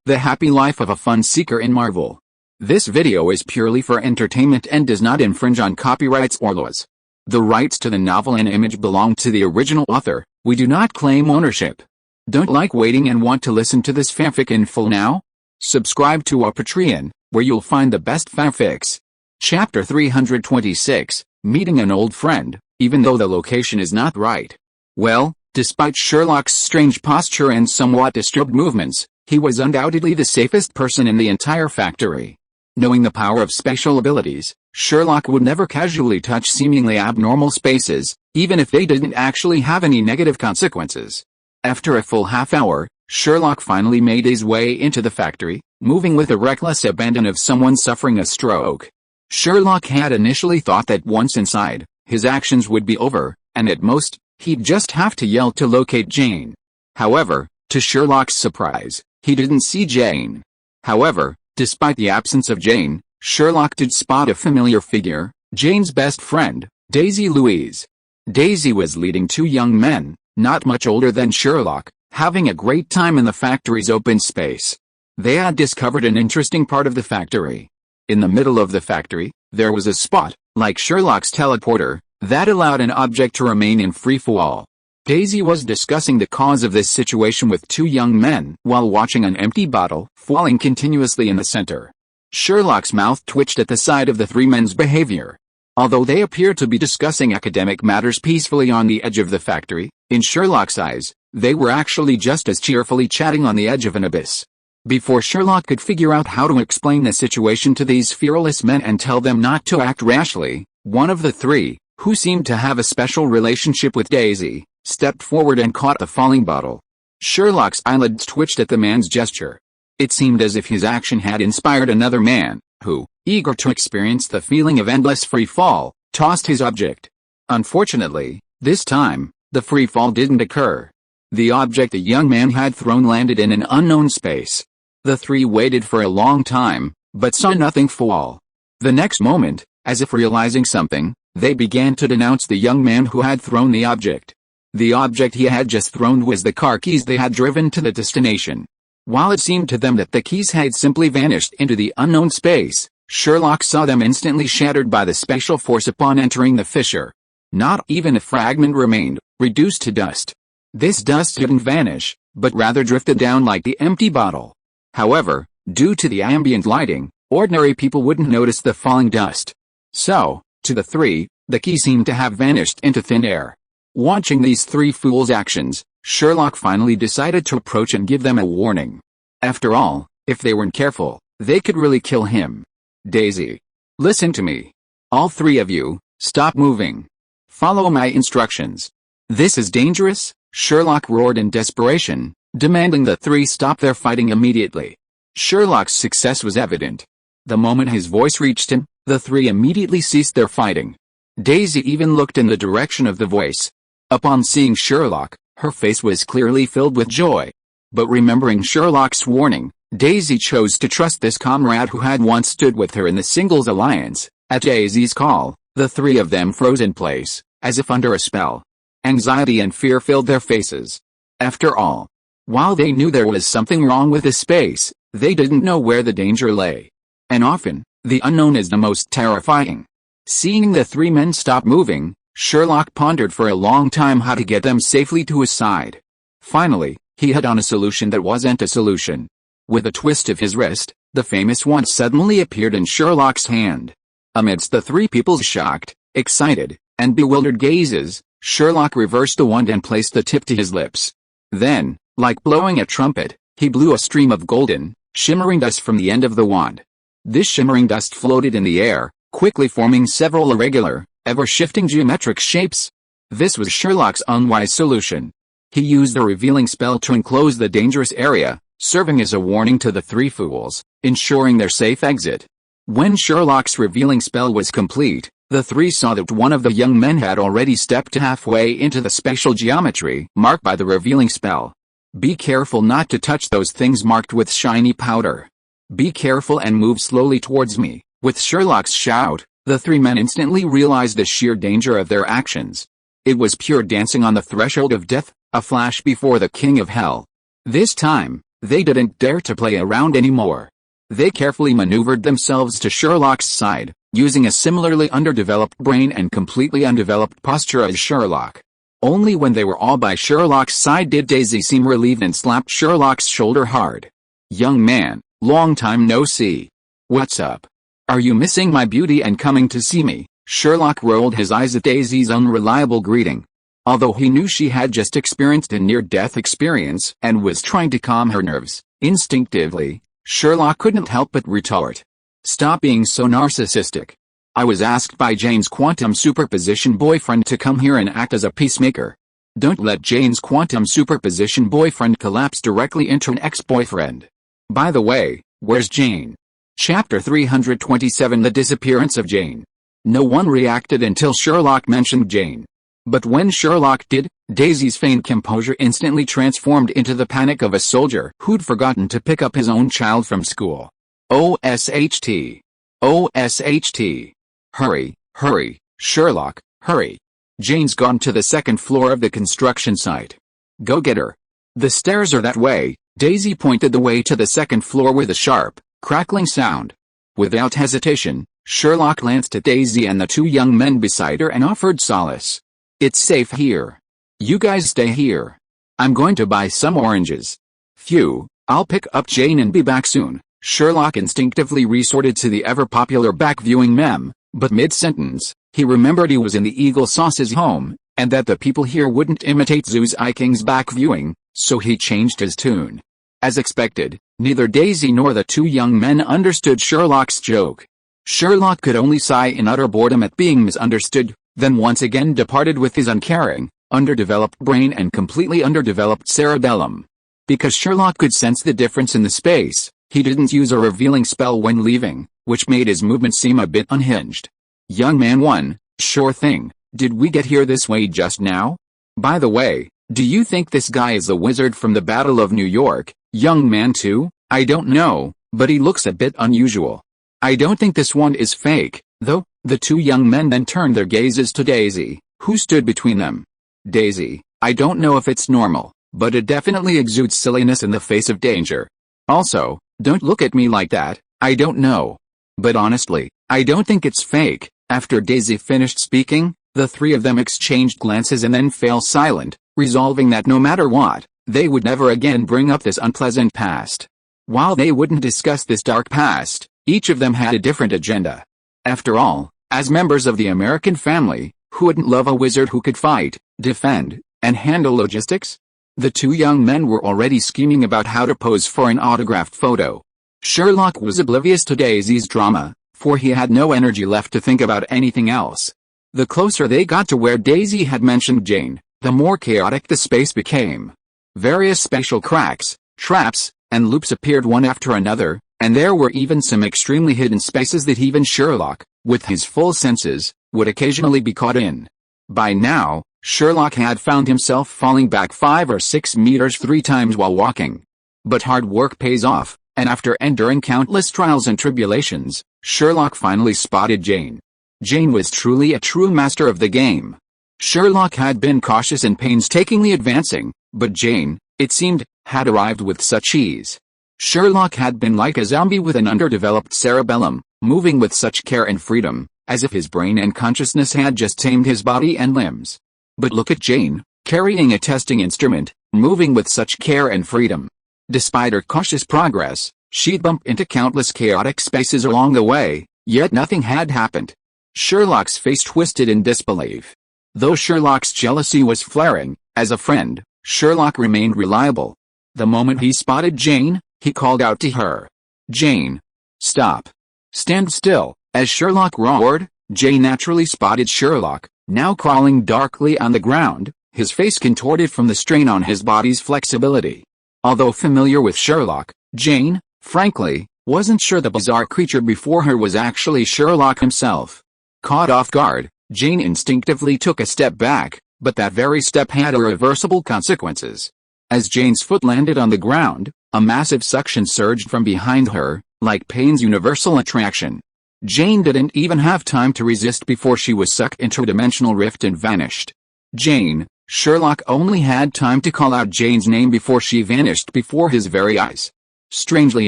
The happy life of a fun seeker in Marvel. This video is purely for entertainment and does not infringe on copyrights or laws. The rights to the novel and image belong to the original author. We do not claim ownership. Don't like waiting and want to listen to this fanfic in full now? Subscribe to our Patreon, where you'll find the best fanfics. Chapter 326, Meeting an Old Friend, even though the location is not right. Well, despite Sherlock's strange posture and somewhat disturbed movements, he was undoubtedly the safest person in the entire factory. Knowing the power of special abilities, Sherlock would never casually touch seemingly abnormal spaces, even if they didn't actually have any negative consequences. After a full half hour, Sherlock finally made his way into the factory, moving with the reckless abandon of someone suffering a stroke. Sherlock had initially thought that once inside, his actions would be over, and at most, he'd just have to yell to locate Jane. However, to Sherlock's surprise, he didn't see Jane. However, despite the absence of Jane, Sherlock did spot a familiar figure, Jane's best friend, Daisy Louise. Daisy was leading two young men, not much older than Sherlock, having a great time in the factory's open space. They had discovered an interesting part of the factory. In the middle of the factory, there was a spot, like Sherlock's teleporter, that allowed an object to remain in free fall. Daisy was discussing the cause of this situation with two young men while watching an empty bottle falling continuously in the center. Sherlock's mouth twitched at the sight of the three men's behavior. Although they appeared to be discussing academic matters peacefully on the edge of the factory, in Sherlock's eyes, they were actually just as cheerfully chatting on the edge of an abyss. Before Sherlock could figure out how to explain the situation to these fearless men and tell them not to act rashly, one of the three, who seemed to have a special relationship with Daisy, stepped forward and caught the falling bottle. Sherlock's eyelids twitched at the man's gesture. It seemed as if his action had inspired another man, who, eager to experience the feeling of endless free fall, tossed his object. Unfortunately, this time, the free fall didn't occur. The object the young man had thrown landed in an unknown space. The three waited for a long time, but saw nothing fall. The next moment, as if realizing something, they began to denounce the young man who had thrown the object. The object he had just thrown was the car keys they had driven to the destination. While it seemed to them that the keys had simply vanished into the unknown space, Sherlock saw them instantly shattered by the special force upon entering the fissure. Not even a fragment remained, reduced to dust. This dust didn't vanish, but rather drifted down like the empty bottle. However, due to the ambient lighting, ordinary people wouldn't notice the falling dust. So, to the three, the key seemed to have vanished into thin air. Watching these three fools' actions, Sherlock finally decided to approach and give them a warning. After all, if they weren't careful, they could really kill him. Daisy. Listen to me. All three of you, stop moving. Follow my instructions. This is dangerous, Sherlock roared in desperation, demanding the three stop their fighting immediately. Sherlock's success was evident. The moment his voice reached him, the three immediately ceased their fighting. Daisy even looked in the direction of the voice. Upon seeing Sherlock, her face was clearly filled with joy. But remembering Sherlock's warning, Daisy chose to trust this comrade who had once stood with her in the Singles Alliance. At Daisy's call, the three of them froze in place, as if under a spell. Anxiety and fear filled their faces. After all, while they knew there was something wrong with the space, they didn't know where the danger lay. And often, the unknown is the most terrifying. Seeing the three men stop moving, Sherlock pondered for a long time how to get them safely to his side. Finally, he hit on a solution that wasn't a solution. With a twist of his wrist, the famous wand suddenly appeared in Sherlock's hand. Amidst the three people's shocked, excited, and bewildered gazes, Sherlock reversed the wand and placed the tip to his lips. Then, like blowing a trumpet, he blew a stream of golden, shimmering dust from the end of the wand. This shimmering dust floated in the air, quickly forming several irregular, ever-shifting geometric shapes. This was Sherlock's unwise solution. He used a revealing spell to enclose the dangerous area, serving as a warning to the three fools, ensuring their safe exit. When Sherlock's revealing spell was complete, the three saw that one of the young men had already stepped halfway into the spatial geometry marked by the revealing spell. Be careful not to touch those things marked with shiny powder. Be careful and move slowly towards me. With Sherlock's shout, the three men instantly realized the sheer danger of their actions. It was pure dancing on the threshold of death, a flash before the king of hell. This time, They didn't dare to play around anymore. They carefully maneuvered themselves to Sherlock's side, using a similarly underdeveloped brain and completely undeveloped posture as Sherlock. Only when they were all by Sherlock's side did Daisy seem relieved and slapped Sherlock's shoulder hard. "Young man, long time no see. What's up? Are you missing my beauty and coming to see me?" Sherlock rolled his eyes at Daisy's unreliable greeting. Although he knew she had just experienced a near-death experience and was trying to calm her nerves, instinctively, Sherlock couldn't help but retort. "Stop being so narcissistic. I was asked by Jane's quantum superposition boyfriend to come here and act as a peacemaker. Don't let Jane's quantum superposition boyfriend collapse directly into an ex-boyfriend. By the way, where's Jane?" Chapter 327 The Disappearance of Jane. No one reacted until Sherlock mentioned Jane. But when Sherlock did, Daisy's feigned composure instantly transformed into the panic of a soldier who'd forgotten to pick up his own child from school. OSHT. OSHT. Hurry, hurry, Sherlock, hurry. Jane's gone to the second floor of the construction site. Go get her. The stairs are that way. Daisy pointed the way to the second floor with a sharp, crackling sound. Without hesitation, Sherlock glanced at Daisy and the two young men beside her and offered solace. "It's safe here. You guys stay here. I'm going to buy some oranges. Phew, I'll pick up Jane and be back soon." Sherlock instinctively resorted to the ever-popular back-viewing meme, but mid-sentence, he remembered he was in the Eagle Sauce's home, and that the people here wouldn't imitate Zeus Iking's back-viewing, so he changed his tune. As expected, neither Daisy nor the two young men understood Sherlock's joke. Sherlock could only sigh in utter boredom at being misunderstood, then once again departed with his uncaring, underdeveloped brain and completely underdeveloped cerebellum. Because Sherlock could sense the difference in the space, he didn't use a revealing spell when leaving, which made his movement seem a bit unhinged. "Young man 1, sure thing, did we get here this way just now? By the way, do you think this guy is the wizard from the Battle of New York?" "Young man 2, I don't know, but he looks a bit unusual. I don't think this one is fake, though." The two young men then turned their gazes to Daisy, who stood between them. "Daisy, I don't know if it's normal, but it definitely exudes silliness in the face of danger. Also, don't look at me like that, I don't know. But honestly, I don't think it's fake." After Daisy finished speaking, the three of them exchanged glances and then fell silent, resolving that no matter what, they would never again bring up this unpleasant past. While they wouldn't discuss this dark past, each of them had a different agenda. After all, as members of the American family, who wouldn't love a wizard who could fight, defend, and handle logistics? The two young men were already scheming about how to pose for an autographed photo. Sherlock was oblivious to Daisy's drama, for he had no energy left to think about anything else. The closer they got to where Daisy had mentioned Jane, the more chaotic the space became. Various spatial cracks, traps, and loops appeared one after another, and there were even some extremely hidden spaces that even Sherlock, with his full senses, would occasionally be caught in. By now, Sherlock had found himself falling back 5 or 6 meters 3 times while walking. But hard work pays off, and after enduring countless trials and tribulations, Sherlock finally spotted Jane. Jane was truly a true master of the game. Sherlock had been cautious and painstakingly advancing, but Jane, it seemed, had arrived with such ease. Sherlock had been like a zombie with an underdeveloped cerebellum, moving with such care and freedom, as if his brain and consciousness had just tamed his body and limbs. But look at Jane, carrying a testing instrument, moving with such care and freedom. Despite her cautious progress, she'd bumped into countless chaotic spaces along the way, yet nothing had happened. Sherlock's face twisted in disbelief. Though Sherlock's jealousy was flaring, as a friend, Sherlock remained reliable. The moment he spotted Jane, he called out to her. "Jane! Stop! Stand still!" As Sherlock roared, Jane naturally spotted Sherlock, now crawling darkly on the ground, his face contorted from the strain on his body's flexibility. Although familiar with Sherlock, Jane, frankly, wasn't sure the bizarre creature before her was actually Sherlock himself. Caught off guard, Jane instinctively took a step back, but that very step had irreversible consequences. As Jane's foot landed on the ground, a massive suction surged from behind her, like pain's universal attraction. Jane didn't even have time to resist before she was sucked into a dimensional rift and vanished. "Jane, Sherlock only had time to call out Jane's name before she vanished before his very eyes. Strangely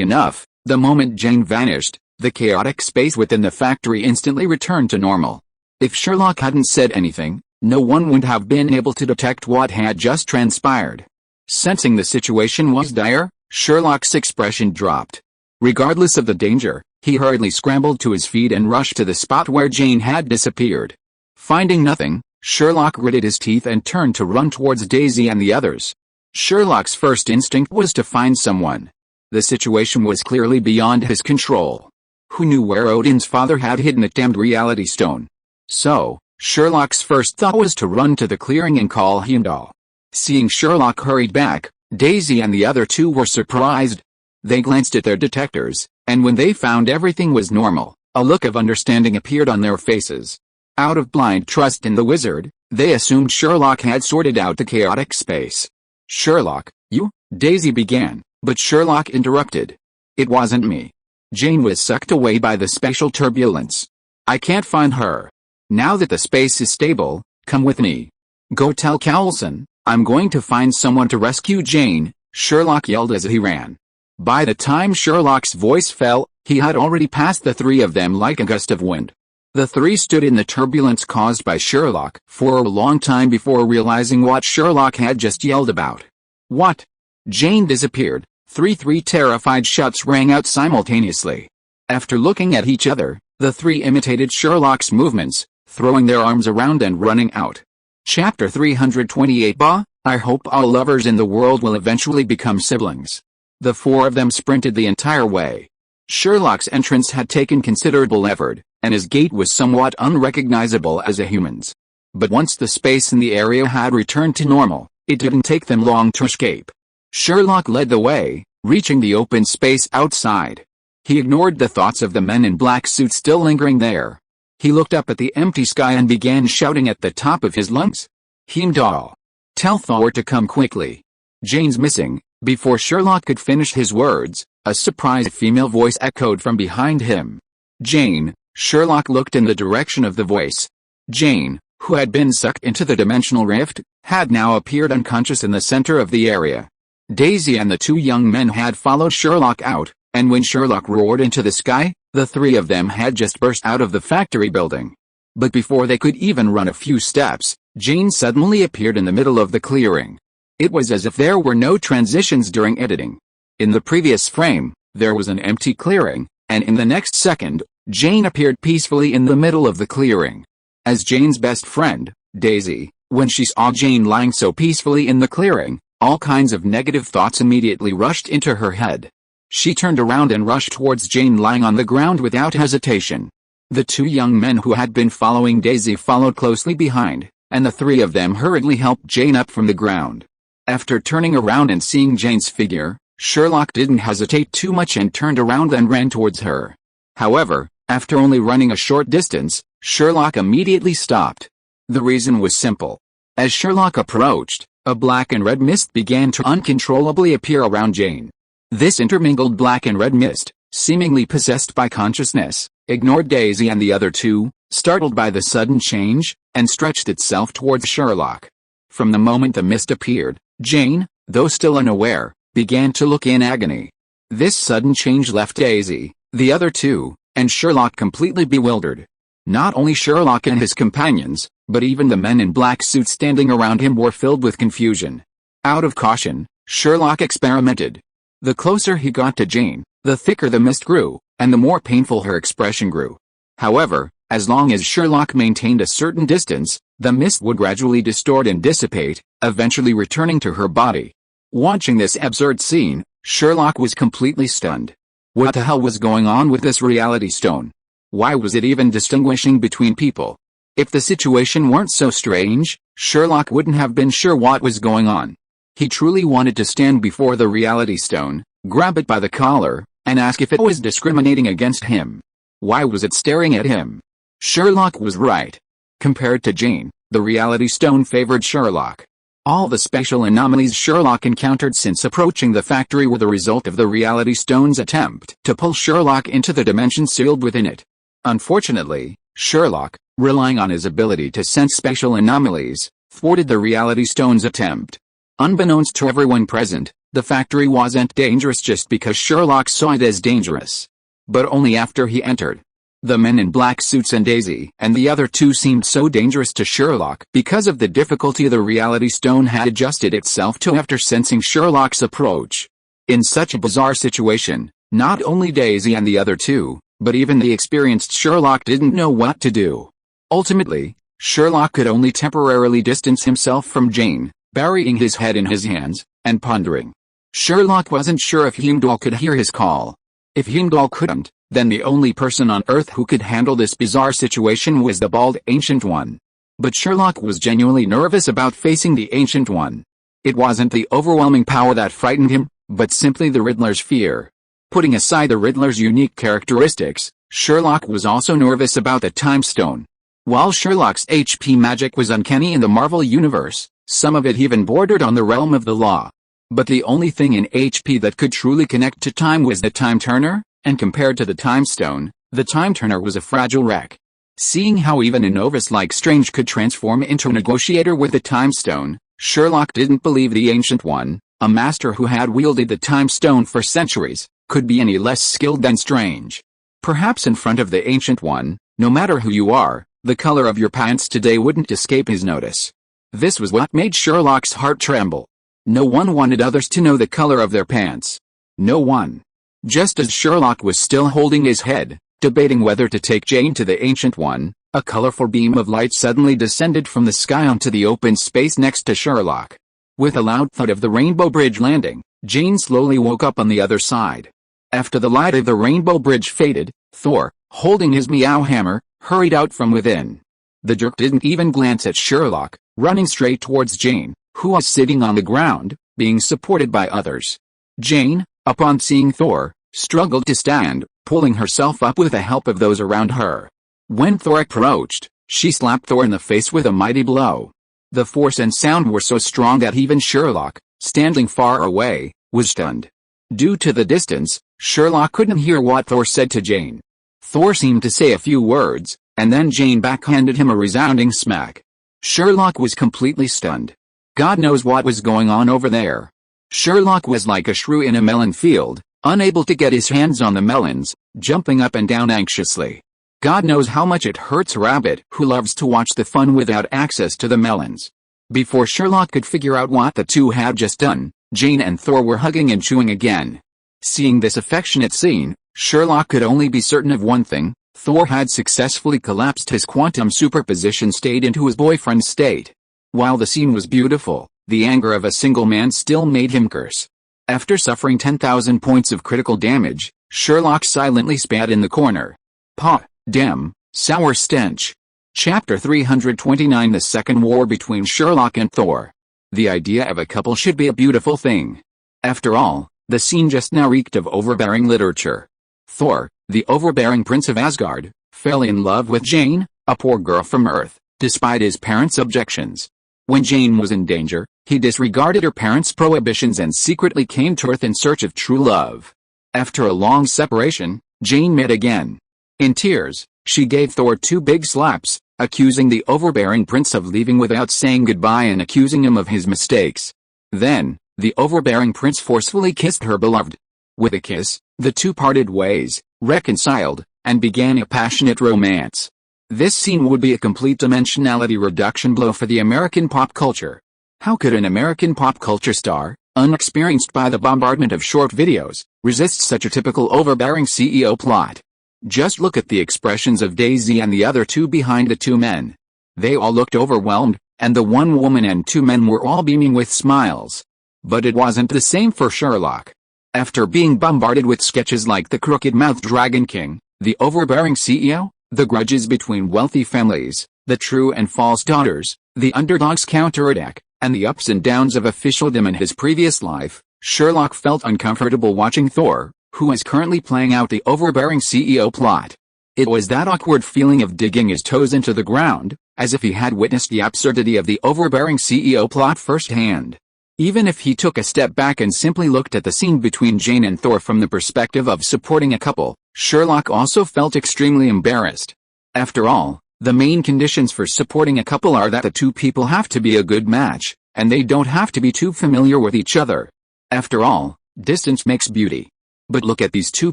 enough, the moment Jane vanished, the chaotic space within the factory instantly returned to normal. If Sherlock hadn't said anything, no one would have been able to detect what had just transpired. Sensing the situation was dire, Sherlock's expression dropped. Regardless of the danger, he hurriedly scrambled to his feet and rushed to the spot where Jane had disappeared. Finding nothing, Sherlock gritted his teeth and turned to run towards Daisy and the others. Sherlock's first instinct was to find someone. The situation was clearly beyond his control. Who knew where Odin's father had hidden the damned reality stone? So, Sherlock's first thought was to run to the clearing and call Heimdall. Seeing Sherlock hurried back, Daisy and the other two were surprised. They glanced at their detectors, and when they found everything was normal, a look of understanding appeared on their faces. Out of blind trust in the wizard, they assumed Sherlock had sorted out the chaotic space. "Sherlock, you?" Daisy began, but Sherlock interrupted. "It wasn't me. Jane was sucked away by the spatial turbulence. I can't find her. Now that the space is stable, come with me. Go tell Coulson, I'm going to find someone to rescue Jane," Sherlock yelled as he ran. By the time Sherlock's voice fell, he had already passed the three of them like a gust of wind. The three stood in the turbulence caused by Sherlock for a long time before realizing what Sherlock had just yelled about. What? Jane disappeared. Three terrified shouts rang out simultaneously. After looking at each other, the three imitated Sherlock's movements, throwing their arms around and running out. Chapter 328. I hope all lovers in the world will eventually become siblings. The four of them sprinted the entire way. Sherlock's entrance had taken considerable effort, and his gait was somewhat unrecognizable as a human's. But once the space in the area had returned to normal, it didn't take them long to escape. Sherlock led the way, reaching the open space outside. He ignored the thoughts of the men in black suits still lingering there. He looked up at the empty sky and began shouting at the top of his lungs. "Heimdall! Tell Thor to come quickly. Jane's missing." Before Sherlock could finish his words, a surprised female voice echoed from behind him. "Jane!" Sherlock looked in the direction of the voice. Jane, who had been sucked into the dimensional rift, had now appeared unconscious in the center of the area. Daisy and the two young men had followed Sherlock out, and when Sherlock roared into the sky, the three of them had just burst out of the factory building. But before they could even run a few steps, Jane suddenly appeared in the middle of the clearing. It was as if there were no transitions during editing. In the previous frame, there was an empty clearing, and in the next second, Jane appeared peacefully in the middle of the clearing. As Jane's best friend, Daisy, when she saw Jane lying so peacefully in the clearing, all kinds of negative thoughts immediately rushed into her head. She turned around and rushed towards Jane lying on the ground without hesitation. The two young men who had been following Daisy followed closely behind, and the three of them hurriedly helped Jane up from the ground. After turning around and seeing Jane's figure, Sherlock didn't hesitate too much and turned around and ran towards her. However, after only running a short distance, Sherlock immediately stopped. The reason was simple. As Sherlock approached, a black and red mist began to uncontrollably appear around Jane. This intermingled black and red mist, seemingly possessed by consciousness, ignored Daisy and the other two, startled by the sudden change, and stretched itself towards Sherlock. From the moment the mist appeared, Jane, though still unaware, began to look in agony. This sudden change left Daisy, the other two, and Sherlock completely bewildered. Not only Sherlock and his companions, but even the men in black suits standing around him were filled with confusion. Out of caution, Sherlock experimented. The closer he got to Jane, the thicker the mist grew, and the more painful her expression grew. However, as long as Sherlock maintained a certain distance, the mist would gradually distort and dissipate, eventually returning to her body. Watching this absurd scene, Sherlock was completely stunned. What the hell was going on with this reality stone? Why was it even distinguishing between people? If the situation weren't so strange, Sherlock wouldn't have been sure what was going on. He truly wanted to stand before the reality stone, grab it by the collar, and ask if it was discriminating against him. Why was it staring at him? Sherlock was right. Compared to Jane, the reality stone favored Sherlock. All the spatial anomalies Sherlock encountered since approaching the factory were the result of the reality stone's attempt to pull Sherlock into the dimension sealed within it. Unfortunately, Sherlock, relying on his ability to sense spatial anomalies, thwarted the Reality Stone's attempt. Unbeknownst to everyone present, the factory wasn't dangerous just because Sherlock saw it as dangerous. But only after he entered. The men in black suits and Daisy and the other two seemed so dangerous to Sherlock because of the difficulty the Reality Stone had adjusted itself to after sensing Sherlock's approach. In such a bizarre situation, not only Daisy and the other two, but even the experienced Sherlock didn't know what to do. Ultimately, Sherlock could only temporarily distance himself from Jane, burying his head in his hands, and pondering. Sherlock wasn't sure if Heimdall could hear his call. If Heimdall couldn't, then the only person on Earth who could handle this bizarre situation was the bald Ancient One. But Sherlock was genuinely nervous about facing the Ancient One. It wasn't the overwhelming power that frightened him, but simply the Riddler's fear. Putting aside the Riddler's unique characteristics, Sherlock was also nervous about the Time Stone. While Sherlock's HP magic was uncanny in the Marvel Universe, some of it even bordered on the realm of the law. But the only thing in HP that could truly connect to time was the Time Turner, and compared to the Time Stone, the Time Turner was a fragile wreck. Seeing how even a novice like Strange could transform into a negotiator with the Time Stone, Sherlock didn't believe the Ancient One, a master who had wielded the Time Stone for centuries, could be any less skilled than Strange. Perhaps in front of the Ancient One, no matter who you are, the color of your pants today wouldn't escape his notice. This was what made Sherlock's heart tremble. No one wanted others to know the color of their pants. No one. Just as Sherlock was still holding his head, debating whether to take Jane to the Ancient One, a colorful beam of light suddenly descended from the sky onto the open space next to Sherlock. With a loud thud of the Rainbow Bridge landing, Jane slowly woke up on the other side. After the light of the Rainbow Bridge faded, Thor, holding his meow hammer, hurried out from within. The jerk didn't even glance at Sherlock, running straight towards Jane, who was sitting on the ground, being supported by others. Jane, upon seeing Thor, struggled to stand, pulling herself up with the help of those around her. When Thor approached, she slapped Thor in the face with a mighty blow. The force and sound were so strong that even Sherlock, standing far away, was stunned. Due to the distance, Sherlock couldn't hear what Thor said to Jane. Thor seemed to say a few words, and then Jane backhanded him a resounding smack. Sherlock was completely stunned. God knows what was going on over there. Sherlock was like a shrew in a melon field, unable to get his hands on the melons, jumping up and down anxiously. God knows how much it hurts a rabbit who loves to watch the fun without access to the melons. Before Sherlock could figure out what the two had just done, Jane and Thor were hugging and chewing again. Seeing this affectionate scene, Sherlock could only be certain of one thing: Thor had successfully collapsed his quantum superposition state into his boyfriend's state. While the scene was beautiful, the anger of a single man still made him curse. After suffering 10,000 points of critical damage, Sherlock silently spat in the corner. Pah, damn, sour stench. Chapter 329: The Second War Between Sherlock and Thor. The idea of a couple should be a beautiful thing. After all, the scene just now reeked of overbearing literature. Thor, the overbearing prince of Asgard, fell in love with Jane, a poor girl from Earth, despite his parents' objections. When Jane was in danger, he disregarded her parents' prohibitions and secretly came to Earth in search of true love. After a long separation, Jane met again. In tears, she gave Thor 2 big slaps, accusing the overbearing prince of leaving without saying goodbye and accusing him of his mistakes. Then, the overbearing prince forcefully kissed her beloved. With a kiss, the two parted ways, reconciled, and began a passionate romance. This scene would be a complete dimensionality reduction blow for the American pop culture. How could an American pop culture star, unexperienced by the bombardment of short videos, resist such a typical overbearing CEO plot? Just look at the expressions of Daisy and the other two behind the two men. They all looked overwhelmed, and the one woman and 2 men were all beaming with smiles. But it wasn't the same for Sherlock. After being bombarded with sketches like the crooked-mouthed Dragon King, the overbearing CEO, the grudges between wealthy families, the true and false daughters, the underdog's counterattack, and the ups and downs of officialdom in his previous life, Sherlock felt uncomfortable watching Thor, who is currently playing out the overbearing CEO plot. It was that awkward feeling of digging his toes into the ground, as if he had witnessed the absurdity of the overbearing CEO plot firsthand. Even if he took a step back and simply looked at the scene between Jane and Thor from the perspective of supporting a couple, Sherlock also felt extremely embarrassed. After all, The main conditions for supporting a couple are that the two people have to be a good match, and they don't have to be too familiar with each other. After all, distance makes beauty. But look at these two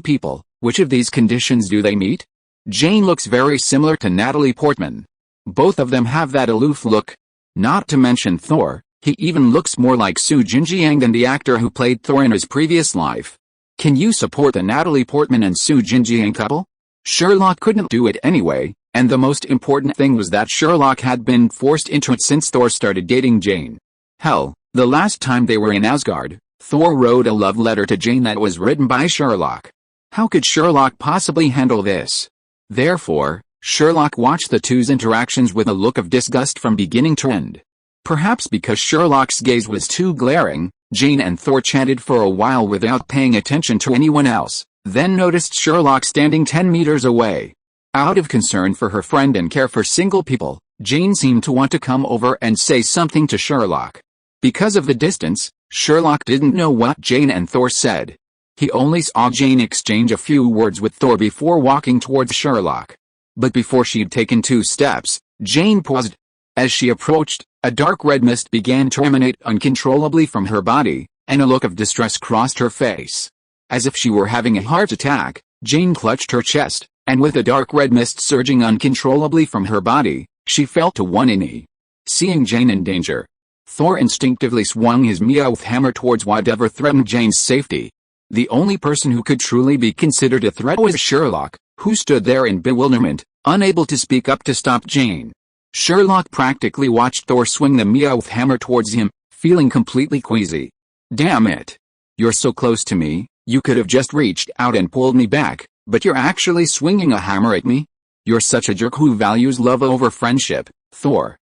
people, which of these conditions do they meet? Jane looks very similar to Natalie Portman. Both of them have that aloof look. Not to mention Thor, he even looks more like Soo Jin-jiang than the actor who played Thor in his previous life. Can you support the Natalie Portman and Soo Jin-jiang couple? Sherlock couldn't do it anyway, and the most important thing was that Sherlock had been forced into it since Thor started dating Jane. Hell, the last time they were in Asgard, Thor wrote a love letter to Jane that was written by Sherlock. How could Sherlock possibly handle this? Therefore, Sherlock watched the two's interactions with a look of disgust from beginning to end. Perhaps because Sherlock's gaze was too glaring, Jane and Thor chatted for a while without paying attention to anyone else, then noticed Sherlock standing 10 meters away. Out of concern for her friend and care for single people, Jane seemed to want to come over and say something to Sherlock. Because of the distance, Sherlock didn't know what Jane and Thor said. He only saw Jane exchange a few words with Thor before walking towards Sherlock. But before she'd taken 2 steps, Jane paused. As she approached, a dark red mist began to emanate uncontrollably from her body, and a look of distress crossed her face. As if she were having a heart attack, Jane clutched her chest, and with the dark red mist surging uncontrollably from her body, she fell to one knee. Seeing Jane in danger, Thor instinctively swung his Meowth hammer towards whatever threatened Jane's safety. The only person who could truly be considered a threat was Sherlock, who stood there in bewilderment, unable to speak up to stop Jane. Sherlock practically watched Thor swing the Meowth hammer towards him, feeling completely queasy. Damn it. You're so close to me, you could have just reached out and pulled me back, but you're actually swinging a hammer at me? You're such a jerk who values love over friendship, Thor.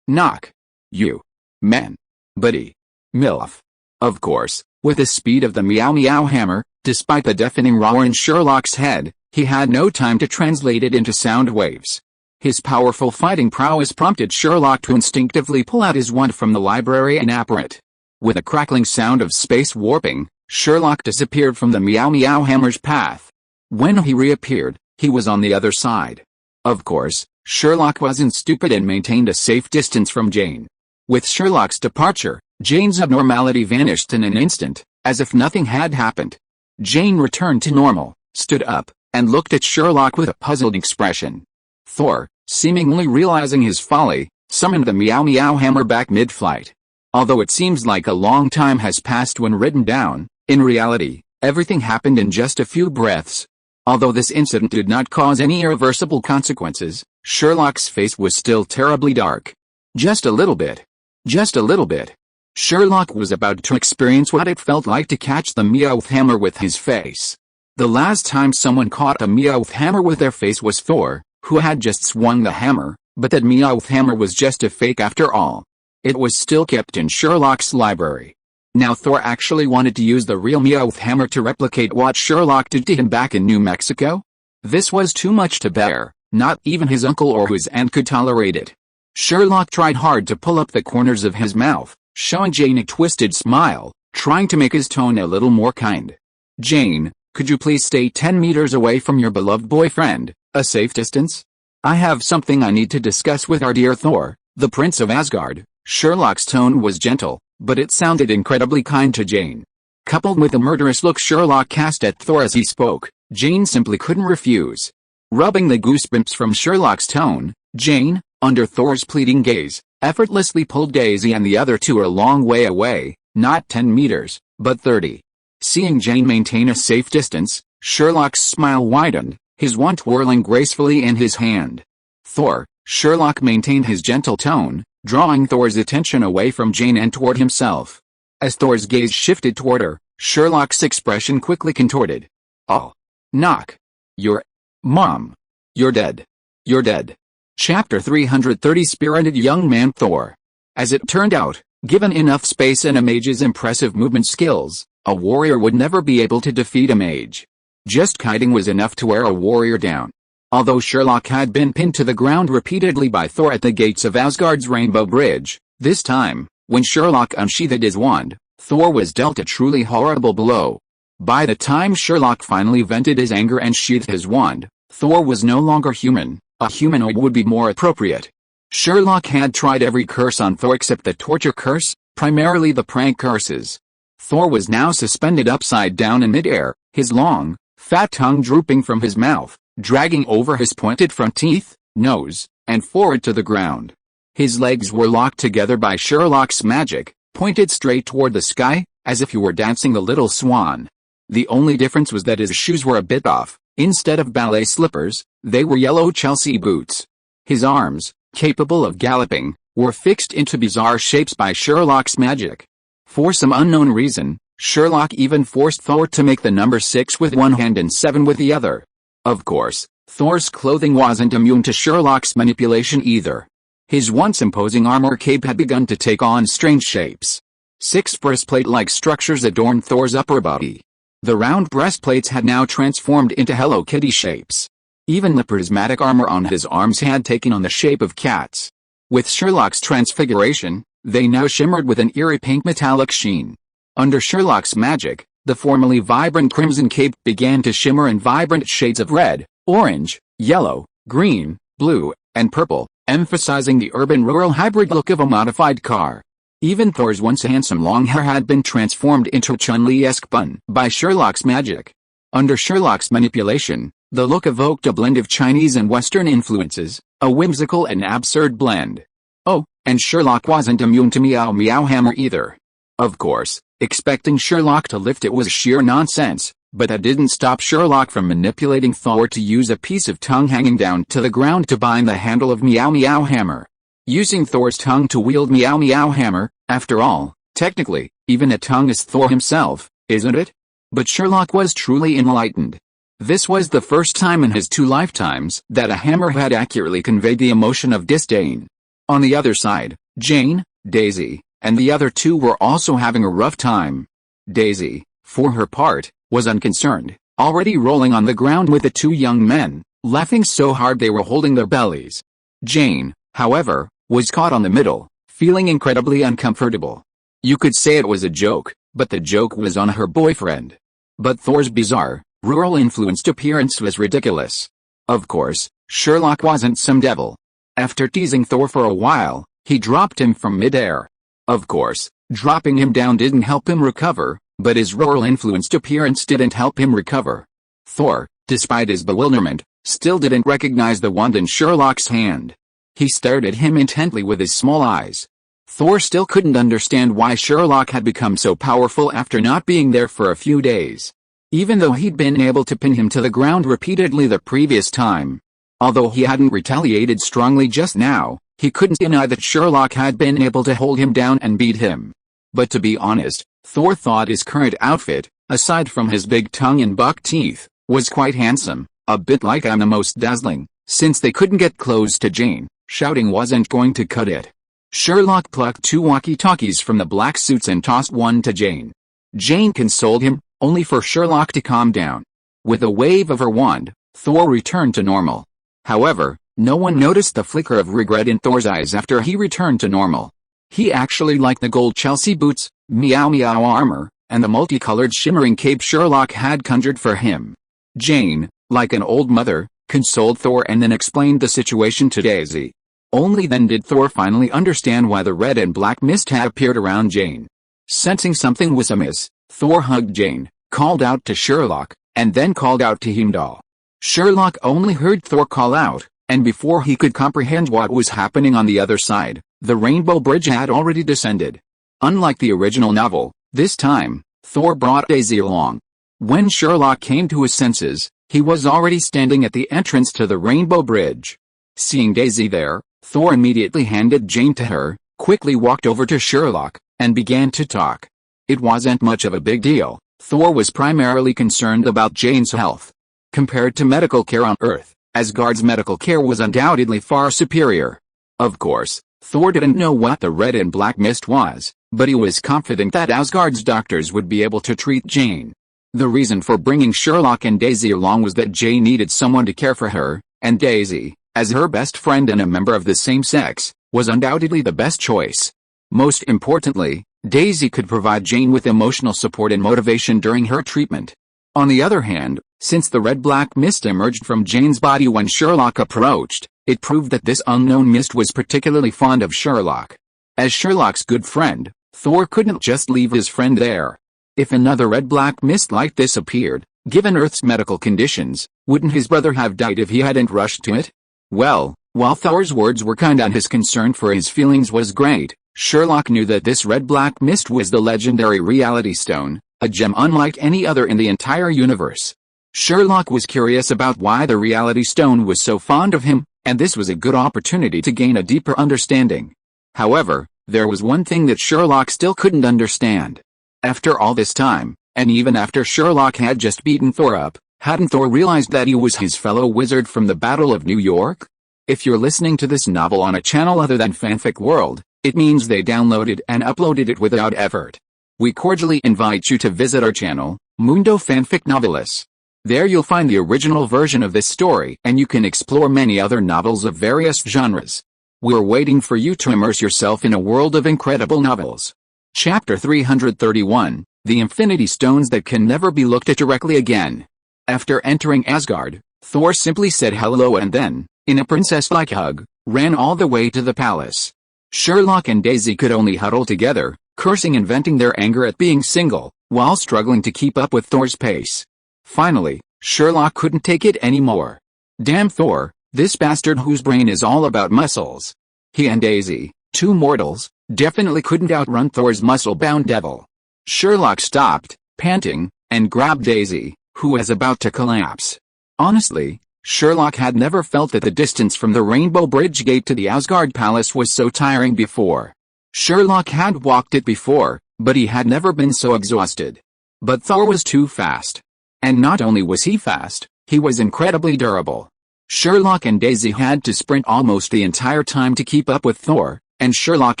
Knock. You. Man. Buddy. MILF. Of course, with the speed of the Meow Meow hammer, despite the deafening roar in Sherlock's head, he had no time to translate it into sound waves. His powerful fighting prowess prompted Sherlock to instinctively pull out his wand from the library and apper it. With a crackling sound of space warping, Sherlock disappeared from the Meow Meow hammer's path. When he reappeared, he was on the other side. Of course, Sherlock wasn't stupid and maintained a safe distance from Jane. With Sherlock's departure, Jane's abnormality vanished in an instant, as if nothing had happened. Jane returned to normal, stood up, and looked at Sherlock with a puzzled expression. Thor, seemingly realizing his folly, summoned the Meow Meow hammer back mid-flight. Although it seems like a long time has passed when written down, in reality, everything happened in just a few breaths. Although this incident did not cause any irreversible consequences, Sherlock's face was still terribly dark. Just a little bit. Just a little bit. Sherlock was about to experience what it felt like to catch the Meowth hammer with his face. The last time someone caught a Meowth hammer with their face was Thor, who had just swung the hammer, but that Meowth hammer was just a fake after all. It was still kept in Sherlock's library. Now Thor actually wanted to use the real Meowth hammer to replicate what Sherlock did to him back in New Mexico? This was too much to bear, not even his uncle or his aunt could tolerate it. Sherlock tried hard to pull up the corners of his mouth, showing Jane a twisted smile, trying to make his tone a little more kind. Jane, could you please stay 10 meters away from your beloved boyfriend, a safe distance? I have something I need to discuss with our dear Thor, the Prince of Asgard. Sherlock's tone was gentle, but it sounded incredibly kind to Jane. Coupled with the murderous look Sherlock cast at Thor as he spoke, Jane simply couldn't refuse. Rubbing the goosebumps from Sherlock's tone, Jane, under Thor's pleading gaze, effortlessly pulled Daisy and the other two a long way away, not 10 meters, but 30. Seeing Jane maintain a safe distance, Sherlock's smile widened, his wand twirling gracefully in his hand. Thor, Sherlock maintained his gentle tone, drawing Thor's attention away from Jane and toward himself. As Thor's gaze shifted toward her, Sherlock's expression quickly contorted. Oh. Knock. You're... Mom. You're dead. You're dead. Chapter 330 Spirited Young Man Thor. As it turned out, given enough space and a mage's impressive movement skills, a warrior would never be able to defeat a mage. Just kiting was enough to wear a warrior down. Although Sherlock had been pinned to the ground repeatedly by Thor at the gates of Asgard's Rainbow Bridge, this time, when Sherlock unsheathed his wand, Thor was dealt a truly horrible blow. By the time Sherlock finally vented his anger and sheathed his wand, Thor was no longer human. A humanoid would be more appropriate. Sherlock had tried every curse on Thor except the torture curse, primarily the prank curses. Thor was now suspended upside down in midair, his long, fat tongue drooping from his mouth, dragging over his pointed front teeth, nose, and forehead to the ground. His legs were locked together by Sherlock's magic, pointed straight toward the sky, as if he were dancing the little swan. The only difference was that his shoes were a bit off. Instead of ballet slippers, they were yellow Chelsea boots. His arms, capable of galloping, were fixed into bizarre shapes by Sherlock's magic. For some unknown reason, Sherlock even forced Thor to make the number 6 with one hand and 7 with the other. Of course, Thor's clothing wasn't immune to Sherlock's manipulation either. His once imposing armor cape had begun to take on strange shapes. 6 breastplate-like structures adorned Thor's upper body. The round breastplates had now transformed into Hello Kitty shapes. Even the prismatic armor on his arms had taken on the shape of cats. With Sherlock's transfiguration, they now shimmered with an eerie pink metallic sheen. Under Sherlock's magic, the formerly vibrant crimson cape began to shimmer in vibrant shades of red, orange, yellow, green, blue, and purple, emphasizing the urban-rural hybrid look of a modified car. Even Thor's once handsome long hair had been transformed into a Chun-Li-esque bun by Sherlock's magic. Under Sherlock's manipulation, the look evoked a blend of Chinese and Western influences, a whimsical and absurd blend. Oh, and Sherlock wasn't immune to Meow Meow Hammer either. Of course, expecting Sherlock to lift it was sheer nonsense, but that didn't stop Sherlock from manipulating Thor to use a piece of tongue hanging down to the ground to bind the handle of Meow Meow Hammer. Using Thor's tongue to wield Meow Meow Hammer, after all, technically, even a tongue is Thor himself, isn't it? But Sherlock was truly enlightened. This was the first time in his 2 lifetimes that a hammer had accurately conveyed the emotion of disdain. On the other side, Jane, Daisy, and the other 2 were also having a rough time. Daisy, for her part, was unconcerned, already rolling on the ground with the 2 young men, laughing so hard they were holding their bellies. Jane, however, was caught on the middle, feeling incredibly uncomfortable. You could say it was a joke, but the joke was on her boyfriend. But Thor's bizarre, rural-influenced appearance was ridiculous. Of course, Sherlock wasn't some devil. After teasing Thor for a while, he dropped him from midair. Of course, dropping him down didn't help him recover, but his rural-influenced appearance didn't help him recover. Thor, despite his bewilderment, still didn't recognize the wand in Sherlock's hand. He stared at him intently with his small eyes. Thor still couldn't understand why Sherlock had become so powerful after not being there for a few days. Even though he'd been able to pin him to the ground repeatedly the previous time. Although he hadn't retaliated strongly just now, he couldn't deny that Sherlock had been able to hold him down and beat him. But to be honest, Thor thought his current outfit, aside from his big tongue and buck teeth, was quite handsome, a bit like I'm the most dazzling. Since they couldn't get close to Jane, shouting wasn't going to cut it. Sherlock plucked 2 walkie-talkies from the black suits and tossed one to Jane. Jane consoled him, only for Sherlock to calm down. With a wave of her wand, Thor returned to normal. However, no one noticed the flicker of regret in Thor's eyes after he returned to normal. He actually liked the gold Chelsea boots, Meow Meow armor, and the multicolored shimmering cape Sherlock had conjured for him. Jane, like an old mother, consoled Thor and then explained the situation to Daisy. Only then did Thor finally understand why the red and black mist had appeared around Jane. Sensing something was amiss, Thor hugged Jane, called out to Sherlock, and then called out to Heimdall. Sherlock only heard Thor call out, and before he could comprehend what was happening on the other side, the Rainbow Bridge had already descended. Unlike the original novel, this time, Thor brought Daisy along. When Sherlock came to his senses, he was already standing at the entrance to the Rainbow Bridge. Seeing Daisy there, Thor immediately handed Jane to her, quickly walked over to Sherlock, and began to talk. It wasn't much of a big deal. Thor was primarily concerned about Jane's health. Compared to medical care on Earth, Asgard's medical care was undoubtedly far superior. Of course, Thor didn't know what the red and black mist was, but he was confident that Asgard's doctors would be able to treat Jane. The reason for bringing Sherlock and Daisy along was that Jane needed someone to care for her, and Daisy, as her best friend and a member of the same sex, was undoubtedly the best choice. Most importantly, Daisy could provide Jane with emotional support and motivation during her treatment. On the other hand, Since the red-black mist emerged from Jane's body when Sherlock approached, it proved that this unknown mist was particularly fond of Sherlock. As Sherlock's good friend, Thor couldn't just leave his friend there. If another red-black mist like this appeared, given Earth's medical conditions, wouldn't his brother have died if he hadn't rushed to it? Well, while Thor's words were kind and his concern for his feelings was great, Sherlock knew that this red-black mist was the legendary Reality Stone, a gem unlike any other in the entire universe. Sherlock was curious about why the Reality Stone was so fond of him, and this was a good opportunity to gain a deeper understanding. However, there was one thing that Sherlock still couldn't understand. After all this time, and even after Sherlock had just beaten Thor up, hadn't Thor realized that he was his fellow wizard from the Battle of New York? If you're listening to this novel on a channel other than Fanfic World, it means they downloaded and uploaded it without effort. We cordially invite you to visit our channel, Mundo Fanfic Novelis. There you'll find the original version of this story and you can explore many other novels of various genres. We're waiting for you to immerse yourself in a world of incredible novels. Chapter 331, The Infinity Stones That Can Never Be Looked At Directly Again. After entering Asgard, Thor simply said hello and then, in a princess-like hug, ran all the way to the palace. Sherlock and Daisy could only huddle together, cursing and venting their anger at being single, while struggling to keep up with Thor's pace. Finally, Sherlock couldn't take it anymore. Damn Thor, this bastard whose brain is all about muscles. He and Daisy, two mortals, definitely couldn't outrun Thor's muscle-bound devil. Sherlock stopped, panting, and grabbed Daisy, who was about to collapse. Honestly, Sherlock had never felt that the distance from the Rainbow Bridge Gate to the Asgard Palace was so tiring before. Sherlock had walked it before, but he had never been so exhausted. But Thor was too fast. And not only was he fast, he was incredibly durable. Sherlock and Daisy had to sprint almost the entire time to keep up with Thor, and Sherlock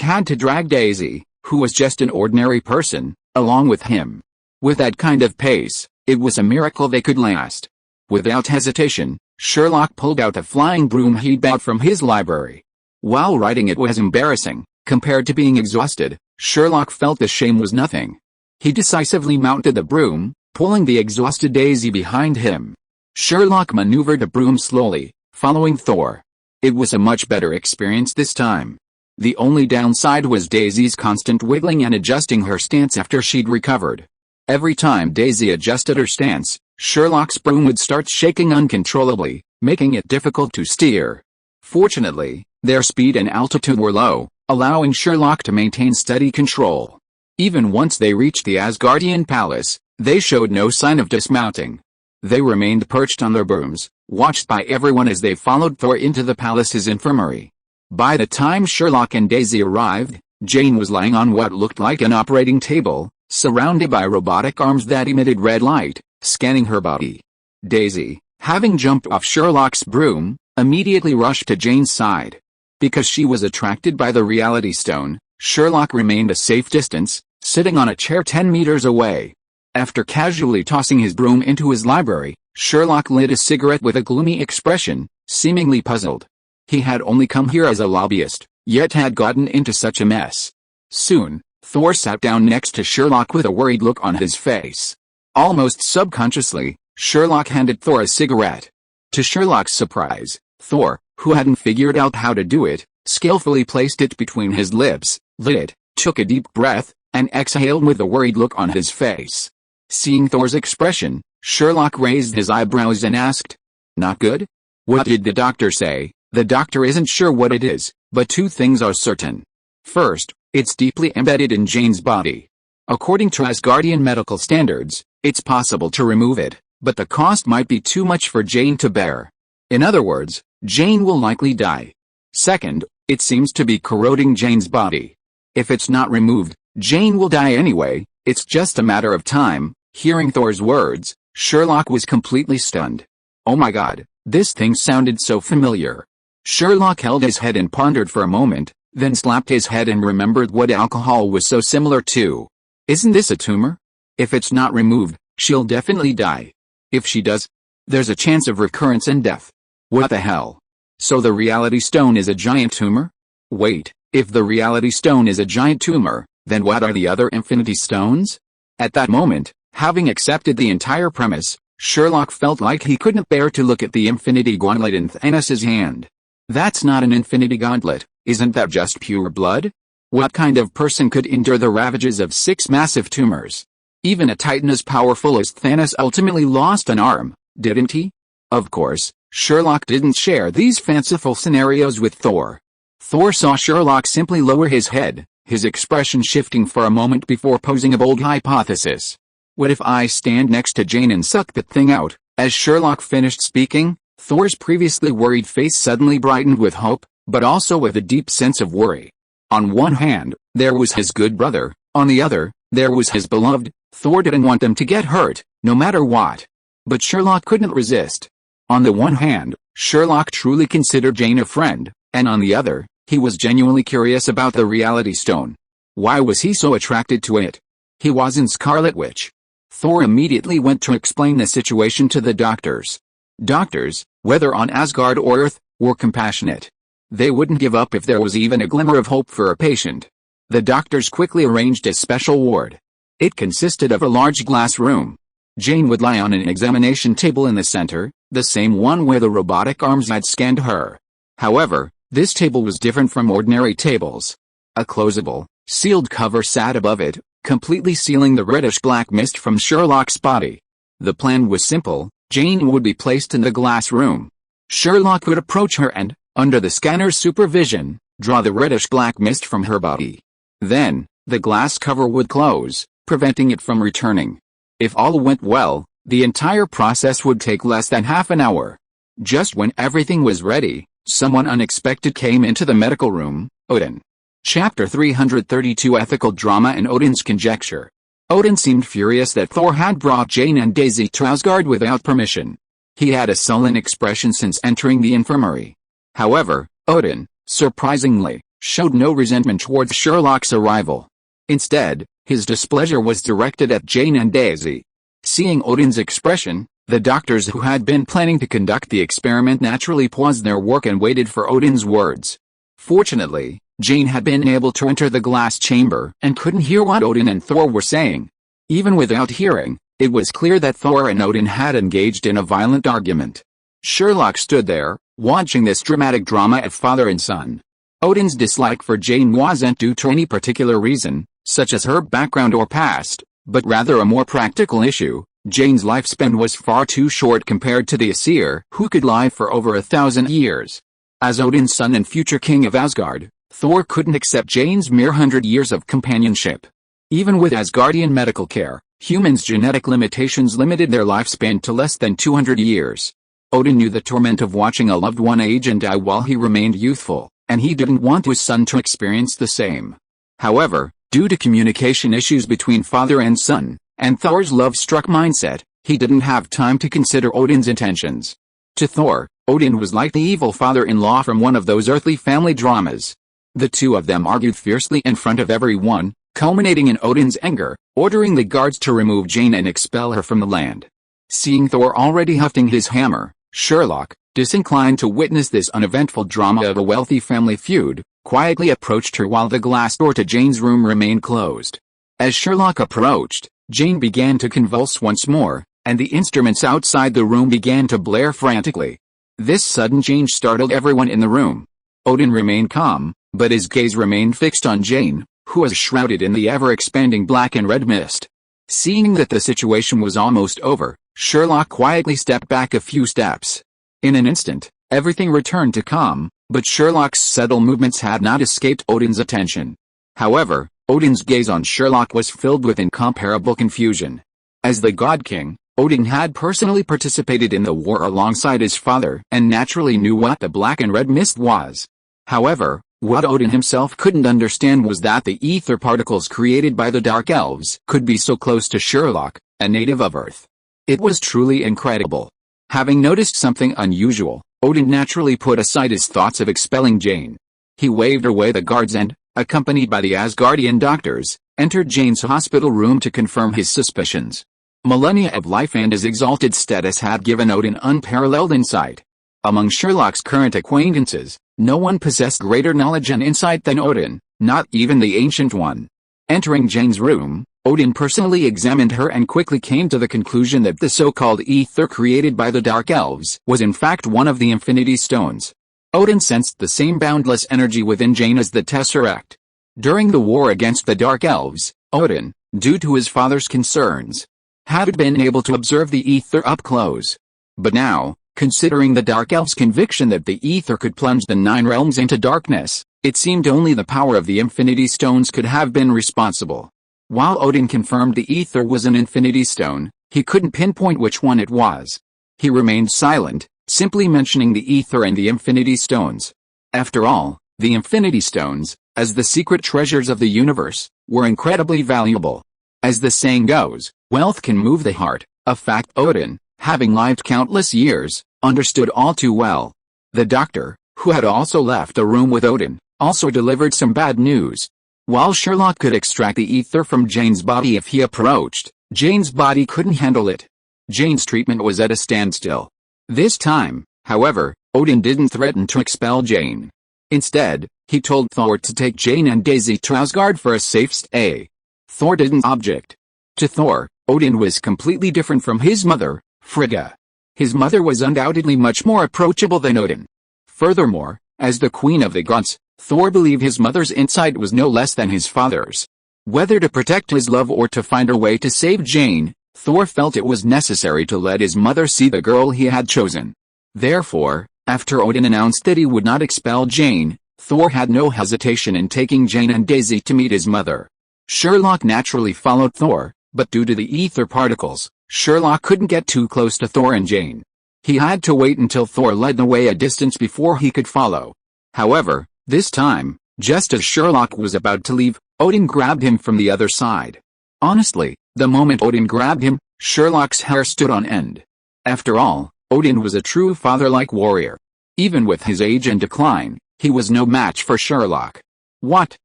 had to drag Daisy, who was just an ordinary person, along with him. With that kind of pace, it was a miracle they could last. Without hesitation, Sherlock pulled out the flying broom he'd bought from his library. While riding it was embarrassing, compared to being exhausted, Sherlock felt the shame was nothing. He decisively mounted the broom, pulling the exhausted Daisy behind him. Sherlock maneuvered the broom slowly, following Thor. It was a much better experience this time. The only downside was Daisy's constant wiggling and adjusting her stance after she'd recovered. Every time Daisy adjusted her stance, Sherlock's broom would start shaking uncontrollably, making it difficult to steer. Fortunately, their speed and altitude were low, allowing Sherlock to maintain steady control. Even once they reached the Asgardian palace, they showed no sign of dismounting. They remained perched on their brooms, watched by everyone as they followed Thor into the palace's infirmary. By the time Sherlock and Daisy arrived, Jane was lying on what looked like an operating table, surrounded by robotic arms that emitted red light, scanning her body. Daisy, having jumped off Sherlock's broom, immediately rushed to Jane's side. Because she was attracted by the Reality Stone, Sherlock remained a safe distance, sitting on a chair 10 meters away. After casually tossing his broom into his library, Sherlock lit a cigarette with a gloomy expression, seemingly puzzled. He had only come here as a lobbyist, yet had gotten into such a mess. Soon, Thor sat down next to Sherlock with a worried look on his face. Almost subconsciously, Sherlock handed Thor a cigarette. To Sherlock's surprise, Thor, who hadn't figured out how to do it, skillfully placed it between his lips, lit it, took a deep breath, and exhaled with a worried look on his face. Seeing Thor's expression, Sherlock raised his eyebrows and asked, "Not good? What did the doctor say?" The doctor isn't sure what it is, but two things are certain. First, it's deeply embedded in Jane's body. According to Asgardian medical standards, it's possible to remove it, but the cost might be too much for Jane to bear. In other words, Jane will likely die. Second, it seems to be corroding Jane's body. If it's not removed, Jane will die anyway, it's just a matter of time. Hearing Thor's words, Sherlock was completely stunned. Oh my god, this thing sounded so familiar. Sherlock held his head and pondered for a moment, then slapped his head and remembered what alcohol was so similar to. Isn't this a tumor? If it's not removed, she'll definitely die. If she does, there's a chance of recurrence and death. What the hell? So the Reality Stone is a giant tumor? Wait, if the Reality Stone is a giant tumor, then what are the other Infinity Stones? At that moment, having accepted the entire premise, Sherlock felt like he couldn't bear to look at the Infinity Gauntlet in Thanos' hand. That's not an Infinity Gauntlet, isn't that just pure blood? What kind of person could endure the ravages of 6 massive tumors? Even a titan as powerful as Thanos ultimately lost an arm, didn't he? Of course, Sherlock didn't share these fanciful scenarios with Thor. Thor saw Sherlock simply lower his head, his expression shifting for a moment before posing a bold hypothesis. What if I stand next to Jane and suck that thing out? As Sherlock finished speaking, Thor's previously worried face suddenly brightened with hope, but also with a deep sense of worry. On one hand, there was his good brother, on the other, there was his beloved. Thor didn't want them to get hurt, no matter what. But Sherlock couldn't resist. On the one hand, Sherlock truly considered Jane a friend, and on the other, he was genuinely curious about the Reality Stone. Why was he so attracted to it? He wasn't Scarlet Witch. Thor immediately went to explain the situation to the doctors. Doctors, whether on Asgard or Earth, were compassionate. They wouldn't give up if there was even a glimmer of hope for a patient. The doctors quickly arranged a special ward. It consisted of a large glass room. Jane would lie on an examination table in the center, the same one where the robotic arms had scanned her. However, this table was different from ordinary tables. A closable, sealed cover sat above it, completely sealing the reddish-black mist from Sherlock's body. The plan was simple. Jane would be placed in the glass room. Sherlock would approach her and, under the scanner's supervision, draw the reddish-black mist from her body. Then, the glass cover would close, preventing it from returning. If all went well, the entire process would take less than half an hour. Just when everything was ready, someone unexpected came into the medical room, Odin. Chapter 332 Ethical Drama and Odin's Conjecture. Odin seemed furious that Thor had brought Jane and Daisy to Asgard without permission. He had a sullen expression since entering the infirmary. However, Odin, surprisingly, showed no resentment towards Sherlock's arrival. Instead, his displeasure was directed at Jane and Daisy. Seeing Odin's expression, the doctors who had been planning to conduct the experiment naturally paused their work and waited for Odin's words. Fortunately, Jane had been able to enter the glass chamber and couldn't hear what Odin and Thor were saying. Even without hearing, it was clear that Thor and Odin had engaged in a violent argument. Sherlock stood there, watching this dramatic drama of father and son. Odin's dislike for Jane wasn't due to any particular reason, such as her background or past, but rather a more practical issue. Jane's lifespan was far too short compared to the Aesir, who could live for over 1,000 years. As Odin's son and future king of Asgard, Thor couldn't accept Jane's mere 100 years of companionship. Even with Asgardian medical care, humans' genetic limitations limited their lifespan to less than 200 years. Odin knew the torment of watching a loved one age and die while he remained youthful, and he didn't want his son to experience the same. However, due to communication issues between father and son, and Thor's love-struck mindset, he didn't have time to consider Odin's intentions. To Thor, Odin was like the evil father-in-law from one of those earthly family dramas. The two of them argued fiercely in front of everyone, culminating in Odin's anger, ordering the guards to remove Jane and expel her from the land. Seeing Thor already hefting his hammer, Sherlock, disinclined to witness this uneventful drama of a wealthy family feud, quietly approached her while the glass door to Jane's room remained closed. As Sherlock approached, Jane began to convulse once more, and the instruments outside the room began to blare frantically. This sudden change startled everyone in the room. Odin remained calm, but his gaze remained fixed on Jane, who was shrouded in the ever-expanding black and red mist. Seeing that the situation was almost over, Sherlock quietly stepped back a few steps. In an instant, everything returned to calm, but Sherlock's subtle movements had not escaped Odin's attention. However, Odin's gaze on Sherlock was filled with incomparable confusion. As the God King, Odin had personally participated in the war alongside his father and naturally knew what the black and red mist was. However, what Odin himself couldn't understand was that the ether particles created by the Dark Elves could be so close to Sherlock, a native of Earth. It was truly incredible. Having noticed something unusual, Odin naturally put aside his thoughts of expelling Jane. He waved away the guards and, accompanied by the Asgardian doctors, entered Jane's hospital room to confirm his suspicions. Millennia of life and his exalted status had given Odin unparalleled insight. Among Sherlock's current acquaintances, no one possessed greater knowledge and insight than Odin, not even the Ancient One. Entering Jane's room, Odin personally examined her and quickly came to the conclusion that the so-called ether created by the Dark Elves was in fact one of the Infinity Stones. Odin sensed the same boundless energy within Jane as the Tesseract. During the war against the Dark Elves, Odin, due to his father's concerns, had been able to observe the ether up close. But now, considering the Dark Elves' conviction that the ether could plunge the 9 realms into darkness, it seemed only the power of the Infinity Stones could have been responsible. While Odin confirmed the ether was an Infinity Stone, he couldn't pinpoint which one it was. He remained silent, simply mentioning the ether and the Infinity Stones. After all, the Infinity Stones, as the secret treasures of the universe, were incredibly valuable. As the saying goes, wealth can move the heart, a fact Odin, having lived countless years, understood all too well. The doctor, who had also left the room with Odin, also delivered some bad news. While Sherlock could extract the ether from Jane's body if he approached, Jane's body couldn't handle it. Jane's treatment was at a standstill. This time, however, Odin didn't threaten to expel Jane. Instead, he told Thor to take Jane and Daisy to Asgard for a safe stay. Thor didn't object. To Thor, Odin was completely different from his mother, Frigga. His mother was undoubtedly much more approachable than Odin. Furthermore, as the queen of the gods, Thor believed his mother's insight was no less than his father's. Whether to protect his love or to find a way to save Jane, Thor felt it was necessary to let his mother see the girl he had chosen. Therefore, after Odin announced that he would not expel Jane, Thor had no hesitation in taking Jane and Daisy to meet his mother. Sherlock naturally followed Thor, but due to the ether particles, Sherlock couldn't get too close to Thor and Jane. He had to wait until Thor led the way a distance before he could follow. However, this time, just as Sherlock was about to leave, Odin grabbed him from the other side. Honestly, the moment Odin grabbed him, Sherlock's hair stood on end. After all, Odin was a true father-like warrior. Even with his age and decline, he was no match for Sherlock. What?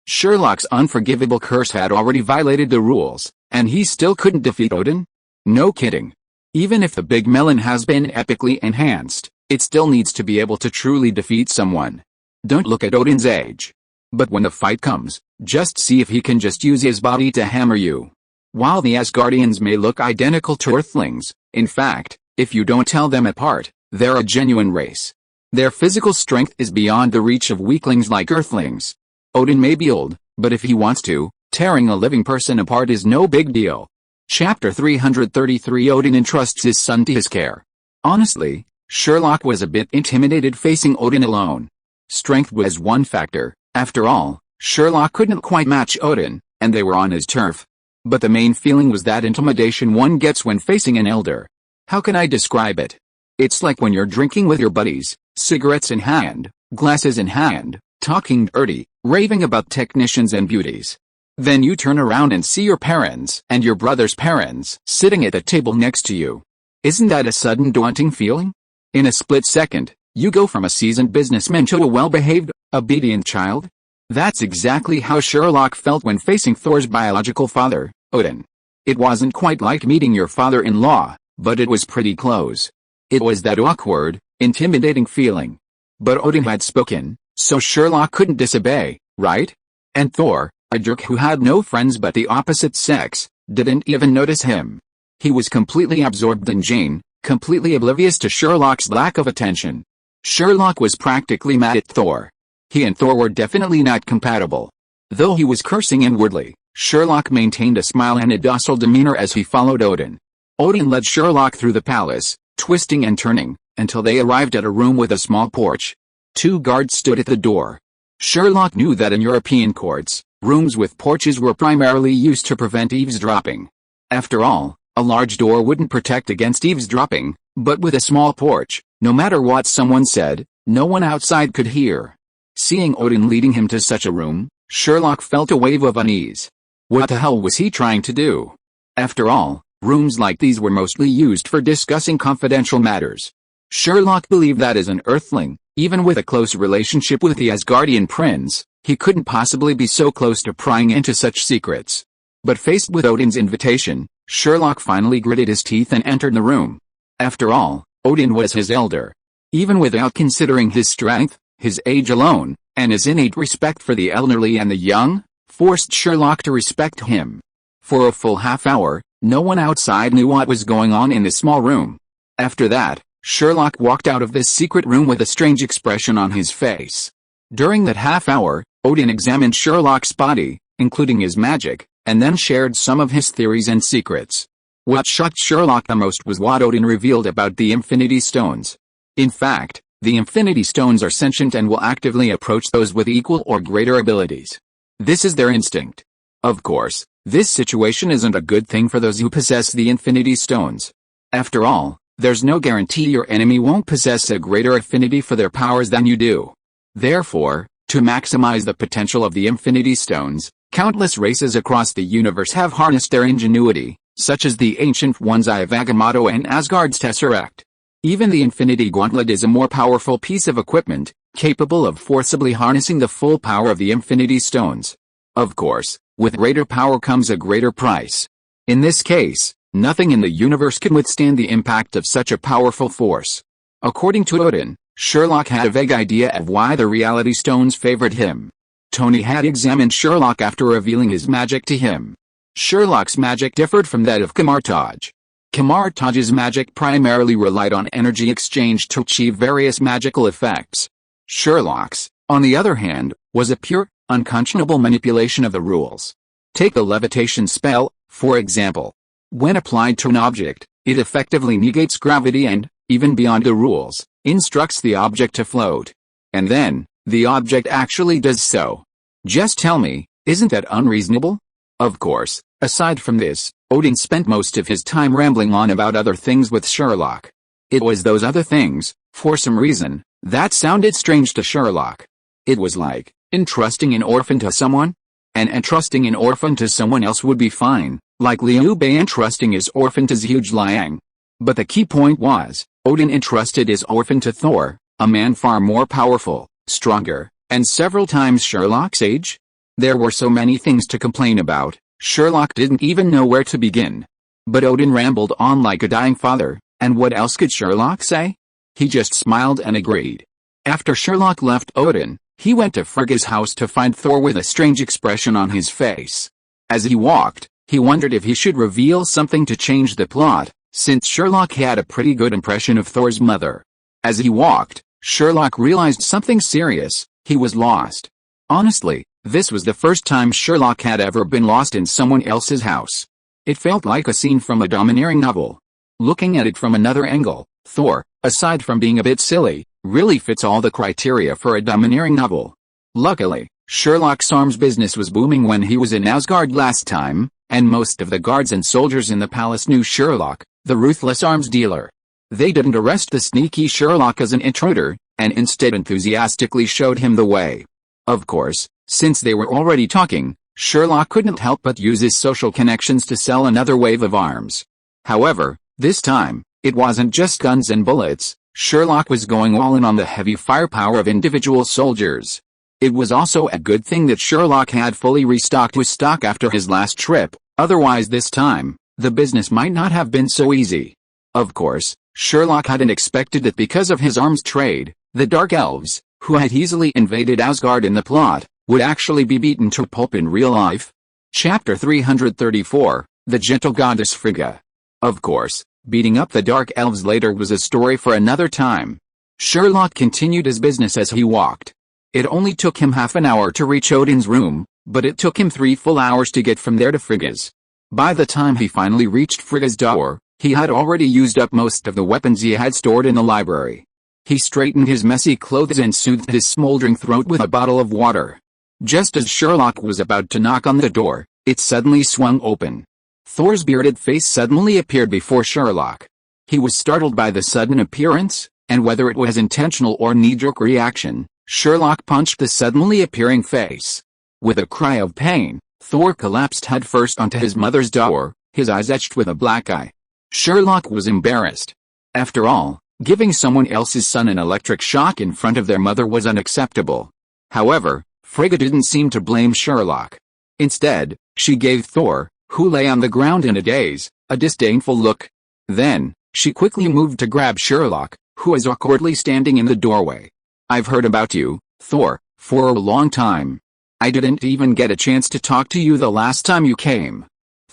Sherlock's unforgivable curse had already violated the rules, and he still couldn't defeat Odin? No kidding. Even if the big melon has been epically enhanced, it still needs to be able to truly defeat someone. Don't look at Odin's age. But when the fight comes, just see if he can just use his body to hammer you. While the Asgardians may look identical to Earthlings, in fact, if you don't tell them apart, they're a genuine race. Their physical strength is beyond the reach of weaklings like Earthlings. Odin may be old, but if he wants to, tearing a living person apart is no big deal. Chapter 333 Odin entrusts his son to his care. Honestly, Sherlock was a bit intimidated facing Odin alone. Strength was one factor. After all, Sherlock couldn't quite match Odin, and they were on his turf. But the main feeling was that intimidation one gets when facing an elder. How can I describe it? It's like when you're drinking with your buddies, cigarettes in hand, glasses in hand, talking dirty, raving about technicians and beauties. Then you turn around and see your parents and your brother's parents sitting at the table next to you. Isn't that a sudden daunting feeling? In a split second, you go from a seasoned businessman to a well-behaved, obedient child. That's exactly how Sherlock felt when facing Thor's biological father, Odin. It wasn't quite like meeting your father-in-law, but it was pretty close. It was that awkward, intimidating feeling. But Odin had spoken, so Sherlock couldn't disobey, right? And Thor, a jerk who had no friends but the opposite sex, didn't even notice him. He was completely absorbed in Jane, completely oblivious to Sherlock's lack of attention. Sherlock was practically mad at Thor. He and Thor were definitely not compatible. Though he was cursing inwardly, Sherlock maintained a smile and a docile demeanor as he followed Odin. Odin led Sherlock through the palace, twisting and turning, until they arrived at a room with a small porch. 2 guards stood at the door. Sherlock knew that in European courts, rooms with porches were primarily used to prevent eavesdropping. After all, a large door wouldn't protect against eavesdropping, but with a small porch, no matter what someone said, no one outside could hear. Seeing Odin leading him to such a room, Sherlock felt a wave of unease. What the hell was he trying to do? After all, rooms like these were mostly used for discussing confidential matters. Sherlock believed that as an Earthling, even with a close relationship with the Asgardian prince, he couldn't possibly be so close to prying into such secrets. But faced with Odin's invitation, Sherlock finally gritted his teeth and entered the room. After all, Odin was his elder. Even without considering his strength, his age alone, and his innate respect for the elderly and the young, forced Sherlock to respect him. For a full half hour, no one outside knew what was going on in the small room. After that, Sherlock walked out of this secret room with a strange expression on his face. During that half hour, Odin examined Sherlock's body, including his magic, and then shared some of his theories and secrets. What shocked Sherlock the most was what Odin revealed about the Infinity Stones. In fact, the Infinity Stones are sentient and will actively approach those with equal or greater abilities. This is their instinct. Of course, this situation isn't a good thing for those who possess the Infinity Stones. After all, there's no guarantee your enemy won't possess a greater affinity for their powers than you do. Therefore, to maximize the potential of the Infinity Stones, countless races across the universe have harnessed their ingenuity, such as the Ancient One's Eye of Agamotto and Asgard's Tesseract. Even the Infinity Gauntlet is a more powerful piece of equipment, capable of forcibly harnessing the full power of the Infinity Stones. Of course, with greater power comes a greater price. In this case, nothing in the universe can withstand the impact of such a powerful force. According to Odin, Sherlock had a vague idea of why the Reality Stones favored him. Tony had examined Sherlock after revealing his magic to him. Sherlock's magic differed from that of Camartage. Camartage's magic primarily relied on energy exchange to achieve various magical effects. Sherlock's, on the other hand, was a pure, unconscionable manipulation of the rules. Take the levitation spell, for example. When applied to an object, it effectively negates gravity and, even beyond the rules, instructs the object to float. And then, the object actually does so. Just tell me, isn't that unreasonable? Of course, aside from this, Odin spent most of his time rambling on about other things with Sherlock. It was those other things, for some reason, that sounded strange to Sherlock. It was like, entrusting an orphan to someone? And entrusting an orphan to someone else would be fine, like Liu Bei entrusting his orphan to Zhuge Liang. But the key point was, Odin entrusted his orphan to Thor, a man far more powerful, stronger, and several times Sherlock's age. There were so many things to complain about, Sherlock didn't even know where to begin. But Odin rambled on like a dying father, and what else could Sherlock say? He just smiled and agreed. After Sherlock left Odin, he went to Frigga's house to find Thor with a strange expression on his face. As he walked, he wondered if he should reveal something to change the plot, since Sherlock had a pretty good impression of Thor's mother. As he walked, Sherlock realized something serious: he was lost. Honestly, this was the first time Sherlock had ever been lost in someone else's house. It felt like a scene from a domineering novel. Looking at it from another angle, Thor, aside from being a bit silly, really fits all the criteria for a domineering novel. Luckily, Sherlock's arms business was booming when he was in Asgard last time, and most of the guards and soldiers in the palace knew Sherlock, the ruthless arms dealer. They didn't arrest the sneaky Sherlock as an intruder, and instead enthusiastically showed him the way. Of course, since they were already talking, Sherlock couldn't help but use his social connections to sell another wave of arms. However, this time, it wasn't just guns and bullets. Sherlock was going all in on the heavy firepower of individual soldiers. It was also a good thing that Sherlock had fully restocked his stock after his last trip, otherwise this time, the business might not have been so easy. Of course, Sherlock hadn't expected that because of his arms trade, the Dark Elves, who had easily invaded Asgard in the plot, would actually be beaten to pulp in real life. Chapter 334, The Gentle Goddess Frigga. Of course, beating up the Dark Elves later was a story for another time. Sherlock continued his business as he walked. It only took him half an hour to reach Odin's room, but it took him 3 full hours to get from there to Frigga's. By the time he finally reached Frigga's door, he had already used up most of the weapons he had stored in the library. He straightened his messy clothes and soothed his smoldering throat with a bottle of water. Just as Sherlock was about to knock on the door, it suddenly swung open. Thor's bearded face suddenly appeared before Sherlock. He was startled by the sudden appearance, and whether it was intentional or knee-jerk reaction, Sherlock punched the suddenly appearing face. With a cry of pain, Thor collapsed headfirst onto his mother's door, his eyes etched with a black eye. Sherlock was embarrassed. After all, giving someone else's son an electric shock in front of their mother was unacceptable. However, Frigga didn't seem to blame Sherlock. Instead, she gave Thor, who lay on the ground in a daze, a disdainful look. Then, she quickly moved to grab Sherlock, who was awkwardly standing in the doorway. "I've heard about you, Thor, for a long time. I didn't even get a chance to talk to you the last time you came."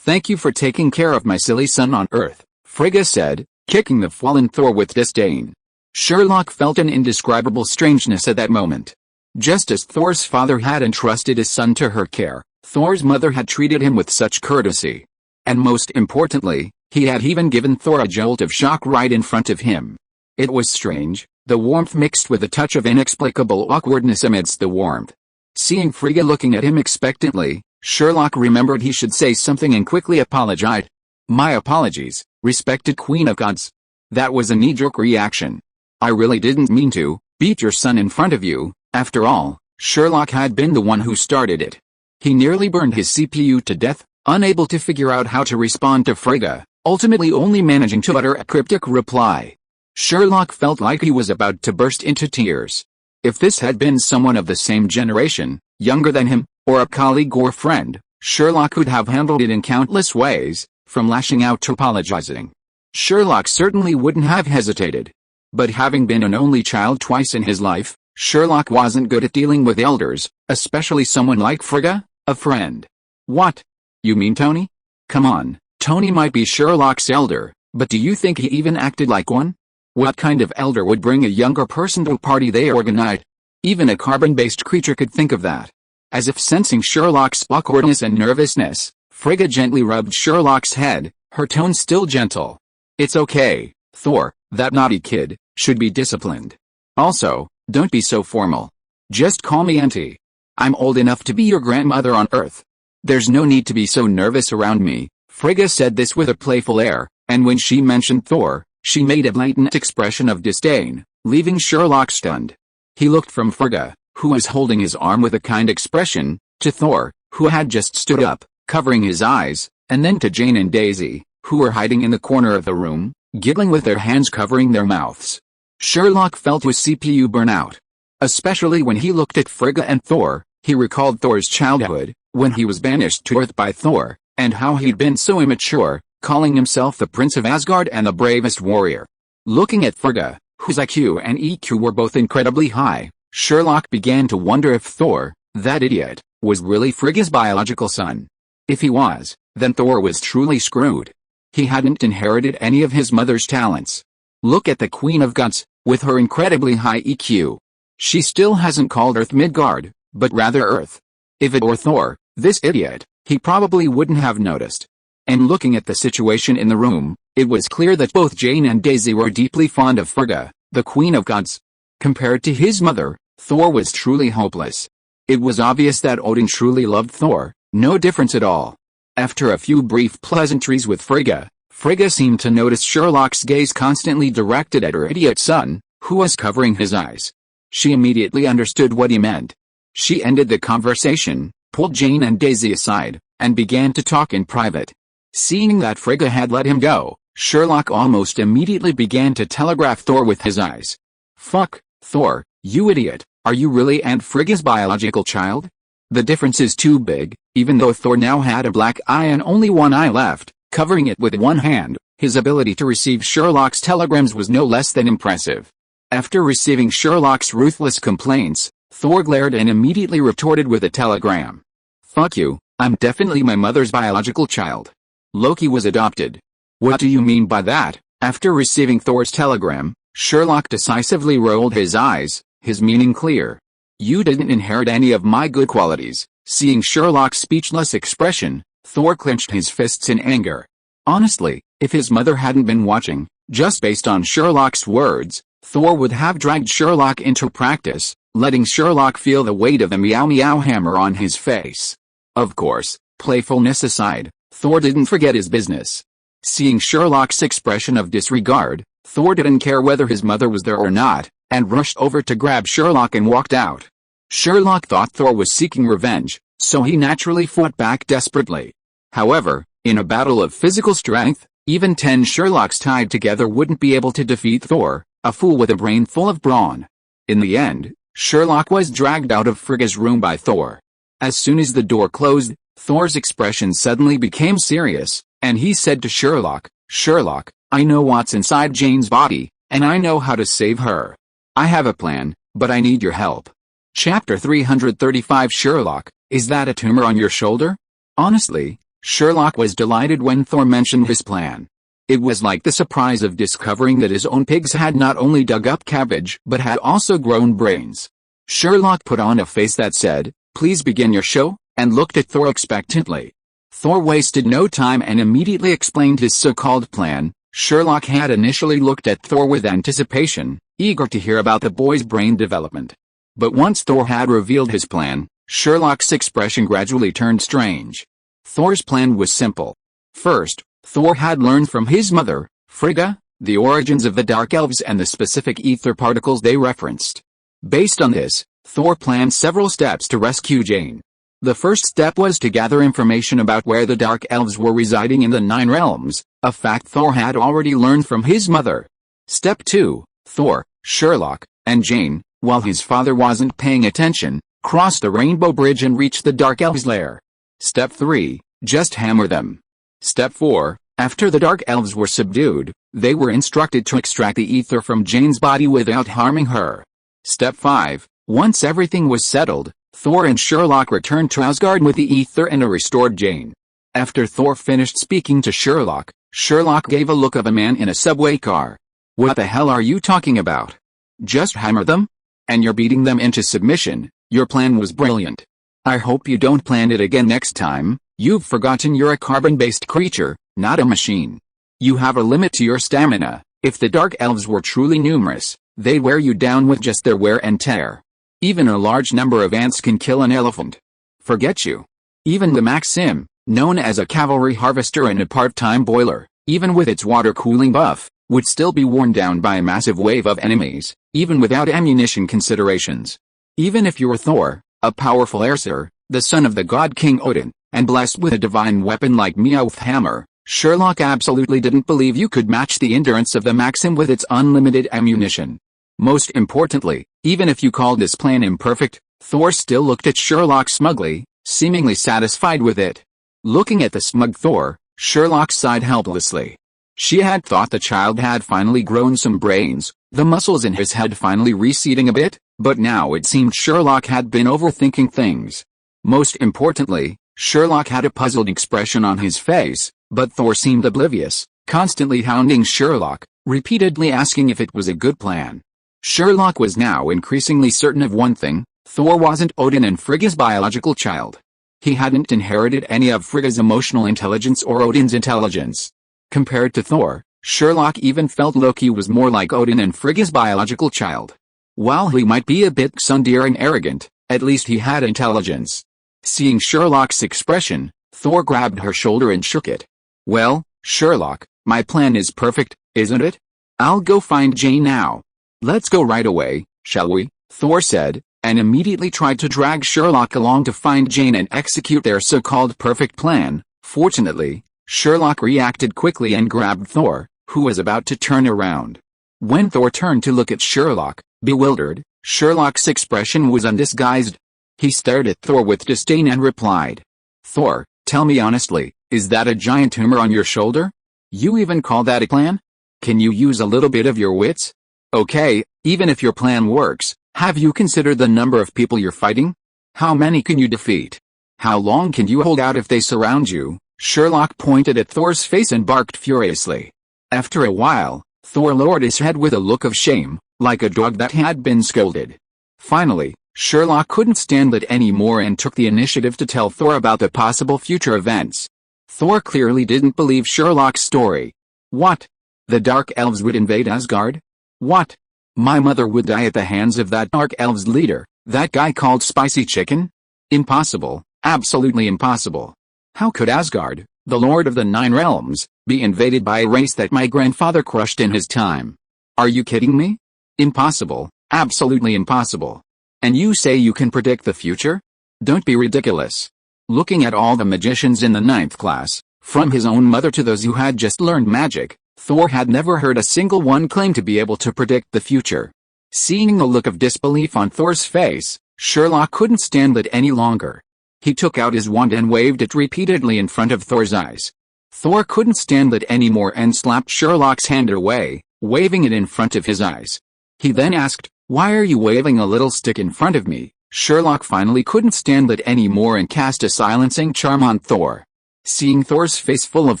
"Thank you for taking care of my silly son on Earth," Frigga said, kicking the fallen Thor with disdain. Sherlock felt an indescribable strangeness at that moment. Just as Thor's father had entrusted his son to her care, Thor's mother had treated him with such courtesy. And most importantly, he had even given Thor a jolt of shock right in front of him. It was strange, the warmth mixed with a touch of inexplicable awkwardness amidst the warmth. Seeing Frigga looking at him expectantly, Sherlock remembered he should say something and quickly apologized. "My apologies, respected Queen of Gods. That was a knee-jerk reaction. I really didn't mean to beat your son in front of you." After all, Sherlock had been the one who started it. He nearly burned his CPU to death, unable to figure out how to respond to Frigga, ultimately only managing to utter a cryptic reply. Sherlock felt like he was about to burst into tears. If this had been someone of the same generation, younger than him, or a colleague or friend, Sherlock could have handled it in countless ways, from lashing out to apologizing. Sherlock certainly wouldn't have hesitated. But having been an only child twice in his life, Sherlock wasn't good at dealing with elders, especially someone like Frigga, a friend. "What? You mean Tony? Come on, Tony might be Sherlock's elder, but do you think he even acted like one? What kind of elder would bring a younger person to a party they organized? Even a carbon-based creature could think of that." As if sensing Sherlock's awkwardness and nervousness, Frigga gently rubbed Sherlock's head, her tone still gentle. "It's okay, Thor, that naughty kid should be disciplined. Also, don't be so formal. Just call me Auntie. I'm old enough to be your grandmother on Earth. There's no need to be so nervous around me." Frigga said this with a playful air, and when she mentioned Thor, she made a blatant expression of disdain, leaving Sherlock stunned. He looked from Frigga, who was holding his arm with a kind expression, to Thor, who had just stood up, covering his eyes, and then to Jane and Daisy, who were hiding in the corner of the room, giggling with their hands covering their mouths. Sherlock felt his CPU burn out. Especially when he looked at Frigga and Thor, he recalled Thor's childhood, when he was banished to Earth by Thor, and how he'd been so immature, calling himself the Prince of Asgard and the bravest warrior. Looking at Frigga, whose IQ and EQ were both incredibly high, Sherlock began to wonder if Thor, that idiot, was really Frigga's biological son. If he was, then Thor was truly screwed. He hadn't inherited any of his mother's talents. Look at the Queen of Gods, with her incredibly high EQ. She still hasn't called Earth Midgard, but rather Earth. If it were Thor, this idiot, he probably wouldn't have noticed. And looking at the situation in the room, it was clear that both Jane and Daisy were deeply fond of Frigga, the Queen of Gods. Compared to his mother, Thor was truly hopeless. It was obvious that Odin truly loved Thor, no difference at all. After a few brief pleasantries with Frigga, Frigga seemed to notice Sherlock's gaze constantly directed at her idiot son, who was covering his eyes. She immediately understood what he meant. She ended the conversation, pulled Jane and Daisy aside, and began to talk in private. Seeing that Frigga had let him go, Sherlock almost immediately began to telegraph Thor with his eyes. "Fuck, Thor, you idiot, are you really Aunt Frigga's biological child? The difference is too big." Even though Thor now had a black eye and only one eye left, covering it with one hand, his ability to receive Sherlock's telegrams was no less than impressive. After receiving Sherlock's ruthless complaints, Thor glared and immediately retorted with a telegram. "Fuck you, I'm definitely my mother's biological child. Loki was adopted." "What do you mean by that?" After receiving Thor's telegram, Sherlock decisively rolled his eyes, his meaning clear. "You didn't inherit any of my good qualities." Seeing Sherlock's speechless expression, Thor clenched his fists in anger. Honestly, if his mother hadn't been watching, just based on Sherlock's words, Thor would have dragged Sherlock into practice, letting Sherlock feel the weight of the meow meow hammer on his face. Of course, playfulness aside, Thor didn't forget his business. Seeing Sherlock's expression of disregard, Thor didn't care whether his mother was there or not, and rushed over to grab Sherlock and walked out. Sherlock thought Thor was seeking revenge, so he naturally fought back desperately. However, in a battle of physical strength, even 10 Sherlocks tied together wouldn't be able to defeat Thor, a fool with a brain full of brawn. In the end, Sherlock was dragged out of Frigga's room by Thor. As soon as the door closed, Thor's expression suddenly became serious, and he said to Sherlock, "Sherlock, I know what's inside Jane's body, and I know how to save her. I have a plan, but I need your help." Chapter 335 Sherlock, is that a tumor on your shoulder? Honestly, Sherlock was delighted when Thor mentioned his plan. It was like the surprise of discovering that his own pigs had not only dug up cabbage but had also grown brains. Sherlock put on a face that said, "Please begin your show," and looked at Thor expectantly. Thor wasted no time and immediately explained his so-called plan. Sherlock had initially looked at Thor with anticipation, eager to hear about the boy's brain development. But once Thor had revealed his plan, Sherlock's expression gradually turned strange. Thor's plan was simple. First, Thor had learned from his mother, Frigga, the origins of the Dark Elves and the specific ether particles they referenced. Based on this, Thor planned several steps to rescue Jane. The first step was to gather information about where the Dark Elves were residing in the Nine Realms, a fact Thor had already learned from his mother. Step 2, Thor, Sherlock, and Jane, while his father wasn't paying attention, crossed the Rainbow Bridge and reached the Dark Elves' lair. Step 3, just hammer them. Step 4, after the Dark Elves were subdued, they were instructed to extract the ether from Jane's body without harming her. Step 5, once everything was settled, Thor and Sherlock returned to Asgard with the ether and a restored Jane. After Thor finished speaking to Sherlock, Sherlock gave a look of a man in a subway car. "What the hell are you talking about? Just hammer them? And you're beating them into submission? Your plan was brilliant. I hope you don't plan it again next time. You've forgotten you're a carbon-based creature, not a machine. You have a limit to your stamina. If the Dark Elves were truly numerous, they'd wear you down with just their wear and tear. Even a large number of ants can kill an elephant. Forget you. Even the Maxim, known as a cavalry harvester and a part-time boiler, even with its water-cooling buff, would still be worn down by a massive wave of enemies, even without ammunition considerations. Even if you're Thor, a powerful Aesir, the son of the god King Odin, and blessed with a divine weapon like Mjolnir hammer, Sherlock absolutely didn't believe you could match the endurance of the Maxim with its unlimited ammunition. Most importantly, even if you called this plan imperfect, Thor still looked at Sherlock smugly, seemingly satisfied with it. Looking at the smug Thor, Sherlock sighed helplessly. She had thought the child had finally grown some brains, the muscles in his head finally receding a bit, but now it seemed Sherlock had been overthinking things. Most importantly, Sherlock had a puzzled expression on his face, but Thor seemed oblivious, constantly hounding Sherlock, repeatedly asking if it was a good plan. Sherlock was now increasingly certain of one thing: Thor wasn't Odin and Frigga's biological child. He hadn't inherited any of Frigga's emotional intelligence or Odin's intelligence. Compared to Thor, Sherlock even felt Loki was more like Odin and Frigga's biological child. While he might be a bit tsundere and arrogant, at least he had intelligence. Seeing Sherlock's expression, Thor grabbed her shoulder and shook it. "Well, Sherlock, my plan is perfect, isn't it? I'll go find Jane now. Let's go right away, shall we?" Thor said, and immediately tried to drag Sherlock along to find Jane and execute their so-called perfect plan. Fortunately, Sherlock reacted quickly and grabbed Thor, who was about to turn around. When Thor turned to look at Sherlock, bewildered, Sherlock's expression was undisguised. He stared at Thor with disdain and replied, "Thor, tell me honestly, is that a giant tumor on your shoulder? You even call that a plan? Can you use a little bit of your wits? Okay, even if your plan works, have you considered the number of people you're fighting? How many can you defeat? How long can you hold out if they surround you?" Sherlock pointed at Thor's face and barked furiously. After a while, Thor lowered his head with a look of shame, like a dog that had been scolded. Finally, Sherlock couldn't stand it anymore and took the initiative to tell Thor about the possible future events. Thor clearly didn't believe Sherlock's story. "What? The Dark Elves would invade Asgard? What? My mother would die at the hands of that Dark Elves leader, that guy called Spicy Chicken? Impossible, absolutely impossible. How could Asgard, the Lord of the Nine Realms, be invaded by a race that my grandfather crushed in his time? Are you kidding me? Impossible, absolutely impossible. And you say you can predict the future? Don't be ridiculous." Looking at all the magicians in the 9th class, from his own mother to those who had just learned magic, Thor had never heard a single one claim to be able to predict the future. Seeing the look of disbelief on Thor's face, Sherlock couldn't stand it any longer. He took out his wand and waved it repeatedly in front of Thor's eyes. Thor couldn't stand it anymore and slapped Sherlock's hand away, waving it in front of his eyes. He then asked, "Why are you waving a little stick in front of me?" Sherlock finally couldn't stand it anymore and cast a silencing charm on Thor. Seeing Thor's face full of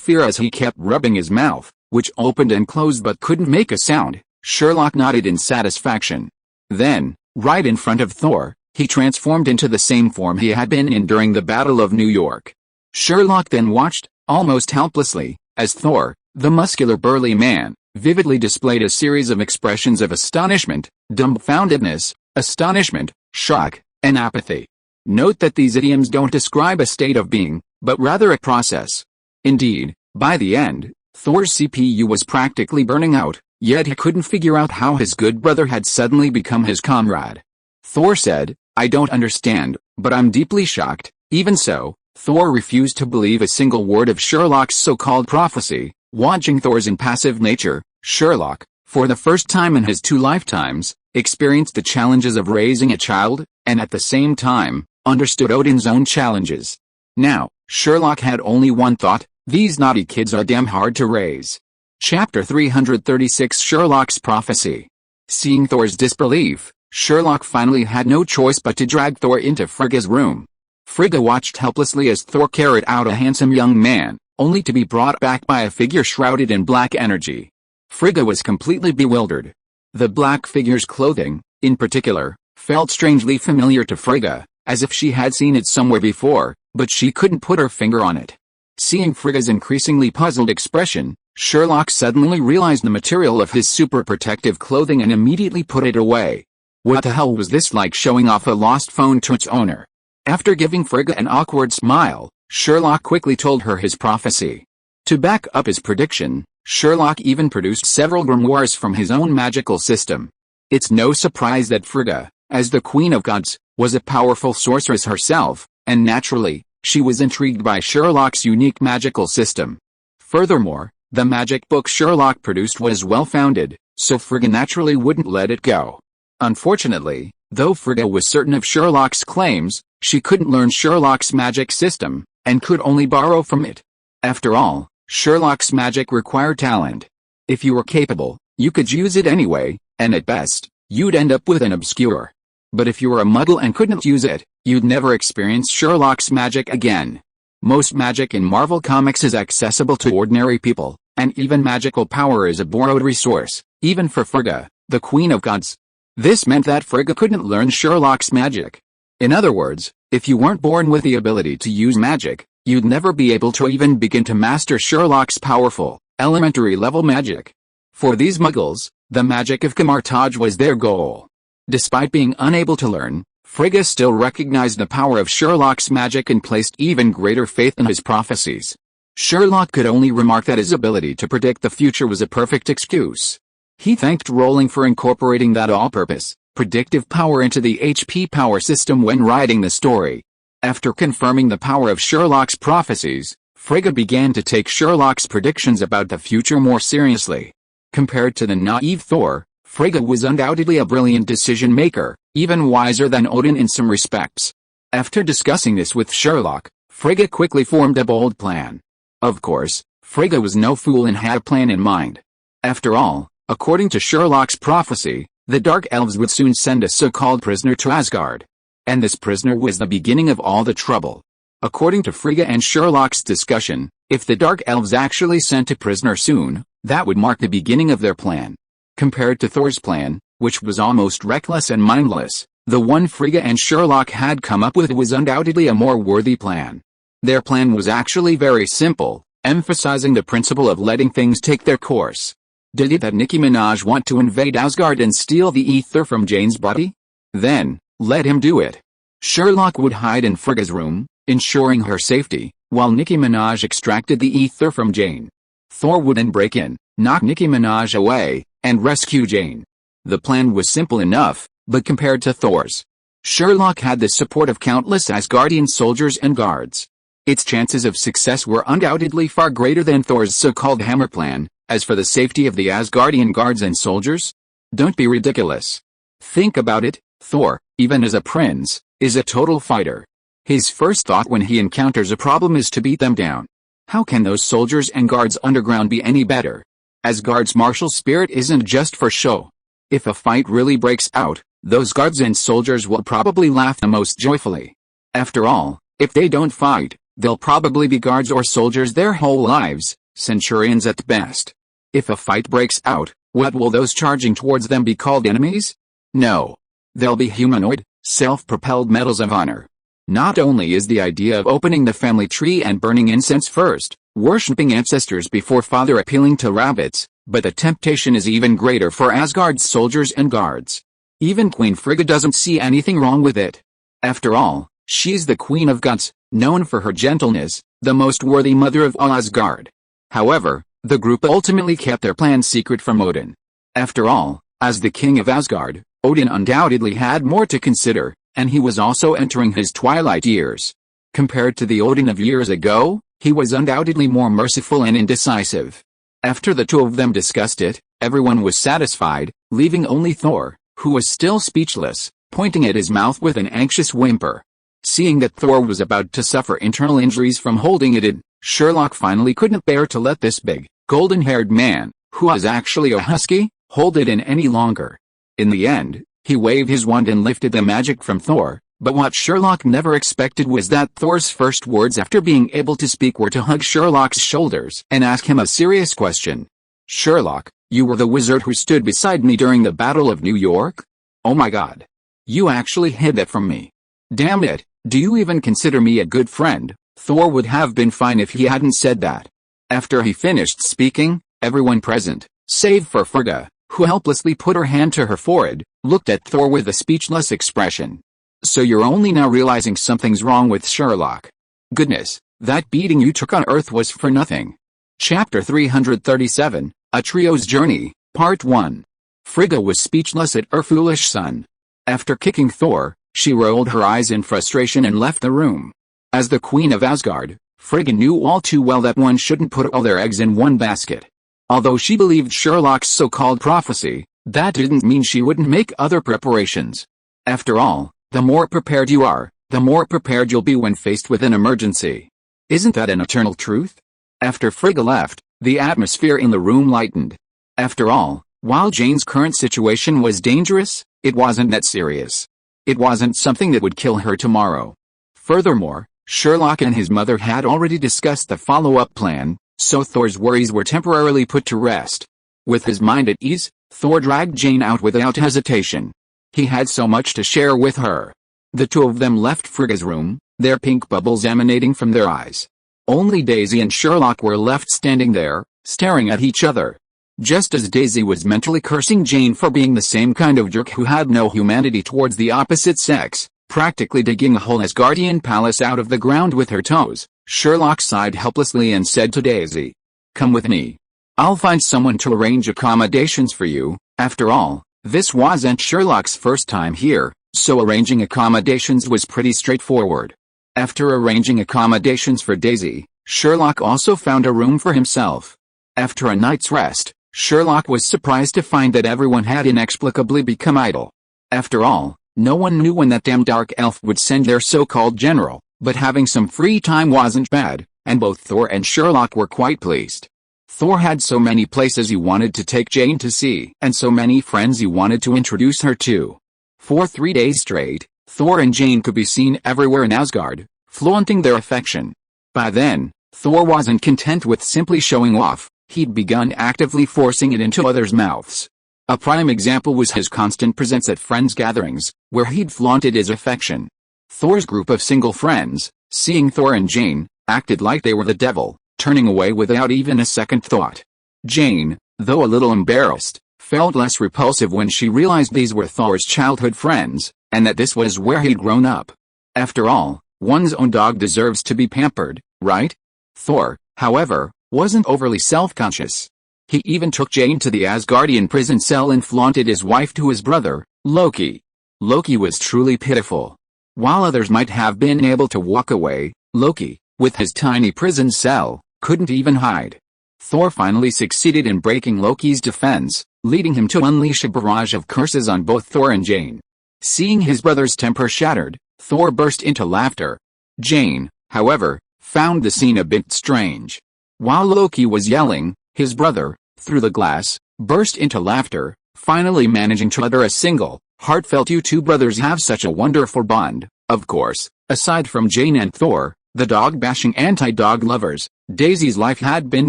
fear as he kept rubbing his mouth, which opened and closed but couldn't make a sound, Sherlock nodded in satisfaction. Then, right in front of Thor, he transformed into the same form he had been in during the Battle of New York. Sherlock then watched, almost helplessly, as Thor, the muscular burly man, vividly displayed a series of expressions of astonishment, dumbfoundedness, astonishment, shock, and apathy. Note that these idioms don't describe a state of being, but rather a process. Indeed, by the end, Thor's CPU was practically burning out, yet he couldn't figure out how his good brother had suddenly become his comrade. Thor said, "I don't understand, but I'm deeply shocked." Even so, Thor refused to believe a single word of Sherlock's so-called prophecy. Watching Thor's impassive nature, Sherlock, for the first time in his 2 lifetimes, experienced the challenges of raising a child, and at the same time, understood Odin's own challenges. Now, Sherlock had only one thought: these naughty kids are damn hard to raise. Chapter 336 Sherlock's Prophecy. Seeing Thor's disbelief, Sherlock finally had no choice but to drag Thor into Frigga's room. Frigga watched helplessly as Thor carried out a handsome young man, only to be brought back by a figure shrouded in black energy. Frigga was completely bewildered. The black figure's clothing, in particular, felt strangely familiar to Frigga, as if she had seen it somewhere before, but she couldn't put her finger on it. Seeing Frigga's increasingly puzzled expression, Sherlock suddenly realized the material of his super protective clothing and immediately put it away. What the hell was this like showing off a lost phone to its owner? After giving Frigga an awkward smile, Sherlock quickly told her his prophecy. To back up his prediction, Sherlock even produced several grimoires from his own magical system. It's no surprise that Frigga, as the Queen of Gods, was a powerful sorceress herself, and naturally, she was intrigued by Sherlock's unique magical system. Furthermore, the magic book Sherlock produced was well-founded, so Frigga naturally wouldn't let it go. Unfortunately, though Frigga was certain of Sherlock's claims, she couldn't learn Sherlock's magic system, and could only borrow from it. After all, Sherlock's magic required talent. If you were capable, you could use it anyway, and at best, you'd end up with an obscure. But if you were a muggle and couldn't use it, you'd never experience Sherlock's magic again. Most magic in Marvel Comics is accessible to ordinary people, and even magical power is a borrowed resource, even for Frigga, the Queen of Gods. This meant that Frigga couldn't learn Sherlock's magic. In other words, if you weren't born with the ability to use magic, you'd never be able to even begin to master Sherlock's powerful, elementary-level magic. For these muggles, the magic of camouflage was their goal. Despite being unable to learn, Frigga still recognized the power of Sherlock's magic and placed even greater faith in his prophecies. Sherlock could only remark that his ability to predict the future was a perfect excuse. He thanked Rowling for incorporating that all-purpose, predictive power into the HP power system when writing the story. After confirming the power of Sherlock's prophecies, Frigga began to take Sherlock's predictions about the future more seriously. Compared to the naive Thor, Frigga was undoubtedly a brilliant decision-maker, even wiser than Odin in some respects. After discussing this with Sherlock, Frigga quickly formed a bold plan. Of course, Frigga was no fool and had a plan in mind. After all, according to Sherlock's prophecy, the Dark Elves would soon send a so-called prisoner to Asgard. And this prisoner was the beginning of all the trouble. According to Frigga and Sherlock's discussion, if the Dark Elves actually sent a prisoner soon, that would mark the beginning of their plan. Compared to Thor's plan, which was almost reckless and mindless, the one Frigga and Sherlock had come up with was undoubtedly a more worthy plan. Their plan was actually very simple, emphasizing the principle of letting things take their course. Did it that Nicki Minaj want to invade Asgard and steal the ether from Jane's body? Then, let him do it. Sherlock would hide in Frigga's room, ensuring her safety, while Nicki Minaj extracted the ether from Jane. Thor would then break in, knock Nicki Minaj away, and rescue Jane. The plan was simple enough, but compared to Thor's, Sherlock had the support of countless Asgardian soldiers and guards. Its chances of success were undoubtedly far greater than Thor's so-called hammer plan. As for the safety of the Asgardian guards and soldiers, don't be ridiculous. Think about it, Thor, even as a prince, is a total fighter. His first thought when he encounters a problem is to beat them down. How can those soldiers and guards underground be any better? Asgard's martial spirit isn't just for show. If a fight really breaks out, those guards and soldiers will probably laugh the most joyfully. After all, if they don't fight, They'll probably be guards or soldiers their whole lives, centurions at best. If a fight breaks out, what will those charging towards them be called, enemies? No. They'll be humanoid, self-propelled medals of honor. Not only is the idea of opening the family tree and burning incense first, worshipping ancestors before father appealing to rabbits, but the temptation is even greater for Asgard's soldiers and guards. Even Queen Frigga doesn't see anything wrong with it. After all, she's the Queen of Gods, known for her gentleness, the most worthy mother of all Asgard. However, the group ultimately kept their plan secret from Odin. After all, as the king of Asgard, Odin undoubtedly had more to consider, and he was also entering his twilight years. Compared to the Odin of years ago, he was undoubtedly more merciful and indecisive. After the two of them discussed it, everyone was satisfied, leaving only Thor, who was still speechless, pointing at his mouth with an anxious whimper. Seeing that Thor was about to suffer internal injuries from holding it in, Sherlock finally couldn't bear to let this big, golden-haired man, who was actually a husky, hold it in any longer. In the end, he waved his wand and lifted the magic from Thor, but what Sherlock never expected was that Thor's first words after being able to speak were to hug Sherlock's shoulders and ask him a serious question. "Sherlock, you were the wizard who stood beside me during the Battle of New York? Oh my God. You actually hid that from me. Damn it, do you even consider me a good friend?" Thor would have been fine if he hadn't said that. After he finished speaking, everyone present, save for Frigga, who helplessly put her hand to her forehead, looked at Thor with a speechless expression. "So you're only now realizing something's wrong with Sherlock. Goodness, that beating you took on Earth was for nothing." Chapter 337, A Trio's Journey, Part 1. Frigga was speechless at her foolish son. After kicking Thor, she rolled her eyes in frustration and left the room. As the Queen of Asgard, Frigga knew all too well that one shouldn't put all their eggs in one basket. Although she believed Sherlock's so-called prophecy, that didn't mean she wouldn't make other preparations. After all, the more prepared you are, the more prepared you'll be when faced with an emergency. Isn't that an eternal truth? After Frigga left, the atmosphere in the room lightened. After all, while Jane's current situation was dangerous, it wasn't that serious. It wasn't something that would kill her tomorrow. Furthermore, Sherlock and his mother had already discussed the follow-up plan, so Thor's worries were temporarily put to rest. With his mind at ease, Thor dragged Jane out without hesitation. He had so much to share with her. The two of them left Frigga's room, their pink bubbles emanating from their eyes. Only Daisy and Sherlock were left standing there, staring at each other. Just as Daisy was mentally cursing Jane for being the same kind of jerk who had no humanity towards the opposite sex, practically digging a whole Asgardian palace out of the ground with her toes, Sherlock sighed helplessly and said to Daisy, "Come with me. I'll find someone to arrange accommodations for you." After all, this wasn't Sherlock's first time here, so arranging accommodations was pretty straightforward. After arranging accommodations for Daisy, Sherlock also found a room for himself. After a night's rest, Sherlock was surprised to find that everyone had inexplicably become idle. After all, no one knew when that damn dark elf would send their so-called general, but having some free time wasn't bad, and both Thor and Sherlock were quite pleased. Thor had so many places he wanted to take Jane to see, and so many friends he wanted to introduce her to. For 3 days straight, Thor and Jane could be seen everywhere in Asgard, flaunting their affection. By then, Thor wasn't content with simply showing off, he'd begun actively forcing it into others' mouths. A prime example was his constant presence at friends' gatherings, where he'd flaunted his affection. Thor's group of single friends, seeing Thor and Jane, acted like they were the devil, turning away without even a second thought. Jane, though a little embarrassed, felt less repulsive when she realized these were Thor's childhood friends, and that this was where he'd grown up. After all, one's own dog deserves to be pampered, right? Thor, however, wasn't overly self-conscious. He even took Jane to the Asgardian prison cell and flaunted his wife to his brother, Loki. Loki was truly pitiful. While others might have been able to walk away, Loki, with his tiny prison cell, couldn't even hide. Thor finally succeeded in breaking Loki's defense, leading him to unleash a barrage of curses on both Thor and Jane. Seeing his brother's temper shattered, Thor burst into laughter. Jane, however, found the scene a bit strange. While Loki was yelling, his brother, through the glass, burst into laughter, finally managing to utter a single, heartfelt "You two brothers have such a wonderful bond." Of course, aside from Jane and Thor, The dog-bashing anti-dog lovers, Daisy's life had been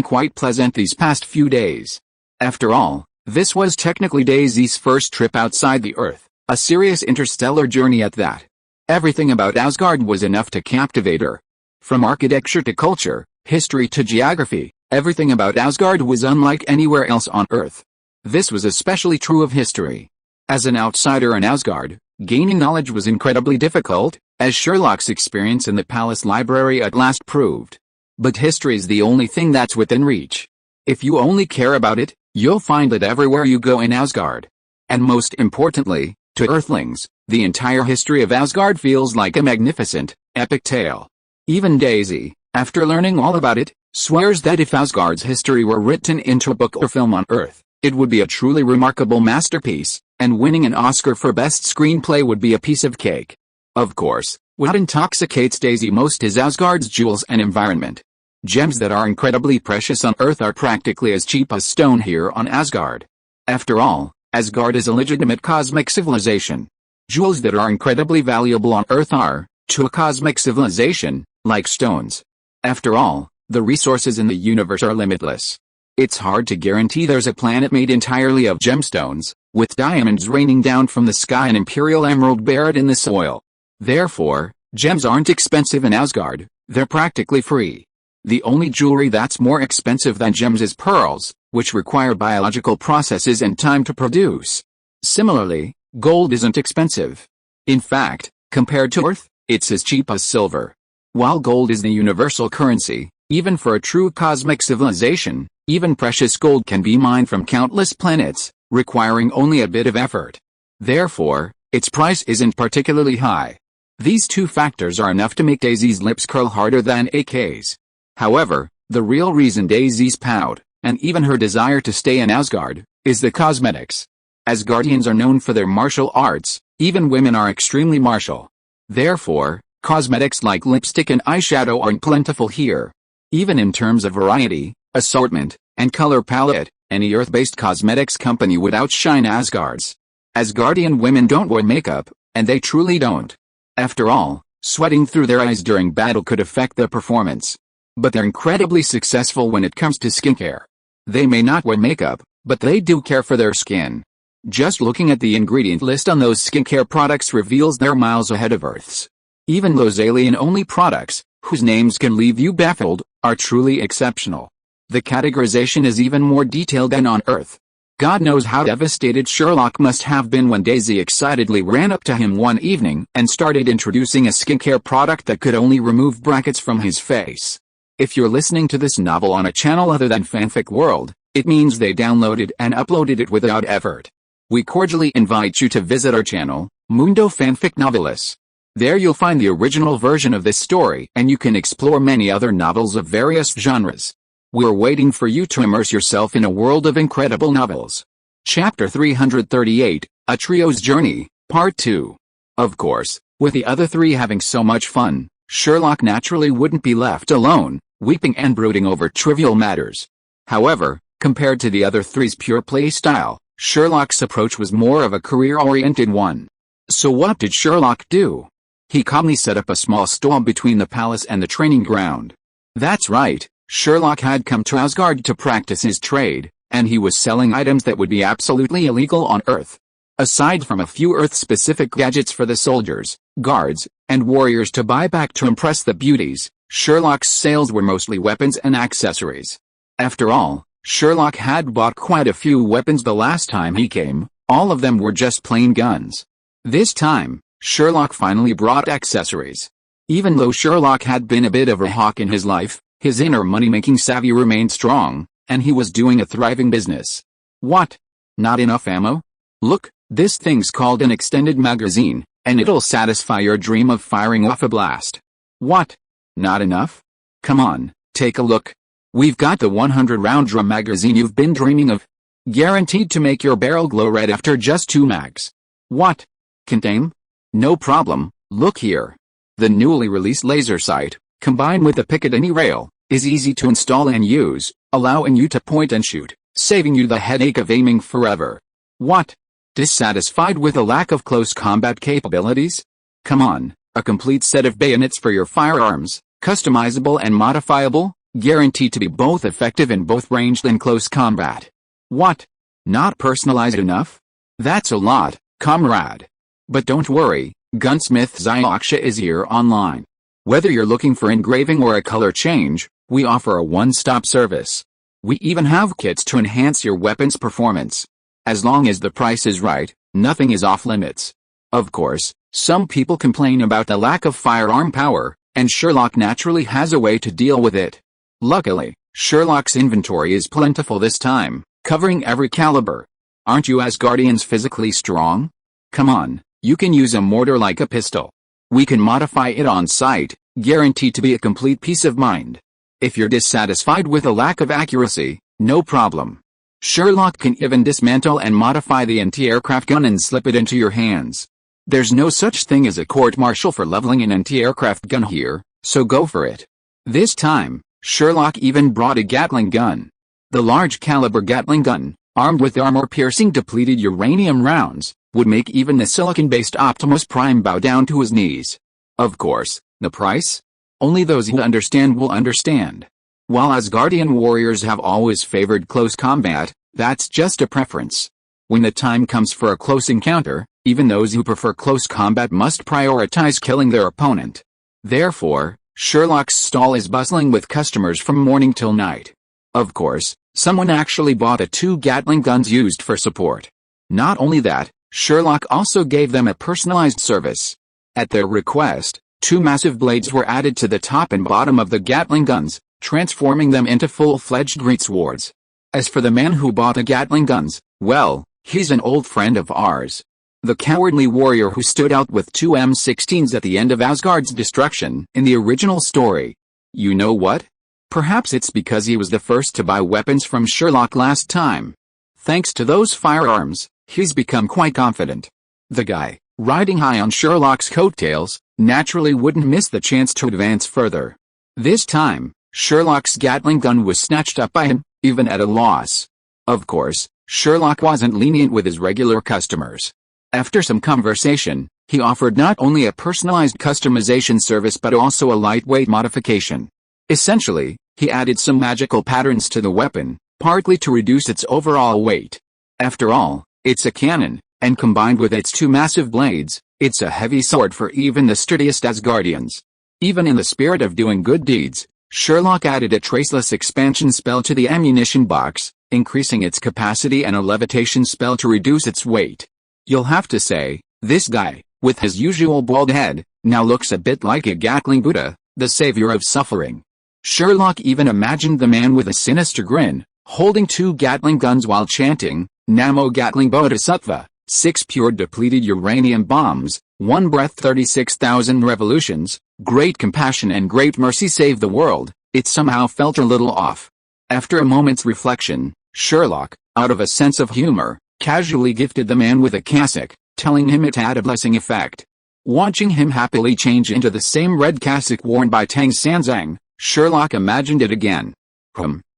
quite pleasant these past few days. After all, this was technically Daisy's first trip outside the Earth, a serious interstellar journey at that. Everything about Asgard was enough to captivate her. From architecture to culture, history to geography, everything about Asgard was unlike anywhere else on Earth. This was especially true of history. As an outsider in Asgard, gaining knowledge was incredibly difficult, as Sherlock's experience in the palace library at last proved. But history's the only thing that's within reach. If you only care about it, you'll find it everywhere you go in Asgard. And most importantly, to Earthlings, the entire history of Asgard feels like a magnificent, epic tale. Even Daisy, after learning all about it, swears that if Asgard's history were written into a book or film on Earth, it would be a truly remarkable masterpiece, and winning an Oscar for Best Screenplay would be a piece of cake. Of course, what intoxicates Daisy most is Asgard's jewels and environment. Gems that are incredibly precious on Earth are practically as cheap as stone here on Asgard. After all, Asgard is a legitimate cosmic civilization. Jewels that are incredibly valuable on Earth are, to a cosmic civilization, like stones. After all, the resources in the universe are limitless. It's hard to guarantee there's a planet made entirely of gemstones, with diamonds raining down from the sky and imperial emerald buried in the soil. Therefore, gems aren't expensive in Asgard, they're practically free. The only jewelry that's more expensive than gems is pearls, which require biological processes and time to produce. Similarly, gold isn't expensive. In fact, compared to Earth, it's as cheap as silver. While gold is the universal currency, even for a true cosmic civilization, even precious gold can be mined from countless planets, requiring only a bit of effort. Therefore, its price isn't particularly high. These two factors are enough to make Daisy's lips curl harder than AK's. However, the real reason Daisy's pout, and even her desire to stay in Asgard, is the cosmetics. Asgardians are known for their martial arts, even women are extremely martial. Therefore, cosmetics like lipstick and eyeshadow aren't plentiful here. Even in terms of variety, assortment, and color palette, any Earth-based cosmetics company would outshine Asgard's. Asgardian women don't wear makeup, and they truly don't. After all, sweating through their eyes during battle could affect their performance. But they're incredibly successful when it comes to skincare. They may not wear makeup, but they do care for their skin. Just looking at the ingredient list on those skincare products reveals they're miles ahead of Earth's. Even those alien-only products, whose names can leave you baffled, are truly exceptional. The categorization is even more detailed than on Earth. God knows how devastated Sherlock must have been when Daisy excitedly ran up to him one evening and started introducing a skincare product that could only remove brackets from his face. If you're listening to this novel on a channel other than Fanfic World, it means they downloaded and uploaded it without effort. We cordially invite you to visit our channel, Mundo Fanfic Novelis. There you'll find the original version of this story and you can explore many other novels of various genres. We're waiting for you to immerse yourself in a world of incredible novels. Chapter 338, A Trio's Journey, Part 2. Of course, with the other three having so much fun, Sherlock naturally wouldn't be left alone, weeping and brooding over trivial matters. However, compared to the other three's pure play style, Sherlock's approach was more of a career-oriented one. So what did Sherlock do? He calmly set up a small stall between the palace and the training ground. That's right. Sherlock had come to Asgard to practice his trade, and he was selling items that would be absolutely illegal on Earth. Aside from a few Earth-specific gadgets for the soldiers, guards, and warriors to buy back to impress the beauties, Sherlock's sales were mostly weapons and accessories. After all, Sherlock had bought quite a few weapons the last time he came, all of them were just plain guns. This time, Sherlock finally brought accessories. Even though Sherlock had been a bit of a hawk in his life, his inner money-making savvy remained strong, and he was doing a thriving business. What? Not enough ammo? Look, this thing's called an extended magazine, and it'll satisfy your dream of firing off a blast. What? Not enough? Come on, take a look. We've got the 100-round drum magazine you've been dreaming of. Guaranteed to make your barrel glow red after just 2 mags. What? Contain? No problem, look here. The newly released laser sight, combined with the Piccadilly rail, is easy to install and use, allowing you to point and shoot, saving you the headache of aiming forever. What? Dissatisfied with a lack of close combat capabilities? Come on, A complete set of bayonets for your firearms, customizable and modifiable, guaranteed to be both effective in both ranged and close combat. What? Not personalized enough? That's a lot, comrade. But don't worry, Gunsmith Zyloksha is here online. Whether you're looking for engraving or a color change, we offer a one-stop service. We even have kits to enhance your weapon's performance. As long as the price is right, nothing is off limits. Of course, some people complain about the lack of firearm power, and Sherlock naturally has a way to deal with it. Luckily, Sherlock's inventory is plentiful this time, covering every caliber. Aren't you Asgardians physically strong? Come on, you can use a mortar like a pistol. We can modify it on site, guaranteed to be a complete peace of mind. If you're dissatisfied with a lack of accuracy, no problem. Sherlock can even dismantle and modify the anti-aircraft gun and slip it into your hands. There's no such thing as a court-martial for leveling an anti-aircraft gun here, so go for it. This time, Sherlock even brought a Gatling gun. The large-caliber Gatling gun, armed with armor-piercing depleted uranium rounds, would make even the silicon-based Optimus Prime bow down to his knees. Of course, the price? Only those who understand will understand. While Asgardian warriors have always favored close combat, that's just a preference. When the time comes for a close encounter, even those who prefer close combat must prioritize killing their opponent. Therefore, Sherlock's stall is bustling with customers from morning till night. Of course, someone actually bought 2 Gatling guns used for support. Not only that, Sherlock also gave them a personalized service. At their request, 2 massive blades were added to the top and bottom of the Gatling guns, transforming them into full-fledged greatswords. As for the man who bought the Gatling guns, well, he's an old friend of ours. The cowardly warrior who stood out with 2 M16s at the end of Asgard's destruction in the original story. You know what? Perhaps it's because he was the first to buy weapons from Sherlock last time. Thanks to those firearms, he's become quite confident. The guy, riding high on Sherlock's coattails, naturally wouldn't miss the chance to advance further. This time, Sherlock's Gatling gun was snatched up by him, even at a loss. Of course, Sherlock wasn't lenient with his regular customers. After some conversation, he offered not only a personalized customization service but also a lightweight modification. Essentially, he added some magical patterns to the weapon, partly to reduce its overall weight. After all, it's a cannon, and combined with its 2 massive blades, it's a heavy sword for even the sturdiest Asgardians. Even in the spirit of doing good deeds, Sherlock added a traceless expansion spell to the ammunition box, increasing its capacity and a levitation spell to reduce its weight. You'll have to say, this guy, with his usual bald head, now looks a bit like a Gatling Buddha, the savior of suffering. Sherlock even imagined the man with a sinister grin, holding 2 Gatling guns while chanting, Namo Gatling Bodhisattva, 6 pure depleted uranium bombs, 1 breath 36,000 revolutions, great compassion and great mercy save the world. It somehow felt a little off. After a moment's reflection, Sherlock, out of a sense of humor, casually gifted the man with a cassock, telling him it had a blessing effect. Watching him happily change into the same red cassock worn by Tang Sanzang, Sherlock imagined it again.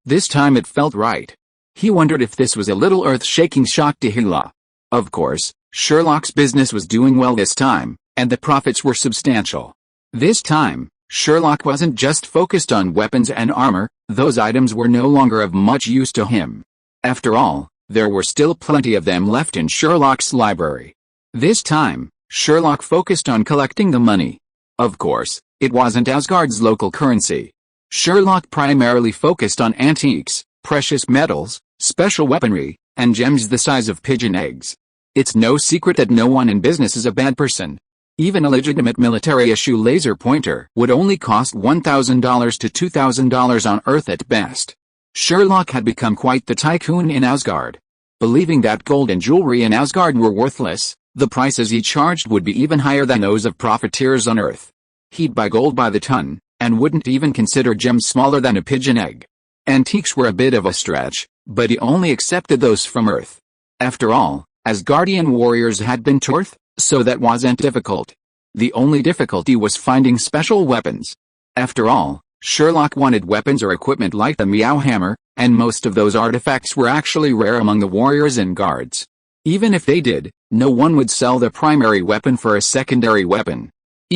This time it felt right. He wondered if this was a little earth-shaking shock to Hila. Of course, Sherlock's business was doing well this time, and the profits were substantial. This time, Sherlock wasn't just focused on weapons and armor, those items were no longer of much use to him. After all, there were still plenty of them left in Sherlock's library. This time, Sherlock focused on collecting the money. Of course, it wasn't Asgard's local currency. Sherlock primarily focused on antiques, precious metals, special weaponry, and gems the size of pigeon eggs. It's no secret that no one in business is a bad person. Even a legitimate military-issue laser pointer would only cost $1,000 to $2,000 on Earth at best. Sherlock had become quite the tycoon in Asgard. Believing that gold and jewelry in Asgard were worthless, the prices he charged would be even higher than those of profiteers on Earth. He'd buy gold by the ton, and wouldn't even consider gems smaller than a pigeon egg. Antiques were a bit of a stretch, but he only accepted those from Earth. After all, Asgardian warriors had been to Earth, so that wasn't difficult. The only difficulty was finding special weapons. After all, Sherlock wanted weapons or equipment like the Meow Hammer, and most of those artifacts were actually rare among the warriors and guards. Even if they did, no one would sell the primary weapon for a secondary weapon.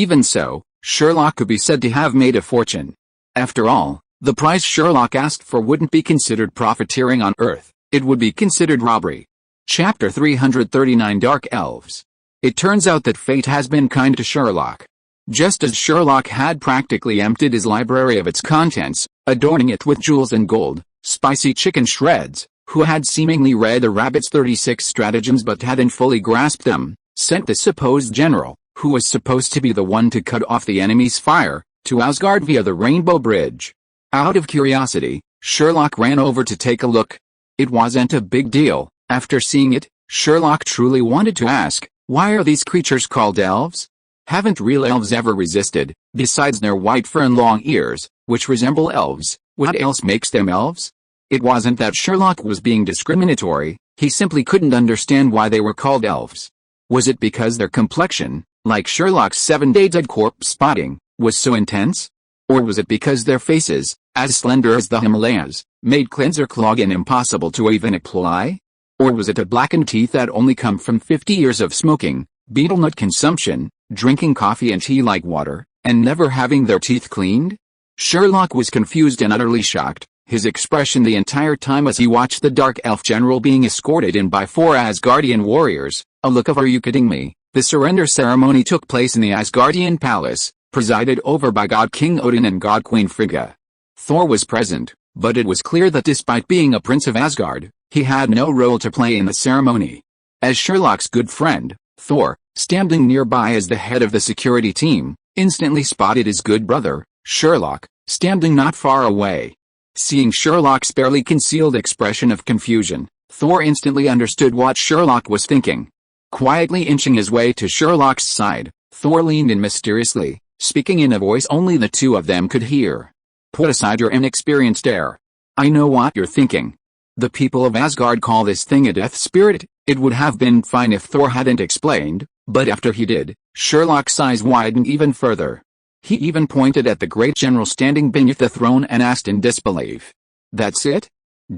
Even so, Sherlock could be said to have made a fortune. After all, the price Sherlock asked for wouldn't be considered profiteering on Earth, it would be considered robbery. Chapter 339 Dark Elves. It turns out that fate has been kind to Sherlock. Just as Sherlock had practically emptied his library of its contents, adorning it with jewels and gold, spicy chicken shreds, who had seemingly read the rabbit's 36 stratagems but hadn't fully grasped them, sent the supposed general, who was supposed to be the one to cut off the enemy's fire, to Asgard via the Rainbow Bridge. Out of curiosity, Sherlock ran over to take a look. It wasn't a big deal. After seeing it, Sherlock truly wanted to ask, why are these creatures called elves? Haven't real elves ever resisted, besides their white fur and long ears, which resemble elves? What else makes them elves? It wasn't that Sherlock was being discriminatory, he simply couldn't understand why they were called elves. Was it because their complexion, like Sherlock's 7-day dead corpse spotting, was so intense? Or was it because their faces, as slender as the Himalayas, made cleanser clogging impossible to even apply? Or was it a blackened teeth that only come from 50 years of smoking, betel nut consumption, drinking coffee and tea like water, and never having their teeth cleaned? Sherlock was confused and utterly shocked, his expression the entire time as he watched the Dark Elf general being escorted in by 4 Asgardian warriors, a look of "Are you kidding me?" The surrender ceremony took place in the Asgardian palace, presided over by God King Odin and God Queen Frigga. Thor was present, but it was clear that despite being a prince of Asgard, he had no role to play in the ceremony. As Sherlock's good friend, Thor, standing nearby as the head of the security team, instantly spotted his good brother, Sherlock, standing not far away. Seeing Sherlock's barely concealed expression of confusion, Thor instantly understood what Sherlock was thinking. Quietly inching his way to Sherlock's side, Thor leaned in mysteriously, speaking in a voice only the two of them could hear. "Put aside your inexperienced air. I know what you're thinking. The people of Asgard call this thing a death spirit." It would have been fine if Thor hadn't explained, but after he did, Sherlock's eyes widened even further. He even pointed at the great general standing beneath the throne and asked in disbelief, "That's it?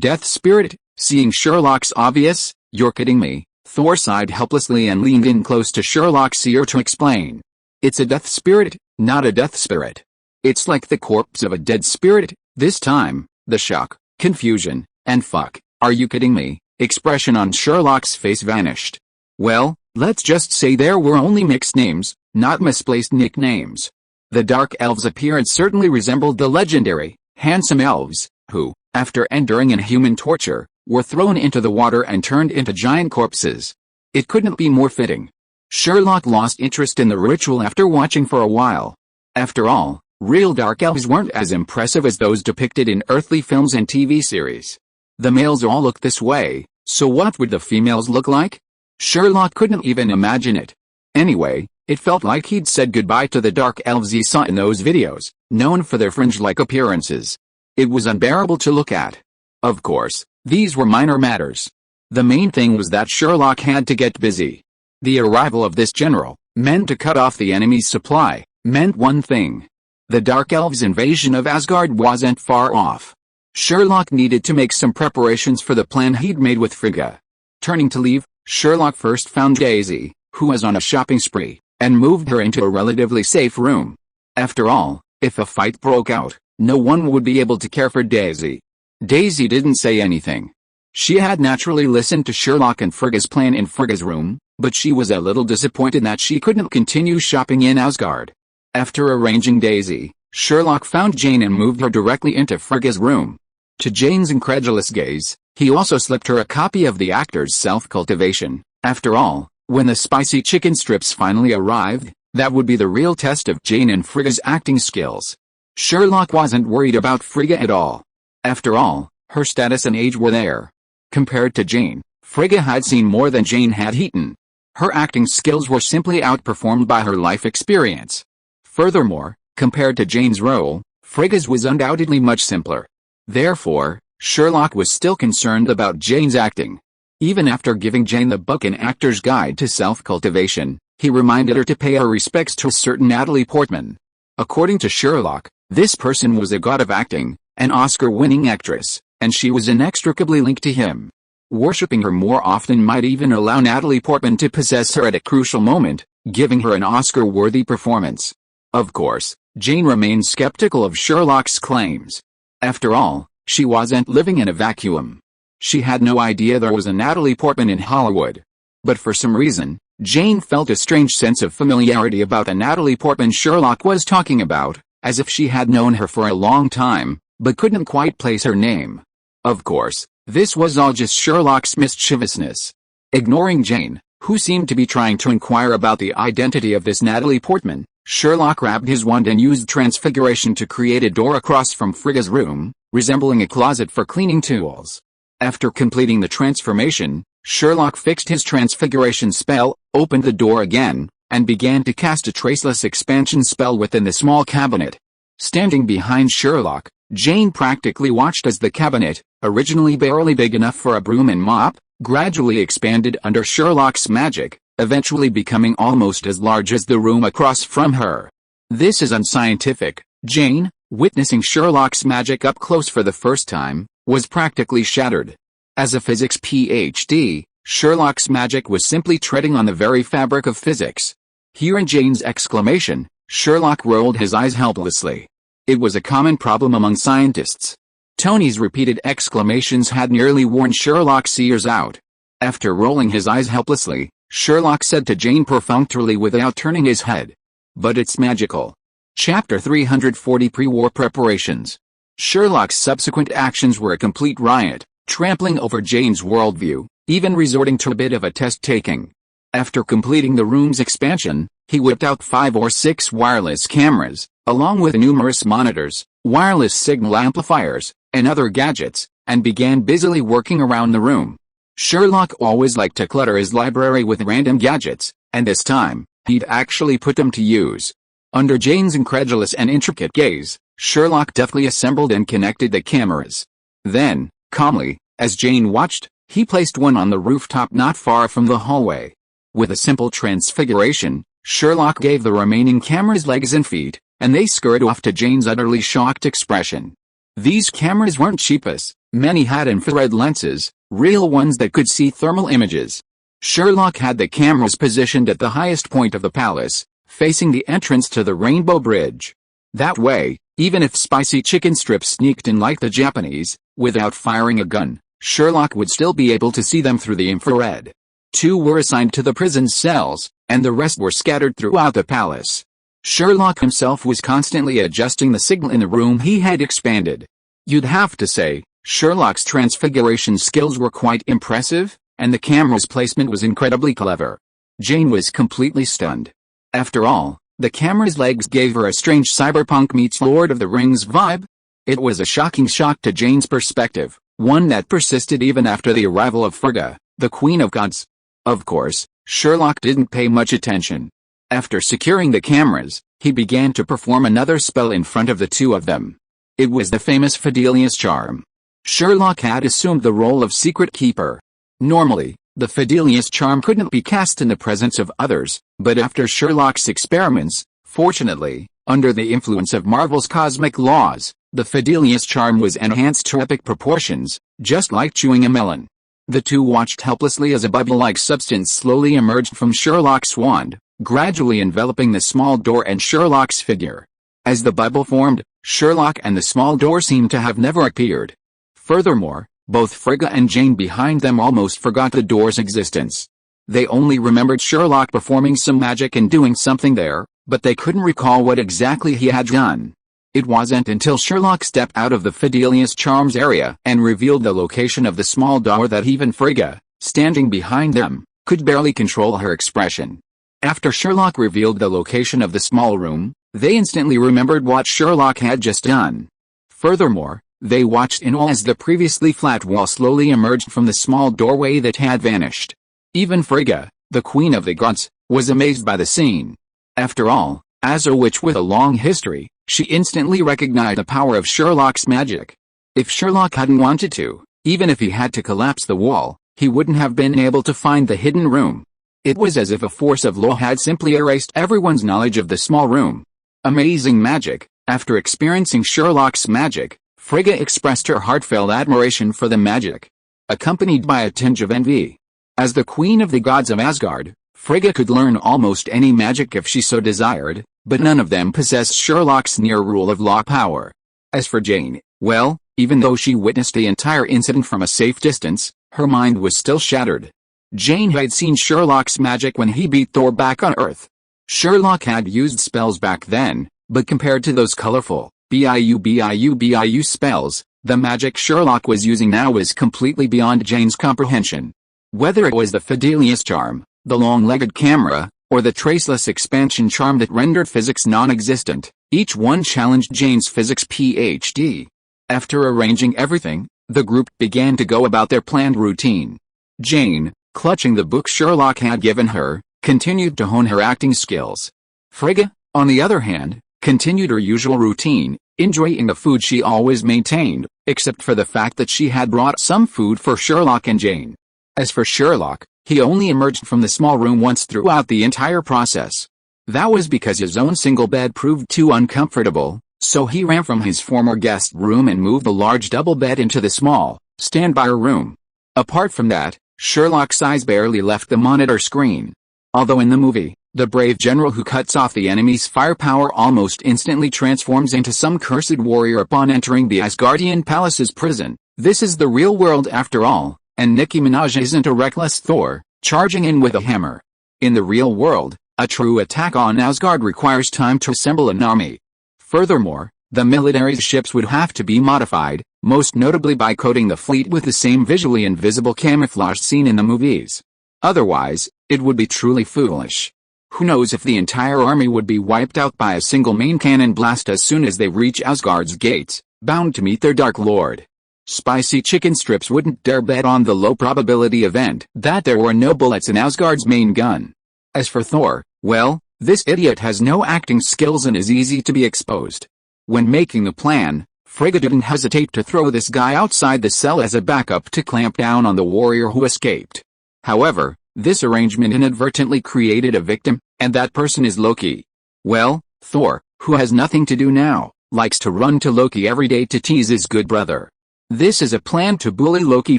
Death spirit?" Seeing Sherlock's obvious, "You're kidding me," Thor sighed helplessly and leaned in close to Sherlock's ear to explain. "It's a death spirit, not a death spirit. It's like the corpse of a dead spirit." This time, the shock, confusion, and "fuck, are you kidding me?" expression on Sherlock's face vanished. Well, let's just say there were only mixed names, not misplaced nicknames. The Dark Elves' appearance certainly resembled the legendary, handsome elves, who, after enduring inhuman torture, were thrown into the water and turned into giant corpses. It couldn't be more fitting. Sherlock lost interest in the ritual after watching for a while. After all, real Dark Elves weren't as impressive as those depicted in earthly films and TV series. The males all look this way, so what would the females look like? Sherlock couldn't even imagine it. Anyway, it felt like he'd said goodbye to the Dark Elves he saw in those videos, known for their fringe-like appearances. It was unbearable to look at. Of course, these were minor matters. The main thing was that Sherlock had to get busy. The arrival of this general, meant to cut off the enemy's supply, meant one thing. The Dark Elves' invasion of Asgard wasn't far off. Sherlock needed to make some preparations for the plan he'd made with Frigga. Turning to leave, Sherlock first found Daisy, who was on a shopping spree, and moved her into a relatively safe room. After all, if a fight broke out, no one would be able to care for Daisy. Daisy didn't say anything. She had naturally listened to Sherlock and Frigga's plan in Frigga's room, but she was a little disappointed that she couldn't continue shopping in Asgard. After arranging Daisy, Sherlock found Jane and moved her directly into Frigga's room. To Jane's incredulous gaze, he also slipped her a copy of the actor's Self-Cultivation. After all, when the spicy chicken strips finally arrived, that would be the real test of Jane and Frigga's acting skills. Sherlock wasn't worried about Frigga at all. After all, her status and age were there. Compared to Jane, Frigga had seen more than Jane had eaten. Her acting skills were simply outperformed by her life experience. Furthermore, compared to Jane's role, Frigga's was undoubtedly much simpler. Therefore, Sherlock was still concerned about Jane's acting. Even after giving Jane the book An Actor's Guide to Self-Cultivation, he reminded her to pay her respects to a certain Natalie Portman. According to Sherlock, this person was a god of acting, an Oscar-winning actress, and she was inextricably linked to him. Worshipping her more often might even allow Natalie Portman to possess her at a crucial moment, giving her an Oscar-worthy performance. Of course, Jane remained skeptical of Sherlock's claims. After all, she wasn't living in a vacuum. She had no idea there was a Natalie Portman in Hollywood. But for some reason, Jane felt a strange sense of familiarity about the Natalie Portman Sherlock was talking about, as if she had known her for a long time, but couldn't quite place her name. Of course, this was all just Sherlock's mischievousness. Ignoring Jane, who seemed to be trying to inquire about the identity of this Natalie Portman, Sherlock grabbed his wand and used transfiguration to create a door across from Frigga's room, resembling a closet for cleaning tools. After completing the transformation, Sherlock fixed his transfiguration spell, opened the door again, and began to cast a traceless expansion spell within the small cabinet. Standing behind Sherlock, Jane practically watched as the cabinet, originally barely big enough for a broom and mop, gradually expanded under Sherlock's magic, eventually becoming almost as large as the room across from her. This is unscientific. Jane, witnessing Sherlock's magic up close for the first time, was practically shattered. As a physics PhD, Sherlock's magic was simply treading on the very fabric of physics. Hearing Jane's exclamation, Sherlock rolled his eyes helplessly. It was a common problem among scientists. Tony's repeated exclamations had nearly worn Sherlock's ears out. After rolling his eyes helplessly, Sherlock said to Jane perfunctorily without turning his head, "But it's magical." Chapter 340 Pre-War Preparations. Sherlock's subsequent actions were a complete riot, trampling over Jane's worldview, even resorting to a bit of a test-taking. After completing the room's expansion, he whipped out 5 or 6 wireless cameras, along with numerous monitors, wireless signal amplifiers, and other gadgets, and began busily working around the room. Sherlock always liked to clutter his library with random gadgets, and this time, he'd actually put them to use. Under Jane's incredulous and intricate gaze, Sherlock deftly assembled and connected the cameras. Then, calmly, as Jane watched, he placed one on the rooftop not far from the hallway. With a simple transfiguration, Sherlock gave the remaining cameras legs and feet, and they scurried off to Jane's utterly shocked expression. These cameras weren't cheapos. Many had infrared lenses, real ones that could see thermal images. Sherlock had the cameras positioned at the highest point of the palace, facing the entrance to the Rainbow Bridge. That way, even if spicy chicken strips sneaked in like the Japanese, without firing a gun, Sherlock would still be able to see them through the infrared. 2 were assigned to the prison cells, and the rest were scattered throughout the palace. Sherlock himself was constantly adjusting the signal in the room he had expanded. You'd have to say, Sherlock's transfiguration skills were quite impressive, and the camera's placement was incredibly clever. Jane was completely stunned. After all, the camera's legs gave her a strange cyberpunk meets Lord of the Rings vibe. It was a shocking shock to Jane's perspective, one that persisted even after the arrival of Frigga, the Queen of Gods. Of course, Sherlock didn't pay much attention. After securing the cameras, he began to perform another spell in front of the 2 of them. It was the famous Fidelius charm. Sherlock had assumed the role of secret keeper. Normally, the Fidelius charm couldn't be cast in the presence of others, but after Sherlock's experiments, fortunately, under the influence of Marvel's cosmic laws, the Fidelius charm was enhanced to epic proportions, just like chewing a melon. The 2 watched helplessly as a bubble-like substance slowly emerged from Sherlock's wand, gradually enveloping the small door and Sherlock's figure. As the bubble formed, Sherlock and the small door seemed to have never appeared. Furthermore, both Frigga and Jane behind them almost forgot the door's existence. They only remembered Sherlock performing some magic and doing something there, but they couldn't recall what exactly he had done. It wasn't until Sherlock stepped out of the Fidelius charms area and revealed the location of the small door that even Frigga, standing behind them, could barely control her expression. After Sherlock revealed the location of the small room, they instantly remembered what Sherlock had just done. Furthermore, they watched in awe as the previously flat wall slowly emerged from the small doorway that had vanished. Even Frigga, the Queen of the Gods, was amazed by the scene. After all, as a witch with a long history, she instantly recognized the power of Sherlock's magic. If Sherlock hadn't wanted to, even if he had to collapse the wall, he wouldn't have been able to find the hidden room. It was as if a force of law had simply erased everyone's knowledge of the small room. Amazing magic. After experiencing Sherlock's magic, Frigga expressed her heartfelt admiration for the magic, accompanied by a tinge of envy. As the Queen of the Gods of Asgard, Frigga could learn almost any magic if she so desired, but none of them possessed Sherlock's near rule of law power. As for Jane, well, even though she witnessed the entire incident from a safe distance, her mind was still shattered. Jane had seen Sherlock's magic when he beat Thor back on Earth. Sherlock had used spells back then, but compared to those colorful, biu spells, the magic Sherlock was using now was completely beyond Jane's comprehension. Whether it was the Fidelius charm, the long-legged camera, or the traceless expansion charm that rendered physics non-existent, each one challenged Jane's physics PhD. After arranging everything, the group began to go about their planned routine. Jane, clutching the book Sherlock had given her, continued to hone her acting skills. Frigga, on the other hand, continued her usual routine, enjoying the food she always maintained, except for the fact that she had brought some food for Sherlock and Jane. As for Sherlock, he only emerged from the small room once throughout the entire process. That was because his own single bed proved too uncomfortable, so he ran from his former guest room and moved the large double bed into the small, standby room. Apart from that, Sherlock's eyes barely left the monitor screen. Although in the movie, the brave general who cuts off the enemy's firepower almost instantly transforms into some cursed warrior upon entering the Asgardian palace's prison, this is the real world after all, and Nicki Minaj isn't a reckless Thor, charging in with a hammer. In the real world, a true attack on Asgard requires time to assemble an army. Furthermore, the military's ships would have to be modified, most notably by coating the fleet with the same visually invisible camouflage seen in the movies. Otherwise, it would be truly foolish. Who knows if the entire army would be wiped out by a single main cannon blast as soon as they reach Asgard's gates, bound to meet their Dark Lord. Spicy chicken strips wouldn't dare bet on the low probability event that there were no bullets in Asgard's main gun. As for Thor, well, this idiot has no acting skills and is easy to be exposed. When making the plan, Frigga didn't hesitate to throw this guy outside the cell as a backup to clamp down on the warrior who escaped. However, this arrangement inadvertently created a victim, and that person is Loki. Well, Thor, who has nothing to do now, likes to run to Loki every day to tease his good brother. This is a plan to bully Loki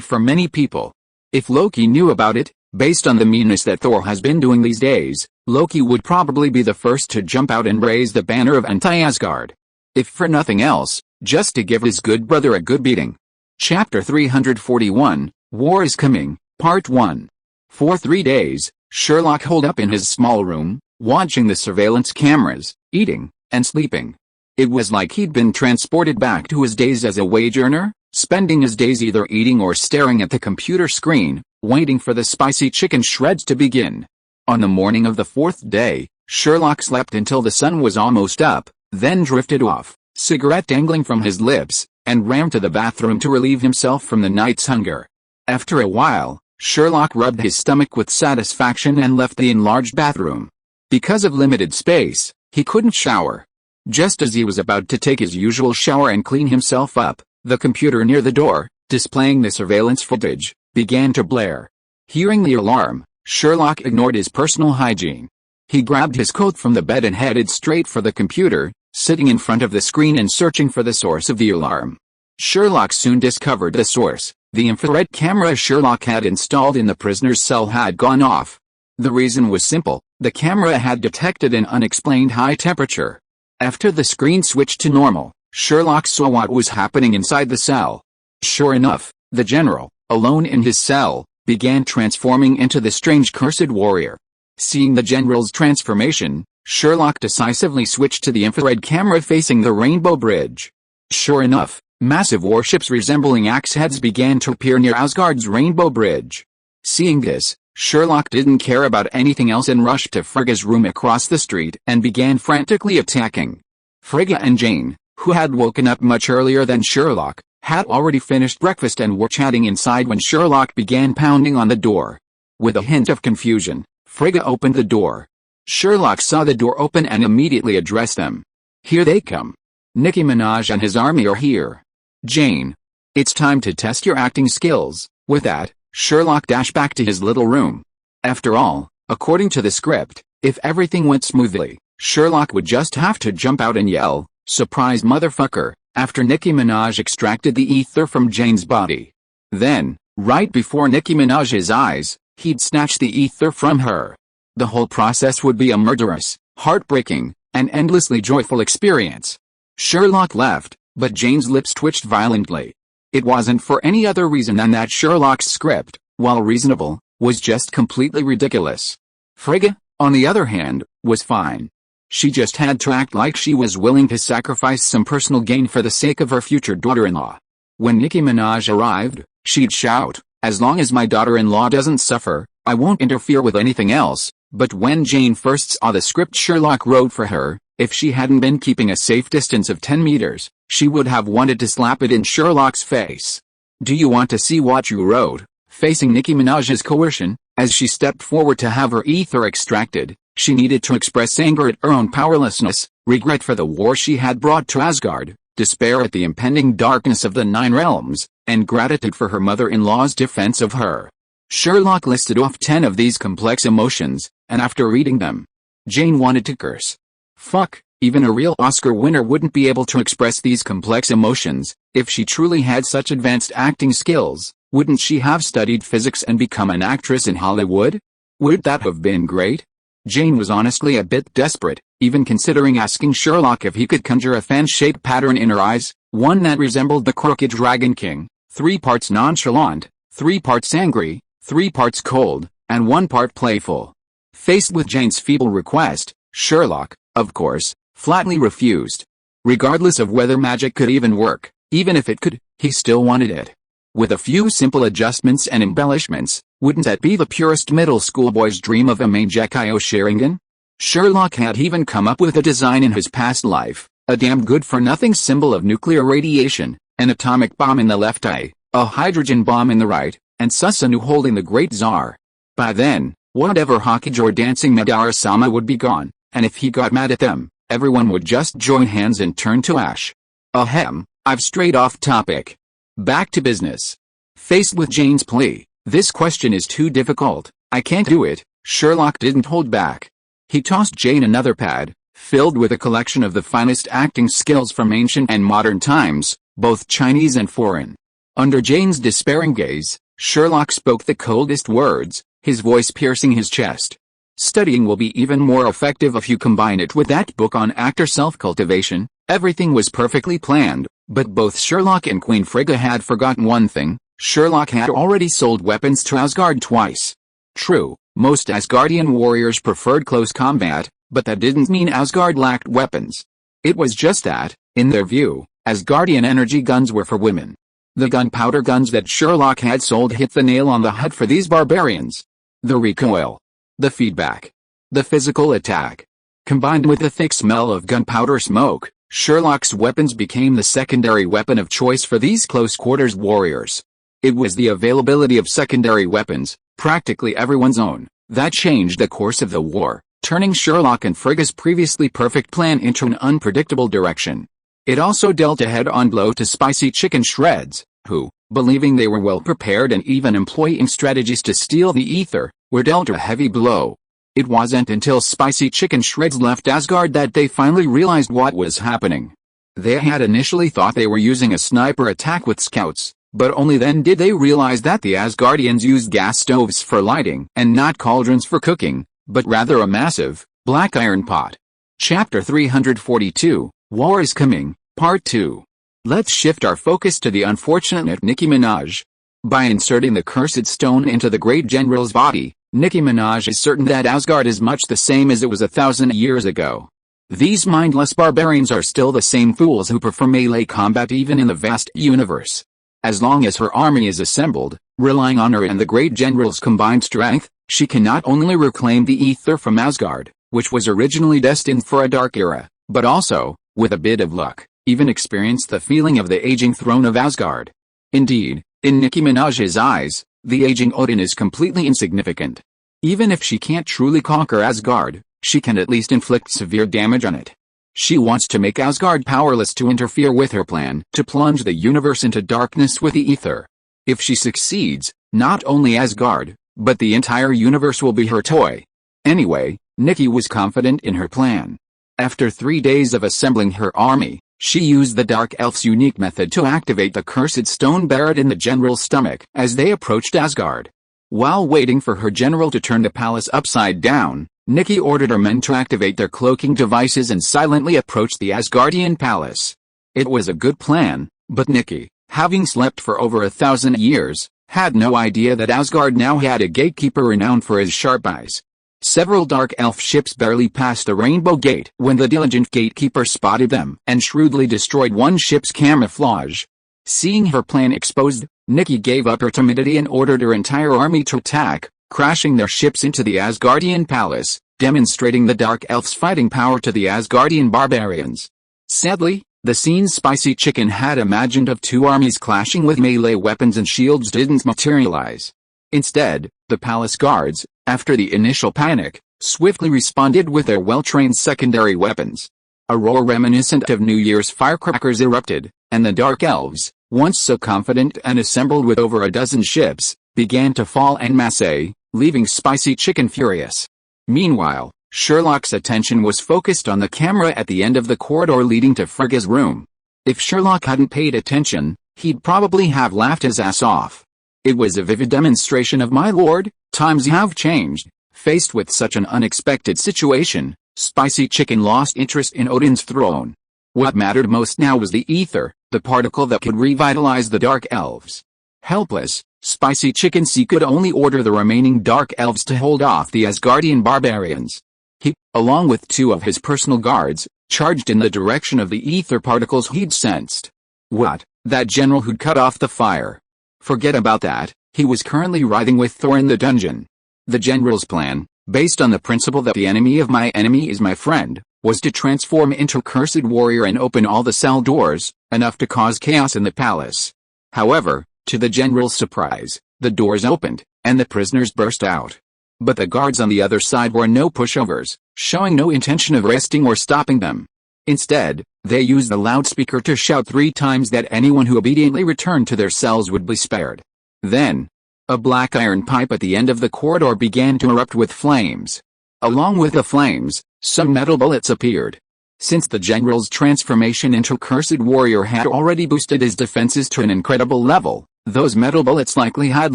for many people. If Loki knew about it, based on the meanness that Thor has been doing these days, Loki would probably be the first to jump out and raise the banner of anti-Asgard. If for nothing else, just to give his good brother a good beating. Chapter 341, War is Coming, Part 1. For 3 days, Sherlock holed up in his small room, watching the surveillance cameras, eating, and sleeping. It was like he'd been transported back to his days as a wage earner, spending his days either eating or staring at the computer screen, waiting for the spicy chicken shreds to begin. On the morning of the 4th day, Sherlock slept until the sun was almost up, then drifted off, cigarette dangling from his lips, and ran to the bathroom to relieve himself from the night's hunger. After a while, Sherlock rubbed his stomach with satisfaction and left the enlarged bathroom. Because of limited space, he couldn't shower. Just as he was about to take his usual shower and clean himself up, the computer near the door, displaying the surveillance footage, began to blare. Hearing the alarm, Sherlock ignored his personal hygiene. He grabbed his coat from the bed and headed straight for the computer, sitting in front of the screen and searching for the source of the alarm. Sherlock soon discovered the source. The infrared camera Sherlock had installed in the prisoner's cell had gone off. The reason was simple: the camera had detected an unexplained high temperature. After the screen switched to normal, Sherlock saw what was happening inside the cell. Sure enough, the general, alone in his cell, began transforming into the strange cursed warrior. Seeing the general's transformation, Sherlock decisively switched to the infrared camera facing the Rainbow Bridge. Sure enough, massive warships resembling axe heads began to appear near Asgard's Rainbow Bridge. Seeing this, Sherlock didn't care about anything else and rushed to Frigga's room across the street and began frantically attacking. Frigga and Jane, who had woken up much earlier than Sherlock, had already finished breakfast and were chatting inside when Sherlock began pounding on the door. With a hint of confusion, Frigga opened the door. Sherlock saw the door open and immediately addressed them. "Here they come. Nicki Minaj and his army are here. Jane, it's time to test your acting skills." With that, Sherlock dashed back to his little room. After all, according to the script, if everything went smoothly, Sherlock would just have to jump out and yell, "Surprise motherfucker," after Nicki Minaj extracted the ether from Jane's body. Then, right before Nicki Minaj's eyes, he'd snatch the ether from her. The whole process would be a murderous, heartbreaking, and endlessly joyful experience. Sherlock left, but Jane's lips twitched violently. It wasn't for any other reason than that Sherlock's script, while reasonable, was just completely ridiculous. Frigga, on the other hand, was fine. She just had to act like she was willing to sacrifice some personal gain for the sake of her future daughter-in-law. When Nicki Minaj arrived, she'd shout, "As long as my daughter-in-law doesn't suffer, I won't interfere with anything else." But when Jane first saw the script Sherlock wrote for her, if she hadn't been keeping a safe distance of 10 meters, she would have wanted to slap it in Sherlock's face. "Do you want to see what you wrote?" Facing Nicki Minaj's coercion, as she stepped forward to have her ether extracted, she needed to express anger at her own powerlessness, regret for the war she had brought to Asgard, despair at the impending darkness of the Nine Realms, and gratitude for her mother-in-law's defense of her. Sherlock listed off 10 of these complex emotions, and after reading them, Jane wanted to curse. Fuck, even a real Oscar winner wouldn't be able to express these complex emotions. If she truly had such advanced acting skills, wouldn't she have studied physics and become an actress in Hollywood? Would that have been great? Jane was honestly a bit desperate, even considering asking Sherlock if he could conjure a fan-shaped pattern in her eyes, one that resembled the crooked Dragon King, 3 parts nonchalant, 3 parts angry, 3 parts cold, and 1 part playful. Faced with Jane's feeble request, Sherlock, of course, flatly refused. Regardless of whether magic could even work, even if it could, he still wanted it. With a few simple adjustments and embellishments, wouldn't that be the purest middle school boy's dream of a Mangekyo Sharingan? Sherlock had even come up with a design in his past life, a damn good-for-nothing symbol of nuclear radiation, an atomic bomb in the left eye, a hydrogen bomb in the right, and Susanoo holding the Great Tsar. By then, whatever Hokage or dancing Madara-sama would be gone, and if he got mad at them, everyone would just join hands and turn to ash. Ahem, I've strayed off topic. Back to business. Faced with Jane's plea, "This question is too difficult, I can't do it," Sherlock didn't hold back. He tossed Jane another pad, filled with a collection of the finest acting skills from ancient and modern times, both Chinese and foreign. Under Jane's despairing gaze, Sherlock spoke the coldest words, his voice piercing his chest. "Studying will be even more effective if you combine it with that book on actor self-cultivation." Everything was perfectly planned, but both Sherlock and Queen Frigga had forgotten one thing: Sherlock had already sold weapons to Asgard twice. True, most Asgardian warriors preferred close combat, but that didn't mean Asgard lacked weapons. It was just that, in their view, Asgardian energy guns were for women. The gunpowder guns that Sherlock had sold hit the nail on the head for these barbarians. The recoil, the feedback, the physical attack. Combined with the thick smell of gunpowder smoke, Sherlock's weapons became the secondary weapon of choice for these close-quarters warriors. It was the availability of secondary weapons, practically everyone's own, that changed the course of the war, turning Sherlock and Frigga's previously perfect plan into an unpredictable direction. It also dealt a head-on blow to Spicy Chicken Shreds, who, believing they were well prepared and even employing strategies to steal the ether, were dealt a heavy blow. It wasn't until Spicy Chicken Shreds left Asgard that they finally realized what was happening. They had initially thought they were using a sniper attack with scouts, but only then did they realize that the Asgardians used gas stoves for lighting and not cauldrons for cooking, but rather a massive, black iron pot. Chapter 342, War is Coming, Part 2. Let's shift our focus to the unfortunate Nicki Minaj. By inserting the cursed stone into the great general's body, Nicki Minaj is certain that Asgard is much the same as it was 1,000 years ago. These mindless barbarians are still the same fools who prefer melee combat even in the vast universe. As long as her army is assembled, relying on her and the great general's combined strength, she can not only reclaim the ether from Asgard, which was originally destined for a dark era, but also, with a bit of luck, even experience the feeling of the aging throne of Asgard. Indeed, in Nicki Minaj's eyes, the aging Odin is completely insignificant. Even if she can't truly conquer Asgard, she can at least inflict severe damage on it. She wants to make Asgard powerless to interfere with her plan to plunge the universe into darkness with the ether. If she succeeds, not only Asgard, but the entire universe will be her toy. Anyway, Nicki was confident in her plan. After 3 days of assembling her army, she used the Dark Elf's unique method to activate the cursed stone buried in the general's stomach as they approached Asgard. While waiting for her general to turn the palace upside down, Nikki ordered her men to activate their cloaking devices and silently approach the Asgardian palace. It was a good plan, but Nikki, having slept for over 1,000 years, had no idea that Asgard now had a gatekeeper renowned for his sharp eyes. Several dark elf ships barely passed the Rainbow Gate when the diligent gatekeeper spotted them and shrewdly destroyed one ship's camouflage. Seeing her plan exposed, Nikki gave up her timidity and ordered her entire army to attack, crashing their ships into the Asgardian palace, demonstrating the dark elf's fighting power to the Asgardian barbarians. Sadly, the scene Spicy Chicken had imagined of two armies clashing with melee weapons and shields didn't materialize. Instead, the palace guards, after the initial panic, swiftly responded with their well-trained secondary weapons. A roar reminiscent of New Year's firecrackers erupted, and the Dark Elves, once so confident and assembled with over a dozen ships, began to fall en masse, leaving Spicy Chicken furious. Meanwhile, Sherlock's attention was focused on the camera at the end of the corridor leading to Frigga's room. If Sherlock hadn't paid attention, he'd probably have laughed his ass off. It was a vivid demonstration of "My lord, times have changed." Faced with such an unexpected situation, Spicy Chicken lost interest in Odin's throne. What mattered most now was the ether, the particle that could revitalize the Dark Elves. Helpless, Spicy Chicken could only order the remaining Dark Elves to hold off the Asgardian barbarians. He, along with two of his personal guards, charged in the direction of the ether particles he'd sensed. What? That general who'd cut off the fire? Forget about that, he was currently writhing with Thor in the dungeon. The general's plan, based on the principle that the enemy of my enemy is my friend, was to transform into Cursed Warrior and open all the cell doors, enough to cause chaos in the palace. However, to the general's surprise, the doors opened, and the prisoners burst out. But the guards on the other side were no pushovers, showing no intention of arresting or stopping them. Instead, they used the loudspeaker to shout 3 times that anyone who obediently returned to their cells would be spared. Then, a black iron pipe at the end of the corridor began to erupt with flames. Along with the flames, some metal bullets appeared. Since the general's transformation into Cursed Warrior had already boosted his defenses to an incredible level, those metal bullets likely had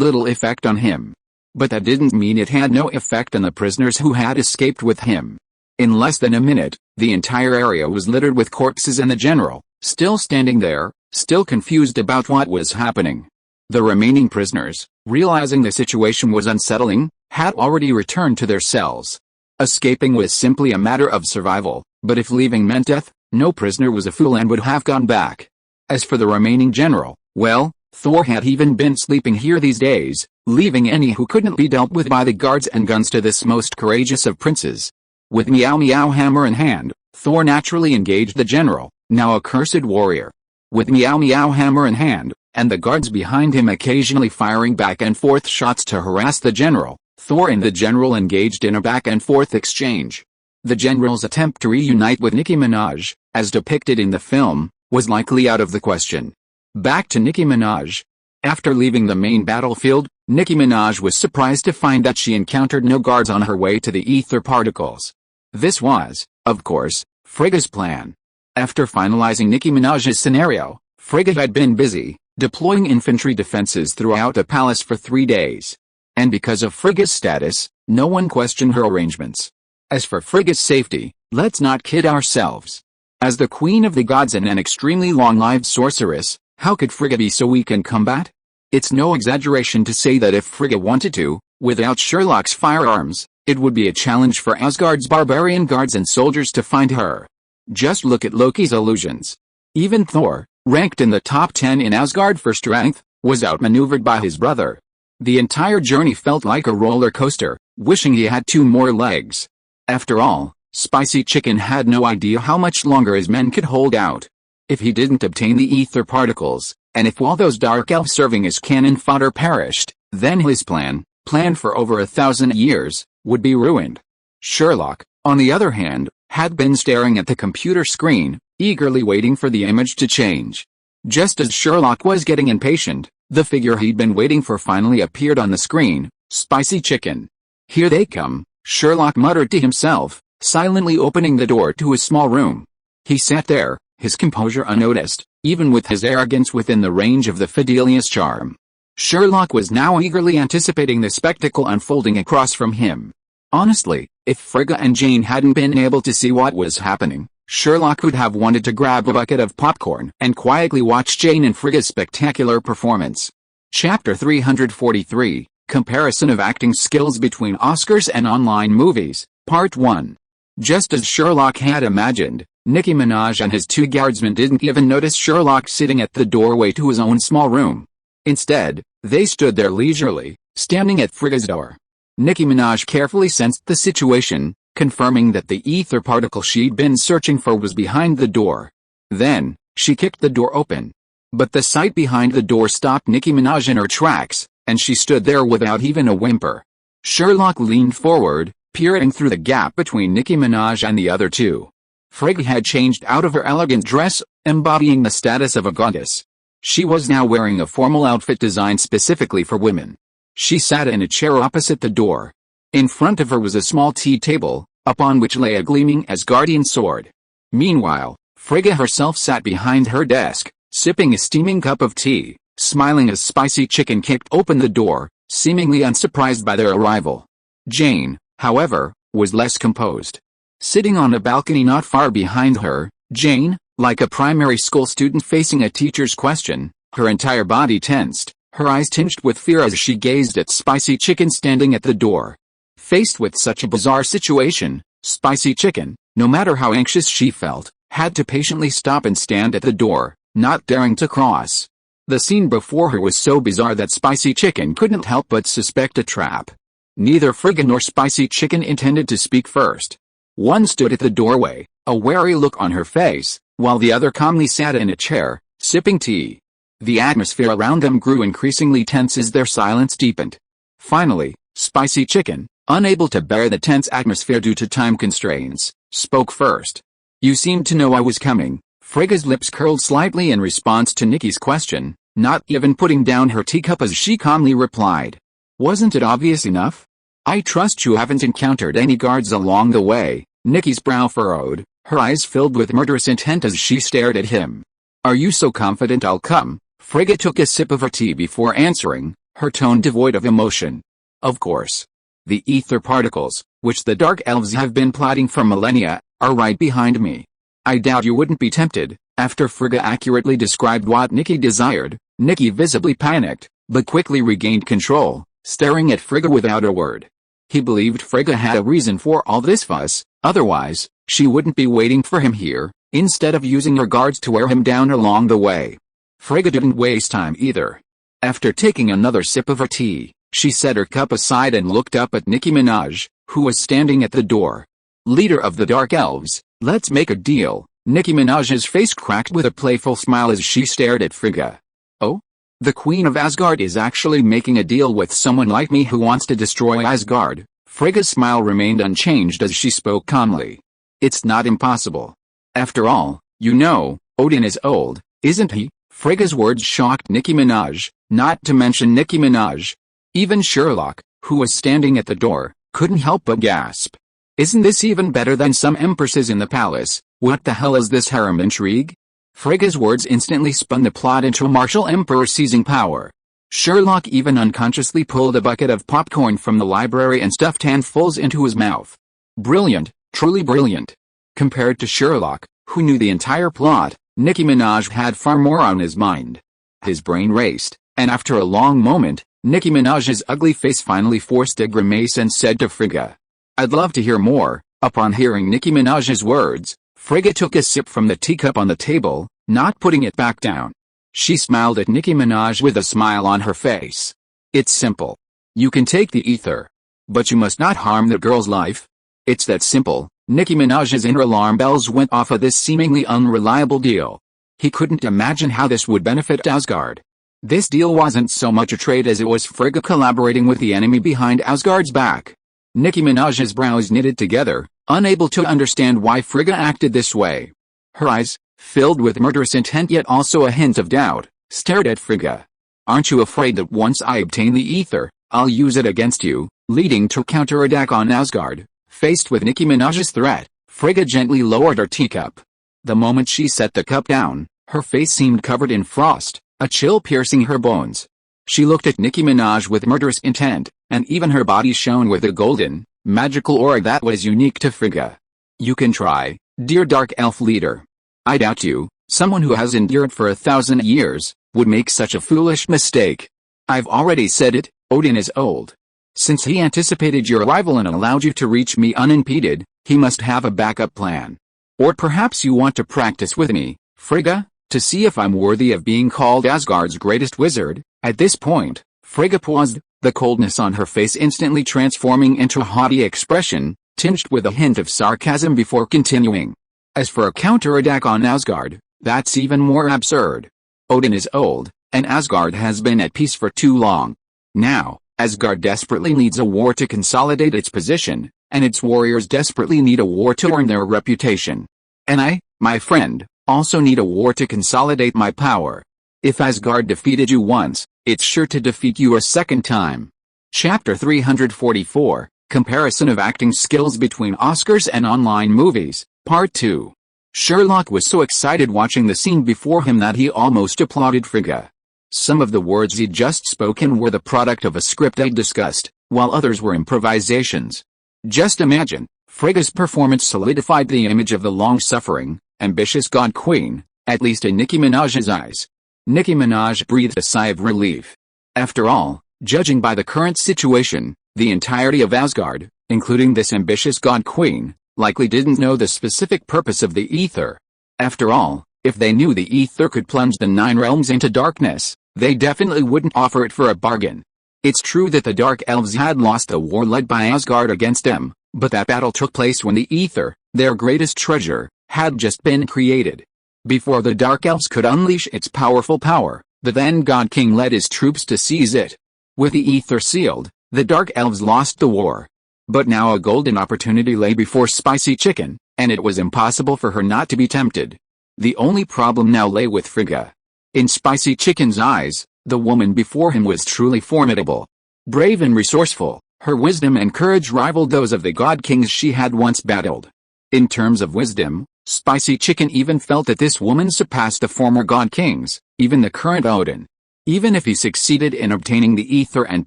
little effect on him. But that didn't mean it had no effect on the prisoners who had escaped with him. In less than a minute, the entire area was littered with corpses and the general, still standing there, still confused about what was happening. The remaining prisoners, realizing the situation was unsettling, had already returned to their cells. Escaping was simply a matter of survival, but if leaving meant death, no prisoner was a fool and would have gone back. As for the remaining general, well, Thor had even been sleeping here these days, leaving any who couldn't be dealt with by the guards and guns to this most courageous of princes. With Meow Meow hammer in hand, Thor naturally engaged the general, now a Cursed Warrior. With Meow Meow hammer in hand, and the guards behind him occasionally firing back and forth shots to harass the general, Thor and the general engaged in a back and forth exchange. The general's attempt to reunite with Nicki Minaj, as depicted in the film, was likely out of the question. Back to Nicki Minaj. After leaving the main battlefield, Nicki Minaj was surprised to find that she encountered no guards on her way to the ether particles. This was, of course, Frigga's plan. After finalizing Nicki Minaj's scenario, Frigga had been busy, deploying infantry defenses throughout the palace for 3 days. And because of Frigga's status, no one questioned her arrangements. As for Frigga's safety, let's not kid ourselves. As the queen of the gods and an extremely long-lived sorceress, how could Frigga be so weak in combat? It's no exaggeration to say that if Frigga wanted to, without Sherlock's firearms, it would be a challenge for Asgard's barbarian guards and soldiers to find her. Just look at Loki's illusions. Even Thor, ranked in the top 10 in Asgard for strength, was outmaneuvered by his brother. The entire journey felt like a roller coaster, wishing he had 2 more legs. After all, Spicy Chicken had no idea how much longer his men could hold out. If he didn't obtain the ether particles, and if all those dark elves serving as cannon fodder perished, then his plan, planned for over 1,000 years, would be ruined. Sherlock, on the other hand, had been staring at the computer screen, eagerly waiting for the image to change. Just as Sherlock was getting impatient, the figure he'd been waiting for finally appeared on the screen, Spicy Chicken. "Here they come," Sherlock muttered to himself, silently opening the door to a small room. He sat there, his composure unnoticed, even with his arrogance within the range of the Fidelius charm. Sherlock was now eagerly anticipating the spectacle unfolding across from him. Honestly, if Frigga and Jane hadn't been able to see what was happening, Sherlock would have wanted to grab a bucket of popcorn and quietly watch Jane and Frigga's spectacular performance. Chapter 343, Comparison of Acting Skills Between Oscars and Online Movies, Part 1. Just as Sherlock had imagined, Nicki Minaj and his two guardsmen didn't even notice Sherlock sitting at the doorway to his own small room. Instead, they stood there leisurely, standing at Frigga's door. Nicki Minaj carefully sensed the situation, confirming that the ether particle she'd been searching for was behind the door. Then, she kicked the door open. But the sight behind the door stopped Nicki Minaj in her tracks, and she stood there without even a whimper. Sherlock leaned forward, peering through the gap between Nicki Minaj and the other two. Frigga had changed out of her elegant dress, embodying the status of a goddess. She was now wearing a formal outfit designed specifically for women. She sat in a chair opposite the door. In front of her was a small tea table, upon which lay a gleaming Asgardian sword. Meanwhile, Frigga herself sat behind her desk, sipping a steaming cup of tea, smiling as Spicy Chicken kicked open the door, seemingly unsurprised by their arrival. Jane, however, was less composed. Sitting on a balcony not far behind her, Jane, like a primary school student facing a teacher's question, her entire body tensed, her eyes tinged with fear as she gazed at Spicy Chicken standing at the door. Faced with such a bizarre situation, Spicy Chicken, no matter how anxious she felt, had to patiently stop and stand at the door, not daring to cross. The scene before her was so bizarre that Spicy Chicken couldn't help but suspect a trap. Neither Frigga nor Spicy Chicken intended to speak first. One stood at the doorway, a wary look on her face, while the other calmly sat in a chair, sipping tea. The atmosphere around them grew increasingly tense as their silence deepened. Finally, Spicy Chicken, unable to bear the tense atmosphere due to time constraints, spoke first. "You seemed to know I was coming." Frigga's lips curled slightly in response to Nicki's question, not even putting down her teacup as she calmly replied. "Wasn't it obvious enough? I trust you haven't encountered any guards along the way." Nicki's brow furrowed, her eyes filled with murderous intent as she stared at him. "Are you so confident I'll come?" Frigga took a sip of her tea before answering, her tone devoid of emotion. "Of course. The ether particles, which the Dark Elves have been plotting for millennia, are right behind me. I doubt you wouldn't be tempted." After Frigga accurately described what Nicki desired, Nicki visibly panicked, but quickly regained control, staring at Frigga without a word. He believed Frigga had a reason for all this fuss, otherwise, she wouldn't be waiting for him here, instead of using her guards to wear him down along the way. Frigga didn't waste time either. After taking another sip of her tea, she set her cup aside and looked up at Nicki Minaj, who was standing at the door. "Leader of the Dark Elves, let's make a deal." Nicki Minaj's face cracked with a playful smile as she stared at Frigga. "Oh? The Queen of Asgard is actually making a deal with someone like me who wants to destroy Asgard." Frigga's smile remained unchanged as she spoke calmly. "It's not impossible. After all, you know, Odin is old, isn't he?" Frigga's words shocked Nicki Minaj, not to mention Nicki Minaj. Even Sherlock, who was standing at the door, couldn't help but gasp. "Isn't this even better than some empresses in the palace? What the hell is this harem intrigue?" Frigga's words instantly spun the plot into a martial emperor seizing power. Sherlock even unconsciously pulled a bucket of popcorn from the library and stuffed handfuls into his mouth. Brilliant, truly brilliant. Compared to Sherlock, who knew the entire plot, Nicki Minaj had far more on his mind. His brain raced, and after a long moment, Nicki Minaj's ugly face finally forced a grimace and said to Frigga, "I'd love to hear more." Upon hearing Nicki Minaj's words, Frigga took a sip from the teacup on the table, not putting it back down. She smiled at Nicki Minaj with a smile on her face. "It's simple. You can take the ether. But you must not harm the girl's life. It's that simple." Nicki Minaj's inner alarm bells went off at this seemingly unreliable deal. He couldn't imagine how this would benefit Asgard. This deal wasn't so much a trade as it was Frigga collaborating with the enemy behind Asgard's back. Nicki Minaj's brows knitted together, unable to understand why Frigga acted this way. Her eyes, filled with murderous intent yet also a hint of doubt, stared at Frigga. "Aren't you afraid that once I obtain the ether, I'll use it against you, leading to counterattack on Asgard?" Faced with Nicki Minaj's threat, Frigga gently lowered her teacup. The moment she set the cup down, her face seemed covered in frost, a chill piercing her bones. She looked at Nicki Minaj with murderous intent, and even her body shone with a golden, magical aura that was unique to Frigga. You can try, dear Dark Elf leader. I doubt you, someone who has endured for 1,000 years, would make such a foolish mistake. I've already said it, Odin is old. Since he anticipated your arrival and allowed you to reach me unimpeded, he must have a backup plan. Or perhaps you want to practice with me, Frigga, to see if I'm worthy of being called Asgard's greatest wizard. At this point, Frigga paused, the coldness on her face instantly transforming into a haughty expression, tinged with a hint of sarcasm before continuing. As for a counterattack on Asgard, that's even more absurd. Odin is old, and Asgard has been at peace for too long. Now, Asgard desperately needs a war to consolidate its position, and its warriors desperately need a war to earn their reputation. And I, my friend, also need a war to consolidate my power. If Asgard defeated you once, it's sure to defeat you a second time. Chapter 344, Comparison of Acting Skills Between Oscars and Online Movies, Part 2. Sherlock was so excited watching the scene before him that he almost applauded Frigga. Some of the words he'd just spoken were the product of a script they'd discussed, while others were improvisations. Just imagine, Frigga's performance solidified the image of the long-suffering, ambitious God Queen, at least in Nicki Minaj's eyes. Nicki Minaj breathed a sigh of relief. After all, judging by the current situation, the entirety of Asgard, including this ambitious God Queen, likely didn't know the specific purpose of the ether. After all, if they knew the ether could plunge the 9 realms into darkness, they definitely wouldn't offer it for a bargain. It's true that the Dark Elves had lost a war led by Asgard against them, but that battle took place when the ether, their greatest treasure, had just been created. Before the Dark Elves could unleash its powerful power, the then God King led his troops to seize it. With the ether sealed, the Dark Elves lost the war. But now a golden opportunity lay before Spicy Chicken, and it was impossible for her not to be tempted. The only problem now lay with Frigga. In Spicy Chicken's eyes, the woman before him was truly formidable. Brave and resourceful, her wisdom and courage rivaled those of the God Kings she had once battled. In terms of wisdom, Spicy Chicken even felt that this woman surpassed the former God Kings, even the current Odin. Even if he succeeded in obtaining the ether and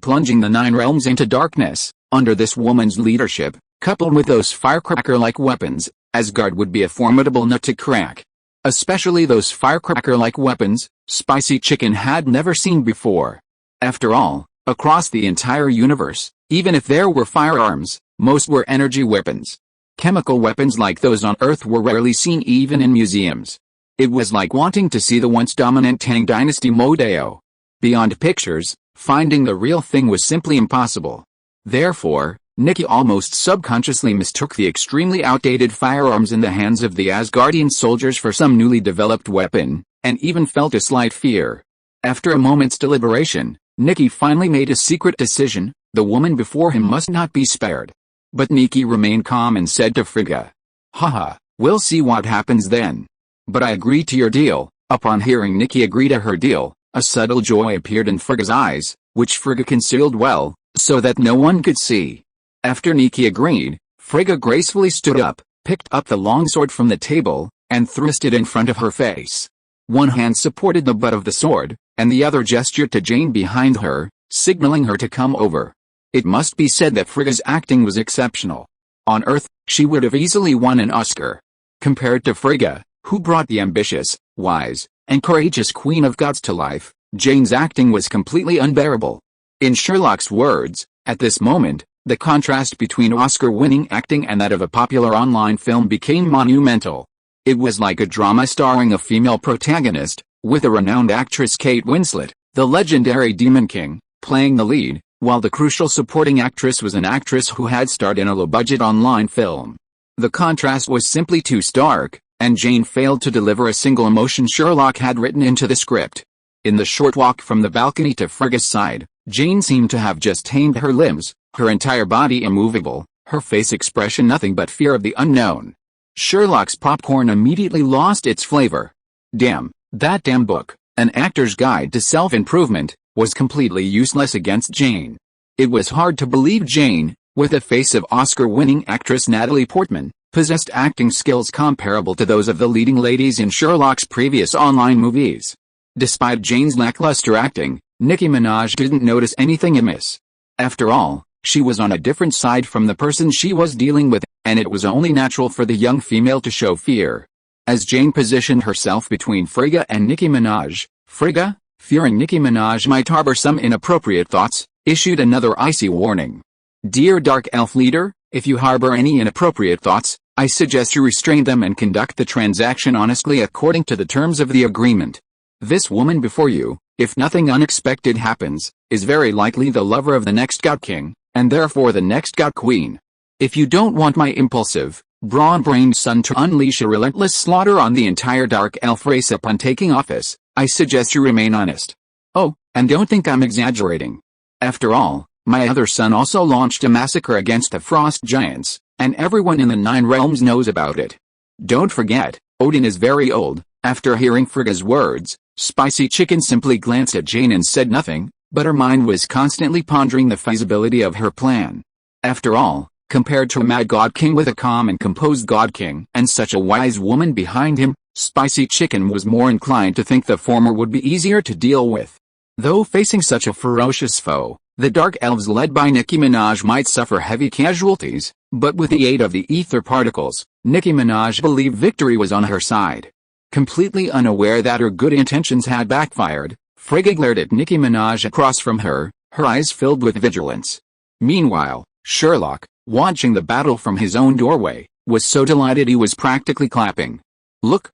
plunging the 9 realms into darkness, under this woman's leadership, coupled with those firecracker-like weapons, Asgard would be a formidable nut to crack. Especially those firecracker-like weapons, Spicy Chicken had never seen before. After all, across the entire universe, even if there were firearms, most were energy weapons. Chemical weapons like those on Earth were rarely seen even in museums. It was like wanting to see the once dominant Tang Dynasty Modeo. Beyond pictures, finding the real thing was simply impossible. Therefore, Nicki almost subconsciously mistook the extremely outdated firearms in the hands of the Asgardian soldiers for some newly developed weapon, and even felt a slight fear. After a moment's deliberation, Nicki finally made a secret decision: the woman before him must not be spared. But Nicki remained calm and said to Frigga, "Haha, we'll see what happens then. But I agree to your deal." Upon hearing Nicki agree to her deal, a subtle joy appeared in Frigga's eyes, which Frigga concealed well, so that no one could see. After Nicki agreed, Frigga gracefully stood up, picked up the longsword from the table, and thrust it in front of her face. One hand supported the butt of the sword, and the other gestured to Jane behind her, signaling her to come over. It must be said that Frigga's acting was exceptional. On Earth, she would have easily won an Oscar. Compared to Frigga, who brought the ambitious, wise, and courageous Queen of Gods to life, Jane's acting was completely unbearable. In Sherlock's words, at this moment, the contrast between Oscar-winning acting and that of a popular online film became monumental. It was like a drama starring a female protagonist, with a renowned actress Kate Winslet, the legendary Demon King, playing the lead, while the crucial supporting actress was an actress who had starred in a low-budget online film. The contrast was simply too stark, and Jane failed to deliver a single emotion Sherlock had written into the script. In the short walk from the balcony to Frigga's side, Jane seemed to have just tamed her limbs, her entire body immovable, her face expression nothing but fear of the unknown. Sherlock's popcorn immediately lost its flavor. Damn, that damn book, An Actor's Guide to Self-Improvement, was completely useless against Jane. It was hard to believe Jane, with the face of Oscar-winning actress Natalie Portman, possessed acting skills comparable to those of the leading ladies in Sherlock's previous online movies. Despite Jane's lackluster acting, Nicki Minaj didn't notice anything amiss. After all, she was on a different side from the person she was dealing with, and it was only natural for the young female to show fear. As Jane positioned herself between Frigga and Nicki Minaj, Frigga, fearing Nicki Minaj might harbor some inappropriate thoughts, issued another icy warning. Dear Dark Elf Leader, if you harbor any inappropriate thoughts, I suggest you restrain them and conduct the transaction honestly according to the terms of the agreement. This woman before you, if nothing unexpected happens, is very likely the lover of the next God King, and therefore the next God Queen. If you don't want my impulsive, broad-brained son to unleash a relentless slaughter on the entire Dark Elf race upon taking office, I suggest you remain honest. Oh, and don't think I'm exaggerating. After all, my other son also launched a massacre against the Frost Giants, and everyone in the 9 realms knows about it. Don't forget, Odin is very old. After hearing Frigga's words, Spicy Chicken simply glanced at Jane and said nothing, but her mind was constantly pondering the feasibility of her plan. After all, compared to a mad God King with a calm and composed God King and such a wise woman behind him, Spicy Chicken was more inclined to think the former would be easier to deal with. Though facing such a ferocious foe, the Dark Elves led by Nicki Minaj might suffer heavy casualties, but with the aid of the ether particles, Nicki Minaj believed victory was on her side. Completely unaware that her good intentions had backfired, Frigga glared at Nicki Minaj across from her, her eyes filled with vigilance. Meanwhile, Sherlock, watching the battle from his own doorway, was so delighted he was practically clapping. Look,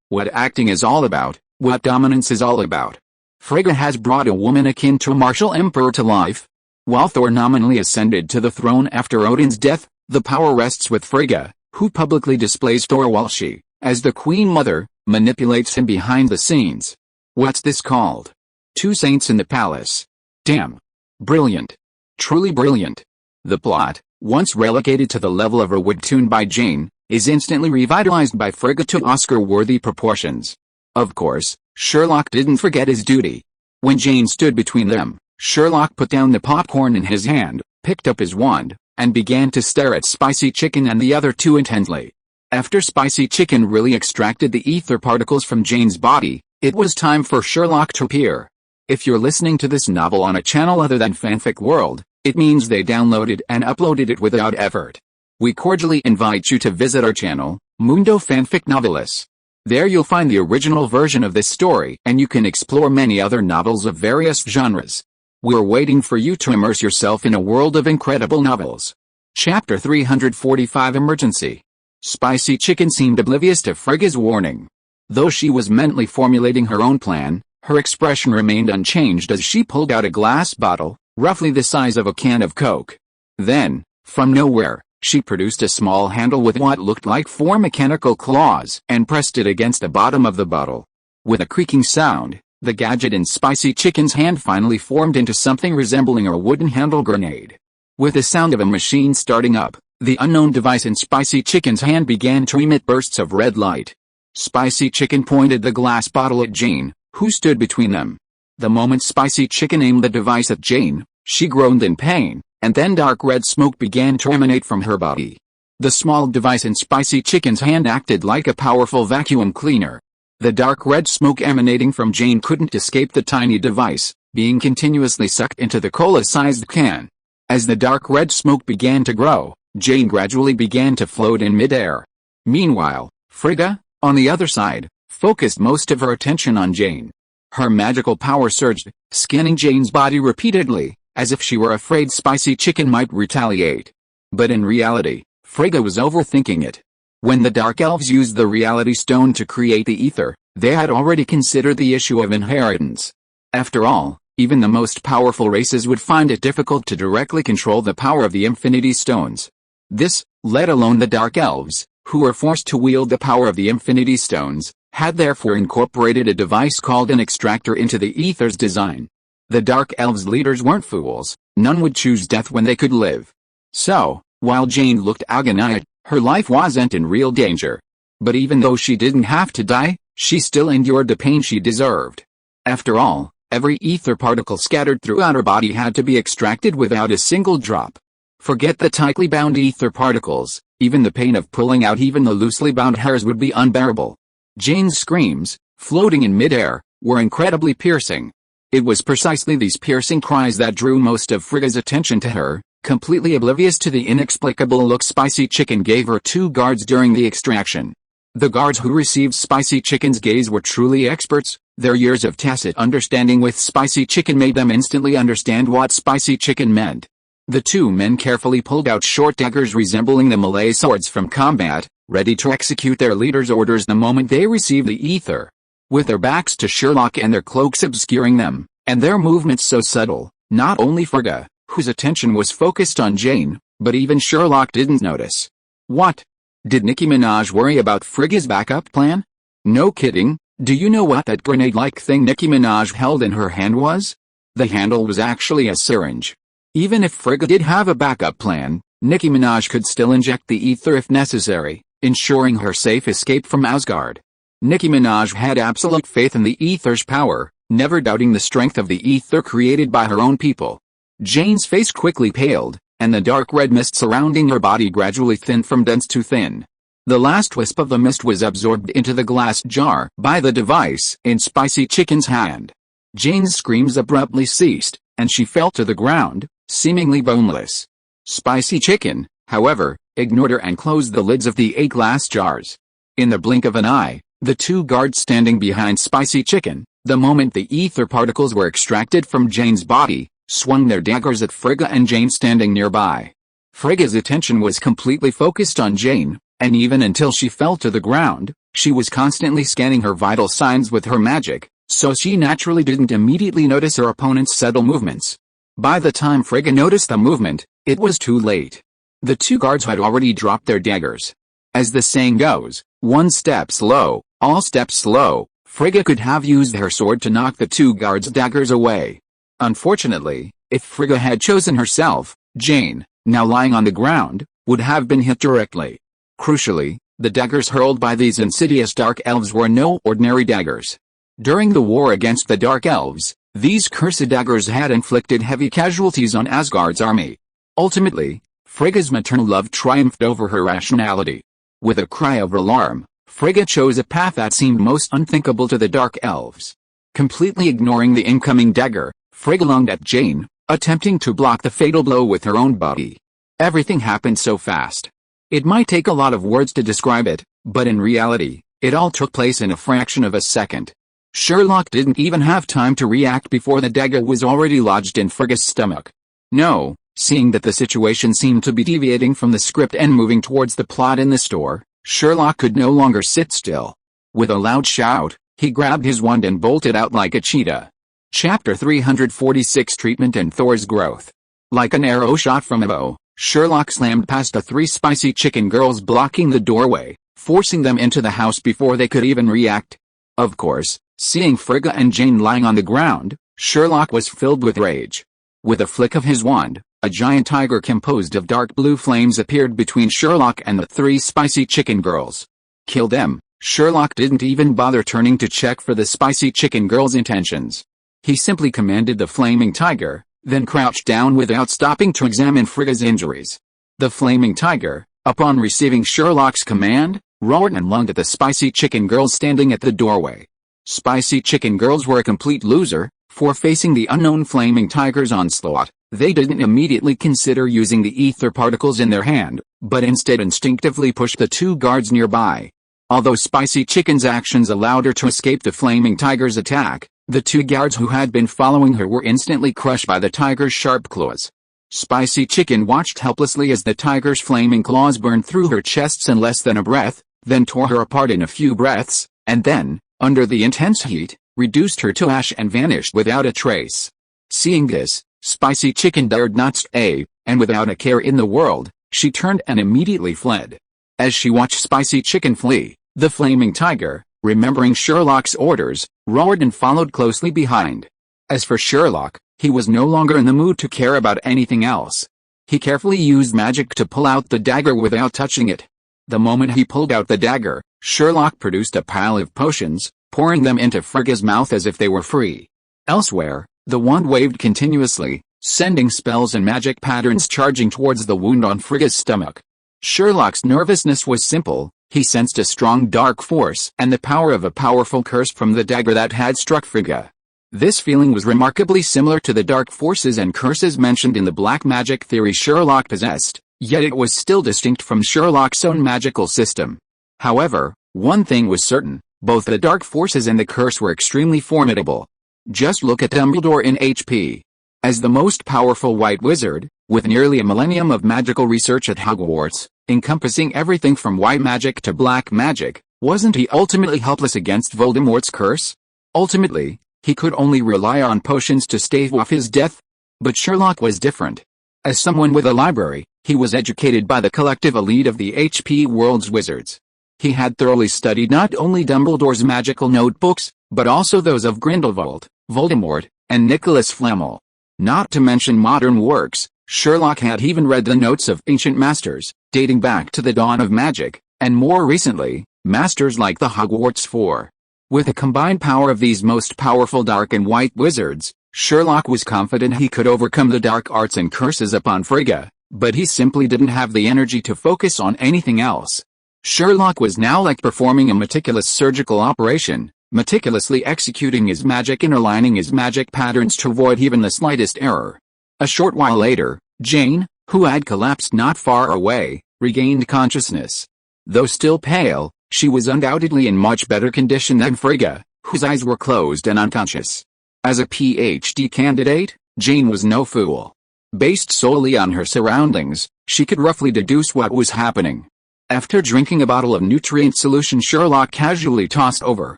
what acting is all about, what dominance is all about. Frigga has brought a woman akin to a martial emperor to life. While Thor nominally ascended to the throne after Odin's death, the power rests with Frigga, who publicly displays Thor while she, as the Queen Mother, manipulates him behind the scenes. What's this called? 2 saints in the palace. Damn. Brilliant. Truly brilliant. The plot, once relegated to the level of a webtoon by Jane, is instantly revitalized by Frigga to Oscar-worthy proportions. Of course, Sherlock didn't forget his duty. When Jane stood between them, Sherlock put down the popcorn in his hand, picked up his wand, and began to stare at Spicy Chicken and the other 2 intently. After Spicy Chicken really extracted the ether particles from Jane's body, it was time for Sherlock to appear. If you're listening to this novel on a channel other than Fanfic World, it means they downloaded and uploaded it without effort. We cordially invite you to visit our channel, Mundo Fanfic Novelis. There you'll find the original version of this story and you can explore many other novels of various genres. We're waiting for you to immerse yourself in a world of incredible novels. Chapter 345 Emergency. Spicy Chicken seemed oblivious to Frigga's warning. Though she was mentally formulating her own plan, her expression remained unchanged as she pulled out a glass bottle, roughly the size of a can of Coke. Then, from nowhere, she produced a small handle with what looked like 4 mechanical claws and pressed it against the bottom of the bottle. With a creaking sound, the gadget in Spicy Chicken's hand finally formed into something resembling a wooden handle grenade. With the sound of a machine starting up, the unknown device in Spicy Chicken's hand began to emit bursts of red light. Spicy Chicken pointed the glass bottle at Jane, who stood between them. The moment Spicy Chicken aimed the device at Jane, she groaned in pain, and then dark red smoke began to emanate from her body. The small device in Spicy Chicken's hand acted like a powerful vacuum cleaner. The dark red smoke emanating from Jane couldn't escape the tiny device, being continuously sucked into the cola-sized can. As the dark red smoke began to grow, Jane gradually began to float in midair. Meanwhile, Frigga, on the other side, focused most of her attention on Jane. Her magical power surged, scanning Jane's body repeatedly, as if she were afraid Spicy Chicken might retaliate. But in reality, Frigga was overthinking it. When the Dark Elves used the Reality Stone to create the ether, they had already considered the issue of inheritance. After all, even the most powerful races would find it difficult to directly control the power of the Infinity Stones. This, let alone the Dark Elves, who were forced to wield the power of the Infinity Stones, had therefore incorporated a device called an extractor into the ether's design. The Dark Elves' leaders weren't fools, none would choose death when they could live. So, while Jane looked agonized, her life wasn't in real danger. But even though she didn't have to die, she still endured the pain she deserved. After all, every ether particle scattered throughout her body had to be extracted without a single drop. Forget the tightly bound ether particles, even the pain of pulling out even the loosely bound hairs would be unbearable. Jane's screams, floating in midair, were incredibly piercing. It was precisely these piercing cries that drew most of Frigga's attention to her, completely oblivious to the inexplicable look Spicy Chicken gave her two guards during the extraction. The guards who received Spicy Chicken's gaze were truly experts. Their years of tacit understanding with Spicy Chicken made them instantly understand what Spicy Chicken meant. The two men carefully pulled out short daggers resembling the Malay swords from combat, ready to execute their leader's orders the moment they received the ether. With their backs to Sherlock and their cloaks obscuring them, and their movements so subtle, not only Frigga, whose attention was focused on Jane, but even Sherlock didn't notice. What? Did Nicki Minaj worry about Frigga's backup plan? No kidding. Do you know what that grenade-like thing Nicki Minaj held in her hand was? The handle was actually a syringe. Even if Frigga did have a backup plan, Nicki Minaj could still inject the ether if necessary, ensuring her safe escape from Asgard. Nicki Minaj had absolute faith in the ether's power, never doubting the strength of the ether created by her own people. Jane's face quickly paled, and the dark red mist surrounding her body gradually thinned from dense to thin. The last wisp of the mist was absorbed into the glass jar by the device in Spicy Chicken's hand. Jane's screams abruptly ceased, and she fell to the ground, seemingly boneless. Spicy Chicken, however, ignored her and closed the lids of the 8 glass jars. In the blink of an eye, the two guards standing behind Spicy Chicken, the moment the ether particles were extracted from Jane's body, swung their daggers at Frigga and Jane standing nearby. Frigga's attention was completely focused on Jane, and even until she fell to the ground, she was constantly scanning her vital signs with her magic, so she naturally didn't immediately notice her opponent's subtle movements. By the time Frigga noticed the movement, it was too late. The two guards had already dropped their daggers. As the saying goes, one step slow, all steps slow. Frigga could have used her sword to knock the two guards' daggers away. Unfortunately, if Frigga had chosen herself, Jane, now lying on the ground, would have been hit directly. Crucially, the daggers hurled by these insidious dark elves were no ordinary daggers. During the war against the Dark Elves, these cursed daggers had inflicted heavy casualties on Asgard's army. Ultimately, Frigga's maternal love triumphed over her rationality. With a cry of alarm, Frigga chose a path that seemed most unthinkable to the Dark Elves. Completely ignoring the incoming dagger, Frigga lunged at Jane, attempting to block the fatal blow with her own body. Everything happened so fast. It might take a lot of words to describe it, but in reality, it all took place in a fraction of a second. Sherlock didn't even have time to react before the dagger was already lodged in Frigga's stomach. No, seeing that the situation seemed to be deviating from the script and moving towards the plot in the store, Sherlock could no longer sit still. With a loud shout, he grabbed his wand and bolted out like a cheetah. Chapter 346 Treatment and Thor's Growth. Like an arrow shot from a bow, Sherlock slammed past the 3 Spicy Chicken girls blocking the doorway, forcing them into the house before they could even react. Of course, seeing Frigga and Jane lying on the ground, Sherlock was filled with rage. With a flick of his wand, a giant tiger composed of dark blue flames appeared between Sherlock and the 3 Spicy Chicken girls. Kill them. Sherlock didn't even bother turning to check for the Spicy Chicken girls' intentions. He simply commanded the flaming tiger, then crouched down without stopping to examine Frigga's injuries. The flaming tiger, upon receiving Sherlock's command, roared and lunged at the Spicy Chicken girls standing at the doorway. Spicy Chicken girls were a complete loser, for facing the unknown flaming tiger's onslaught. They didn't immediately consider using the ether particles in their hand, but instead instinctively pushed the 2 guards nearby. Although Spicy Chicken's actions allowed her to escape the flaming tiger's attack, the 2 guards who had been following her were instantly crushed by the tiger's sharp claws. Spicy Chicken watched helplessly as the tiger's flaming claws burned through her chests in less than a breath, then tore her apart in a few breaths, and then, under the intense heat, reduced her to ash and vanished without a trace. Seeing this, Spicy Chicken dared not stay, and without a care in the world, she turned and immediately fled. As she watched Spicy Chicken flee, the flaming tiger, remembering Sherlock's orders, roared and followed closely behind. As for Sherlock, he was no longer in the mood to care about anything else. He carefully used magic to pull out the dagger without touching it. The moment he pulled out the dagger, Sherlock produced a pile of potions, pouring them into Frigga's mouth as if they were free. Elsewhere, the wand waved continuously, sending spells and magic patterns charging towards the wound on Frigga's stomach. Sherlock's nervousness was simple. He sensed a strong dark force and the power of a powerful curse from the dagger that had struck Frigga. This feeling was remarkably similar to the dark forces and curses mentioned in the black magic theory Sherlock possessed, yet it was still distinct from Sherlock's own magical system. However, one thing was certain, both the dark forces and the curse were extremely formidable. Just look at Dumbledore in HP. As the most powerful white wizard, with nearly a millennium of magical research at Hogwarts, encompassing everything from white magic to black magic, wasn't he ultimately helpless against Voldemort's curse? Ultimately, he could only rely on potions to stave off his death. But Sherlock was different. As someone with a library, he was educated by the collective elite of the HP world's wizards. He had thoroughly studied not only Dumbledore's magical notebooks, but also those of Grindelwald, Voldemort, and Nicholas Flamel. Not to mention modern works, Sherlock had even read the notes of ancient masters, dating back to the dawn of magic, and more recently, masters like the Hogwarts Four. With the combined power of these most powerful dark and white wizards, Sherlock was confident he could overcome the dark arts and curses upon Frigga, but he simply didn't have the energy to focus on anything else. Sherlock was now like performing a meticulous surgical operation, meticulously executing his magic and aligning his magic patterns to avoid even the slightest error. A short while later, Jane, who had collapsed not far away, regained consciousness. Though still pale, she was undoubtedly in much better condition than Frigga, whose eyes were closed and unconscious. As a PhD candidate, Jane was no fool. Based solely on her surroundings, she could roughly deduce what was happening. After drinking a bottle of nutrient solution Sherlock casually tossed over,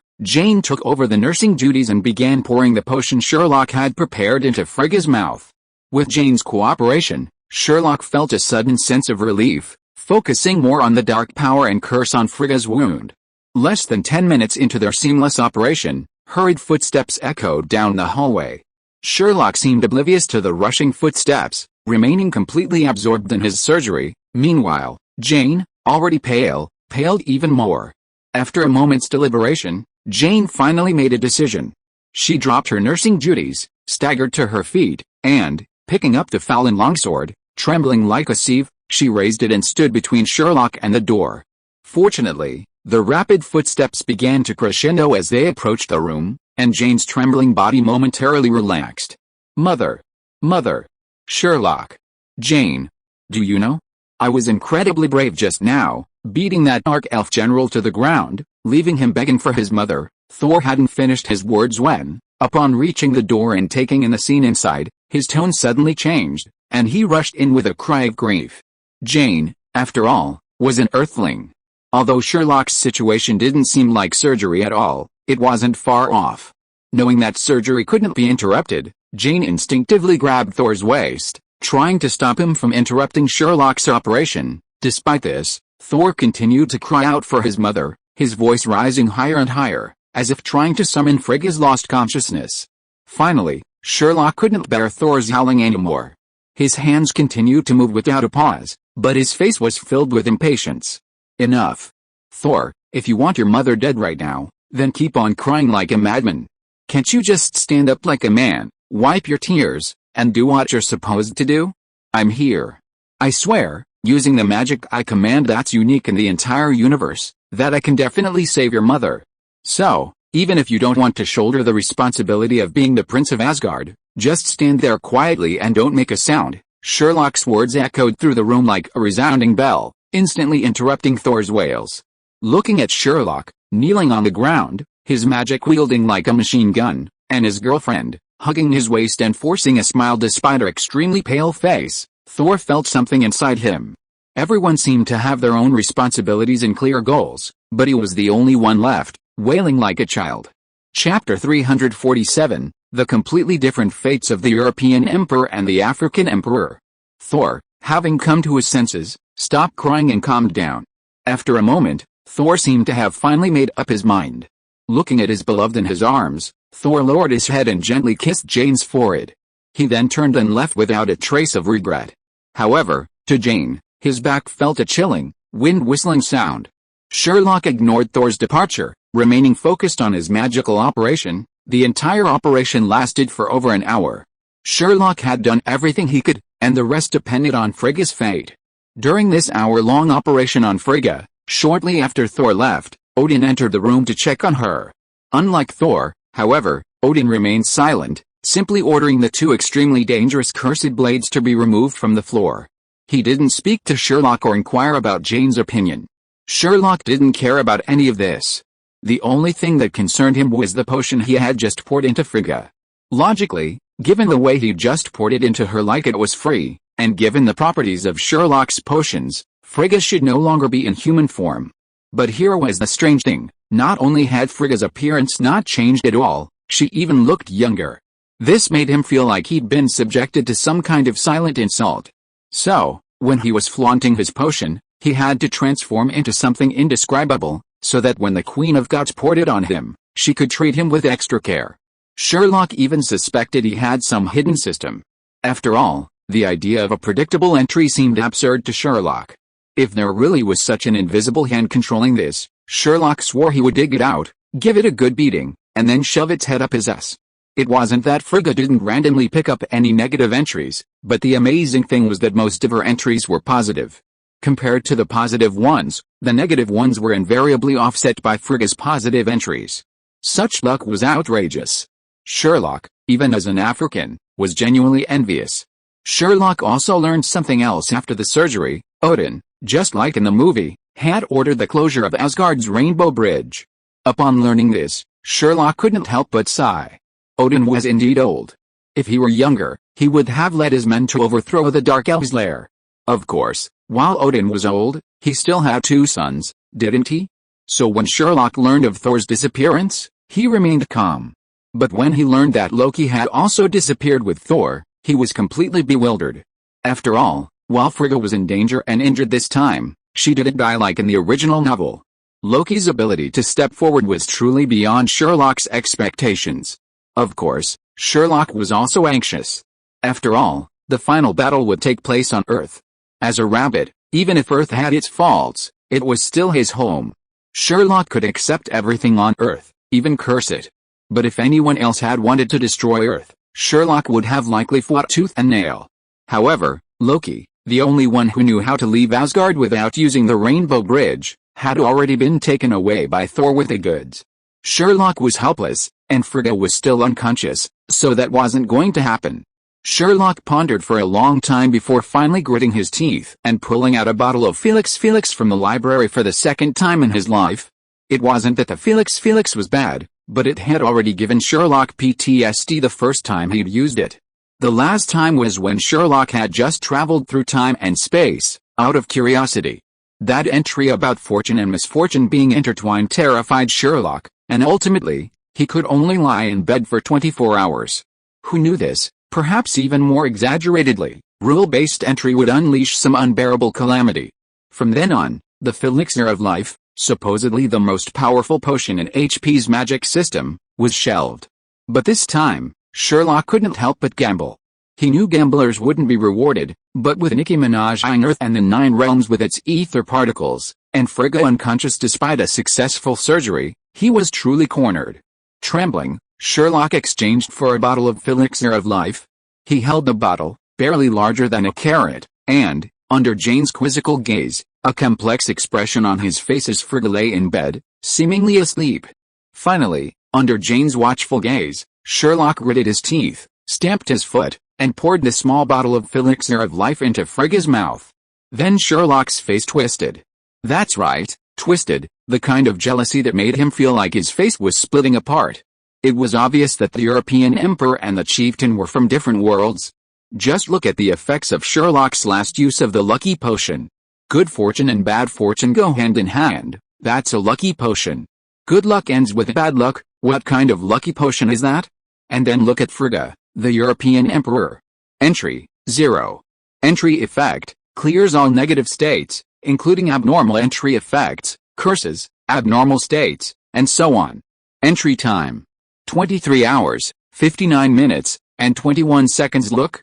Jane took over the nursing duties and began pouring the potion Sherlock had prepared into Frigga's mouth. With Jane's cooperation, Sherlock felt a sudden sense of relief, focusing more on the dark power and curse on Frigga's wound. Less than 10 minutes into their seamless operation, hurried footsteps echoed down the hallway. Sherlock seemed oblivious to the rushing footsteps, remaining completely absorbed in his surgery. Meanwhile, Jane, already pale, paled even more. After a moment's deliberation, Jane finally made a decision. She dropped her nursing duties, staggered to her feet, and, picking up the fallen longsword, trembling like a sieve, she raised it and stood between Sherlock and the door. Fortunately, the rapid footsteps began to crescendo as they approached the room, and Jane's trembling body momentarily relaxed. Mother. Mother. Sherlock. Jane. Do you know? I was incredibly brave just now, beating that dark elf general to the ground, leaving him begging for his mother. Thor hadn't finished his words when, upon reaching the door and taking in the scene inside, his tone suddenly changed, and he rushed in with a cry of grief. Jane, after all, was an earthling. Although Sherlock's situation didn't seem like surgery at all, it wasn't far off. Knowing that surgery couldn't be interrupted, Jane instinctively grabbed Thor's waist, trying to stop him from interrupting Sherlock's operation. Despite this, Thor continued to cry out for his mother, his voice rising higher and higher, as if trying to summon Frigga's lost consciousness. Finally, Sherlock couldn't bear Thor's howling anymore. His hands continued to move without a pause, but his face was filled with impatience. Enough. Thor, if you want your mother dead right now, then keep on crying like a madman. Can't you just stand up like a man, wipe your tears, and do what you're supposed to do? I'm here. I swear, using the magic I command that's unique in the entire universe, that I can definitely save your mother. So, even if you don't want to shoulder the responsibility of being the Prince of Asgard, just stand there quietly and don't make a sound. Sherlock's words echoed through the room like a resounding bell, instantly interrupting Thor's wails. Looking at Sherlock, kneeling on the ground, his magic wielding like a machine gun, and his girlfriend, hugging his waist and forcing a smile despite her extremely pale face, Thor felt something inside him. Everyone seemed to have their own responsibilities and clear goals, but he was the only one left, wailing like a child. Chapter 347, The Completely Different Fates of the European Emperor and the African Emperor. Thor, having come to his senses, stopped crying and calmed down. After a moment, Thor seemed to have finally made up his mind. Looking at his beloved in his arms, Thor lowered his head and gently kissed Jane's forehead. He then turned and left without a trace of regret. However, to Jane, his back felt a chilling, wind-whistling sound. Sherlock ignored Thor's departure, remaining focused on his magical operation. The entire operation lasted for over an hour. Sherlock had done everything he could, and the rest depended on Frigga's fate. During this hour-long operation on Frigga, shortly after Thor left, Odin entered the room to check on her. Unlike Thor, however, Odin remained silent, simply ordering the two extremely dangerous cursed blades to be removed from the floor. He didn't speak to Sherlock or inquire about Jane's opinion. Sherlock didn't care about any of this. The only thing that concerned him was the potion he had just poured into Frigga. Logically, given the way he just poured it into her like it was free, and given the properties of Sherlock's potions, Frigga should no longer be in human form. But here was the strange thing, not only had Frigga's appearance not changed at all, she even looked younger. This made him feel like he'd been subjected to some kind of silent insult. So, when he was flaunting his potion, he had to transform into something indescribable, so that when the Queen of Gods poured it on him, she could treat him with extra care. Sherlock even suspected he had some hidden system. After all, the idea of a predictable entry seemed absurd to Sherlock. If there really was such an invisible hand controlling this, Sherlock swore he would dig it out, give it a good beating, and then shove its head up his ass. It wasn't that Frigga didn't randomly pick up any negative entries, but the amazing thing was that most of her entries were positive. Compared to the positive ones, the negative ones were invariably offset by Frigga's positive entries. Such luck was outrageous. Sherlock, even as an African, was genuinely envious. Sherlock also learned something else after the surgery. Odin, just like in the movie, had ordered the closure of Asgard's Rainbow Bridge. Upon learning this, Sherlock couldn't help but sigh. Odin was indeed old. If he were younger, he would have led his men to overthrow the Dark Elves' lair. Of course, while Odin was old, he still had two sons, didn't he? So when Sherlock learned of Thor's disappearance, he remained calm. But when he learned that Loki had also disappeared with Thor, he was completely bewildered. After all, while Frigga was in danger and injured this time, she didn't die like in the original novel. Loki's ability to step forward was truly beyond Sherlock's expectations. Of course, Sherlock was also anxious. After all, the final battle would take place on Earth. As a rabbit, even if Earth had its faults, it was still his home. Sherlock could accept everything on Earth, even curse it. But if anyone else had wanted to destroy Earth, Sherlock would have likely fought tooth and nail. However, Loki, the only one who knew how to leave Asgard without using the Rainbow Bridge, had already been taken away by Thor with the goods. Sherlock was helpless, and Frigga was still unconscious, so that wasn't going to happen. Sherlock pondered for a long time before finally gritting his teeth and pulling out a bottle of Felix from the library for the second time in his life. It wasn't that the Felix was bad, but it had already given Sherlock PTSD the first time he'd used it. The last time was when Sherlock had just traveled through time and space, out of curiosity. That entry about fortune and misfortune being intertwined terrified Sherlock, and ultimately, he could only lie in bed for 24 hours. Who knew this? Perhaps even more exaggeratedly, rule-based entry would unleash some unbearable calamity. From then on, the elixir of life, supposedly the most powerful potion in HP's magic system, was shelved. But this time, Sherlock couldn't help but gamble. He knew gamblers wouldn't be rewarded, but with Nicki Minaj eyeing Earth and the Nine Realms with its ether particles, and Frigga unconscious despite a successful surgery, he was truly cornered. Trembling, Sherlock exchanged for a bottle of elixir of life. He held the bottle, barely larger than a carrot, and, under Jane's quizzical gaze, a complex expression on his face as Frigga lay in bed, seemingly asleep. Finally, under Jane's watchful gaze, Sherlock gritted his teeth, stamped his foot, and poured the small bottle of elixir of life into Frigga's mouth. Then Sherlock's face twisted. That's right, twisted, the kind of jealousy that made him feel like his face was splitting apart. It was obvious that the European emperor and the chieftain were from different worlds. Just look at the effects of Sherlock's last use of the lucky potion. Good fortune and bad fortune go hand in hand. That's a lucky potion. Good luck ends with bad luck. What kind of lucky potion is that? And then look at Frigga, the European emperor. Entry, 0. Entry effect, clears all negative states, including abnormal entry effects, curses, abnormal states, and so on. Entry time, 23 hours, 59 minutes, and 21 seconds. Look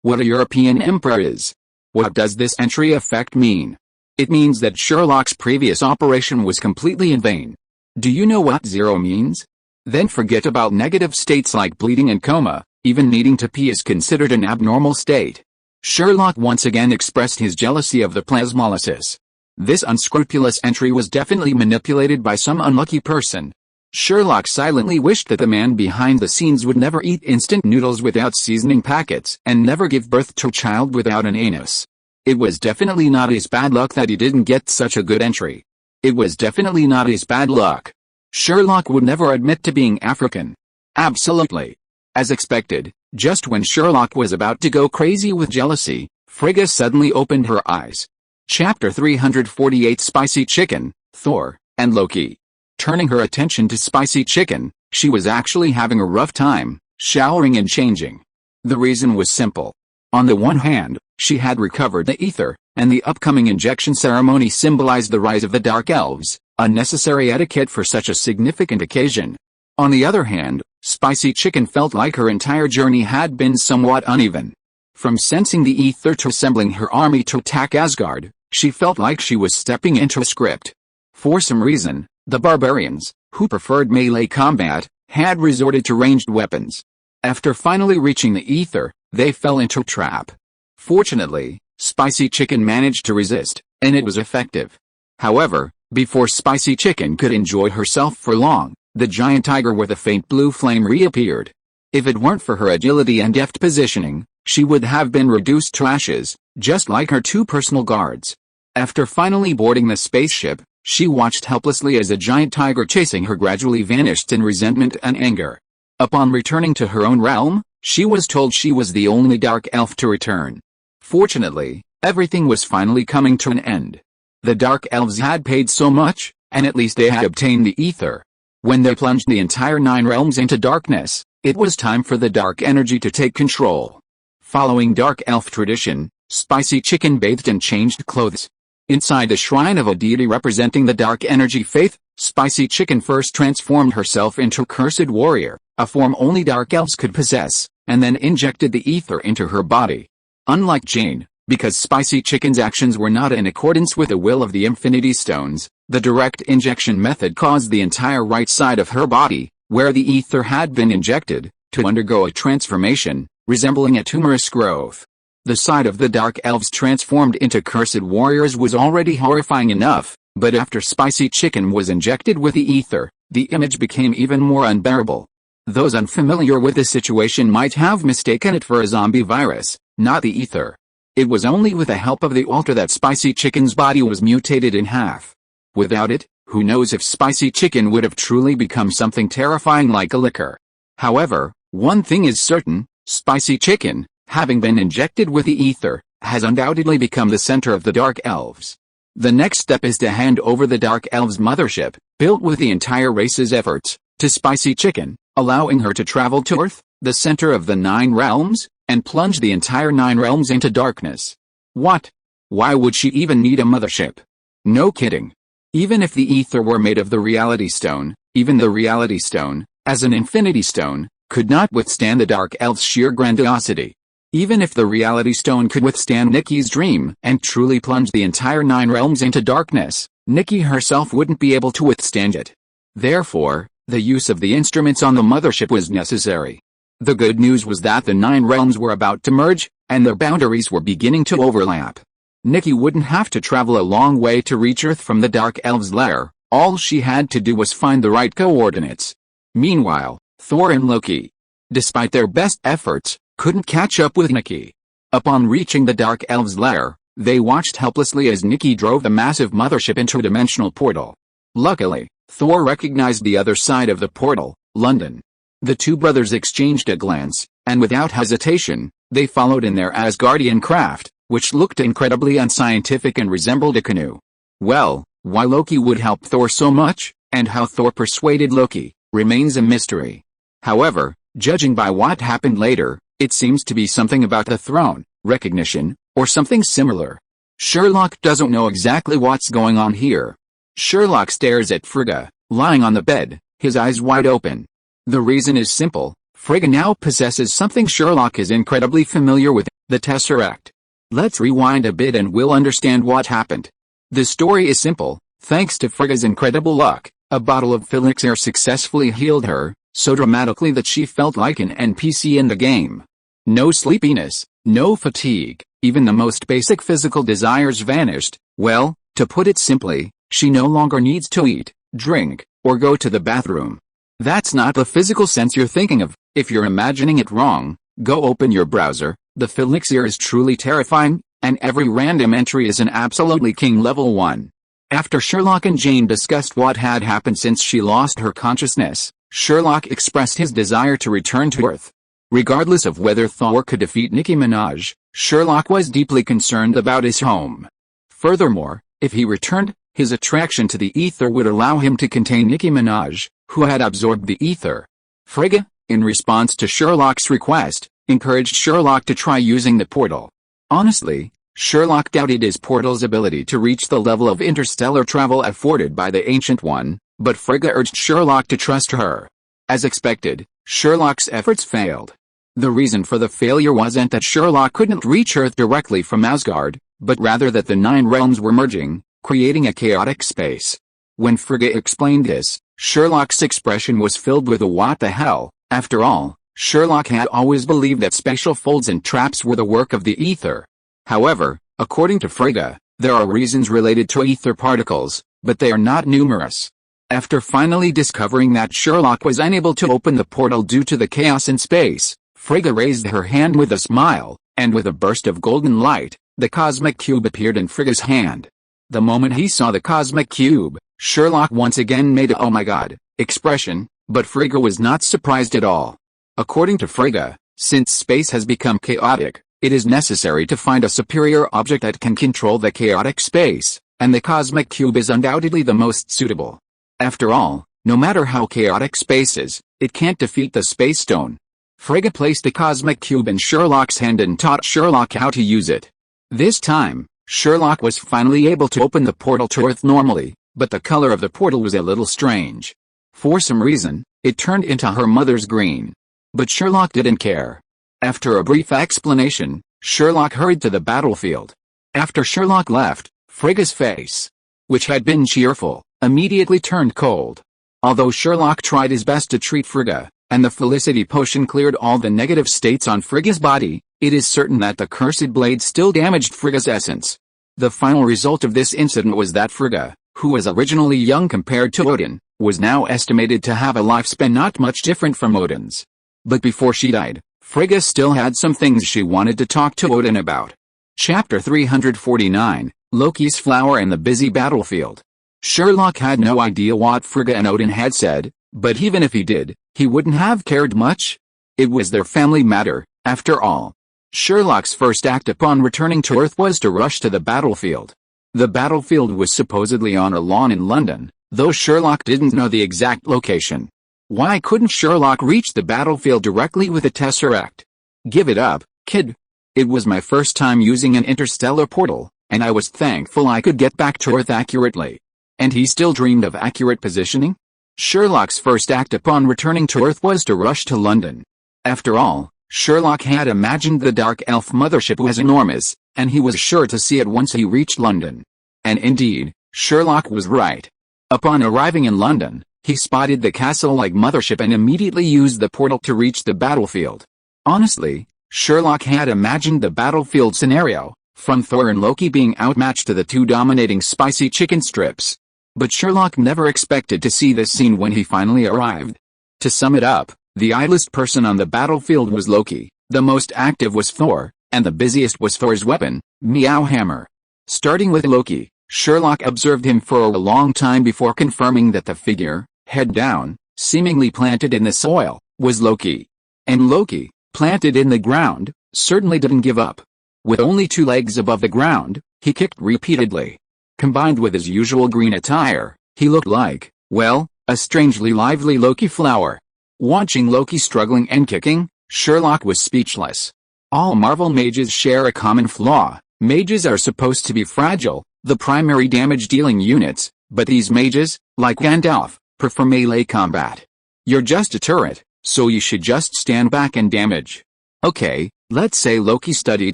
what a European emperor is. What does this entry effect mean? It means that Sherlock's previous operation was completely in vain. Do you know what 0 means? Then forget about negative states like bleeding and coma. Even needing to pee is considered an abnormal state. Sherlock once again expressed his jealousy of the plasmolysis. This unscrupulous entry was definitely manipulated by some unlucky person. Sherlock silently wished that the man behind the scenes would never eat instant noodles without seasoning packets and never give birth to a child without an anus. It was definitely not his bad luck that he didn't get such a good entry. It was definitely not his bad luck. Sherlock would never admit to being African. Absolutely. As expected, just when Sherlock was about to go crazy with jealousy, Frigga suddenly opened her eyes. Chapter 348 Spicy Chicken, Thor, and Loki. Turning her attention to Spicy Chicken, she was actually having a rough time, showering and changing. The reason was simple. On the one hand, she had recovered the ether, and the upcoming injection ceremony symbolized the rise of the Dark Elves, a necessary etiquette for such a significant occasion. On the other hand, Spicy Chicken felt like her entire journey had been somewhat uneven. From sensing the ether to assembling her army to attack Asgard, she felt like she was stepping into a script. For some reason, the barbarians, who preferred melee combat, had resorted to ranged weapons. After finally reaching the ether, they fell into a trap. Fortunately, Spicy Chicken managed to resist, and it was effective. However, before Spicy Chicken could enjoy herself for long, the giant tiger with a faint blue flame reappeared. If it weren't for her agility and deft positioning, she would have been reduced to ashes, just like her two personal guards. After finally boarding the spaceship, she watched helplessly as a giant tiger chasing her gradually vanished in resentment and anger. Upon returning to her own realm, she was told she was the only dark elf to return. Fortunately, everything was finally coming to an end. The dark elves had paid so much, and at least they had obtained the ether. When they plunged the entire 9 realms into darkness, it was time for the dark energy to take control. Following dark elf tradition, Spicy Chicken bathed and changed clothes. Inside the shrine of a deity representing the dark energy faith, Spicy Chicken first transformed herself into a cursed warrior, a form only dark elves could possess, and then injected the ether into her body. Unlike Jane, because Spicy Chicken's actions were not in accordance with the will of the Infinity Stones, the direct injection method caused the entire right side of her body, where the ether had been injected, to undergo a transformation, resembling a tumorous growth. The sight of the Dark Elves transformed into cursed warriors was already horrifying enough, but after Spicy Chicken was injected with the ether, the image became even more unbearable. Those unfamiliar with the situation might have mistaken it for a zombie virus, not the ether. It was only with the help of the altar that Spicy Chicken's body was mutated in half. Without it, who knows if Spicy Chicken would have truly become something terrifying like a licker. However, one thing is certain, Spicy Chicken, having been injected with the ether, has undoubtedly become the center of the Dark Elves. The next step is to hand over the Dark Elves' mothership, built with the entire race's efforts, to Spicy Chicken, allowing her to travel to Earth, the center of the 9 realms, and plunge the entire 9 realms into darkness. What? Why would she even need a mothership? No kidding. Even if the ether were made of the Reality Stone, even the Reality Stone, as an Infinity Stone, could not withstand the Dark Elves' sheer grandiosity. Even if the Reality Stone could withstand Nikki's dream and truly plunge the entire 9 realms into darkness, Nikki herself wouldn't be able to withstand it. Therefore, the use of the instruments on the mothership was necessary. The good news was that the 9 realms were about to merge, and their boundaries were beginning to overlap. Nikki wouldn't have to travel a long way to reach Earth from the Dark Elves' lair, all she had to do was find the right coordinates. Meanwhile, Thor and Loki, despite their best efforts, couldn't catch up with Nikki. Upon reaching the Dark Elves' lair, they watched helplessly as Nikki drove the massive mothership into a dimensional portal. Luckily, Thor recognized the other side of the portal, London. The two brothers exchanged a glance, and without hesitation, they followed in their Asgardian craft, which looked incredibly unscientific and resembled a canoe. Well, why Loki would help Thor so much, and how Thor persuaded Loki, remains a mystery. However, judging by what happened later, it seems to be something about the throne, recognition, or something similar. Sherlock doesn't know exactly what's going on here. Sherlock stares at Frigga, lying on the bed, his eyes wide open. The reason is simple, Frigga now possesses something Sherlock is incredibly familiar with, the Tesseract. Let's rewind a bit and we'll understand what happened. The story is simple, thanks to Frigga's incredible luck, a bottle of Felixir successfully healed her, so dramatically that she felt like an NPC in the game. No sleepiness, no fatigue, even the most basic physical desires vanished. Well, to put it simply, she no longer needs to eat, drink, or go to the bathroom. That's not the physical sense you're thinking of. If you're imagining it wrong, go open your browser. The Felixir is truly terrifying, and every random entry is an absolutely king level 1. After Sherlock and Jane discussed what had happened since she lost her consciousness, Sherlock expressed his desire to return to Earth. Regardless of whether Thor could defeat Nicki Minaj, Sherlock was deeply concerned about his home. Furthermore, if he returned, his attraction to the ether would allow him to contain Nicki Minaj, who had absorbed the ether. Frigga, in response to Sherlock's request, encouraged Sherlock to try using the portal. Honestly, Sherlock doubted his portal's ability to reach the level of interstellar travel afforded by the Ancient One, but Frigga urged Sherlock to trust her. As expected, Sherlock's efforts failed. The reason for the failure wasn't that Sherlock couldn't reach Earth directly from Asgard, but rather that the 9 realms were merging, creating a chaotic space. When Frigga explained this, Sherlock's expression was filled with a what the hell. After all, Sherlock had always believed that spatial folds and traps were the work of the ether. However, according to Frigga, there are reasons related to ether particles, but they are not numerous. After finally discovering that Sherlock was unable to open the portal due to the chaos in space, Frigga raised her hand with a smile, and with a burst of golden light, the cosmic cube appeared in Frigga's hand. The moment he saw the cosmic cube, Sherlock once again made a "oh my god" expression, but Frigga was not surprised at all. According to Frigga, since space has become chaotic, it is necessary to find a superior object that can control the chaotic space, and the cosmic cube is undoubtedly the most suitable. After all, no matter how chaotic space is, it can't defeat the space stone. Frigga placed the cosmic cube in Sherlock's hand and taught Sherlock how to use it. This time, Sherlock was finally able to open the portal to Earth normally, but the color of the portal was a little strange. For some reason, it turned into her mother's green. But Sherlock didn't care. After a brief explanation, Sherlock hurried to the battlefield. After Sherlock left, Frigga's face, which had been cheerful, immediately turned cold. Although Sherlock tried his best to treat Frigga, and the Felicity potion cleared all the negative states on Frigga's body, it is certain that the cursed blade still damaged Frigga's essence. The final result of this incident was that Frigga, who was originally young compared to Odin, was now estimated to have a lifespan not much different from Odin's. But before she died, Frigga still had some things she wanted to talk to Odin about. Chapter 349, Loki's Flower and the Busy Battlefield. Sherlock had no idea what Frigga and Odin had said, but even if he did, he wouldn't have cared much. It was their family matter, after all. Sherlock's first act upon returning to Earth was to rush to the battlefield. The battlefield was supposedly on a lawn in London, though Sherlock didn't know the exact location. Why couldn't Sherlock reach the battlefield directly with a tesseract? Give it up, kid. It was my first time using an interstellar portal, and I was thankful I could get back to Earth accurately. And he still dreamed of accurate positioning? Sherlock's first act upon returning to Earth was to rush to London. After all, Sherlock had imagined the Dark Elf mothership was enormous, and he was sure to see it once he reached London. And indeed, Sherlock was right. Upon arriving in London, he spotted the castle-like mothership and immediately used the portal to reach the battlefield. Honestly, Sherlock had imagined the battlefield scenario, from Thor and Loki being outmatched to the two dominating spicy chicken strips. But Sherlock never expected to see this scene when he finally arrived. To sum it up, the idlest person on the battlefield was Loki, the most active was Thor, and the busiest was Thor's weapon, Meow Hammer. Starting with Loki, Sherlock observed him for a long time before confirming that the figure, head down, seemingly planted in the soil, was Loki. And Loki, planted in the ground, certainly didn't give up. With only 2 legs above the ground, he kicked repeatedly. Combined with his usual green attire, he looked like, well, a strangely lively Loki flower. Watching Loki struggling and kicking, Sherlock was speechless. All Marvel mages share a common flaw. Mages are supposed to be fragile, the primary damage-dealing units, but these mages, like Gandalf, prefer melee combat. You're just a turret, so you should just stand back and damage. Okay, let's say Loki studied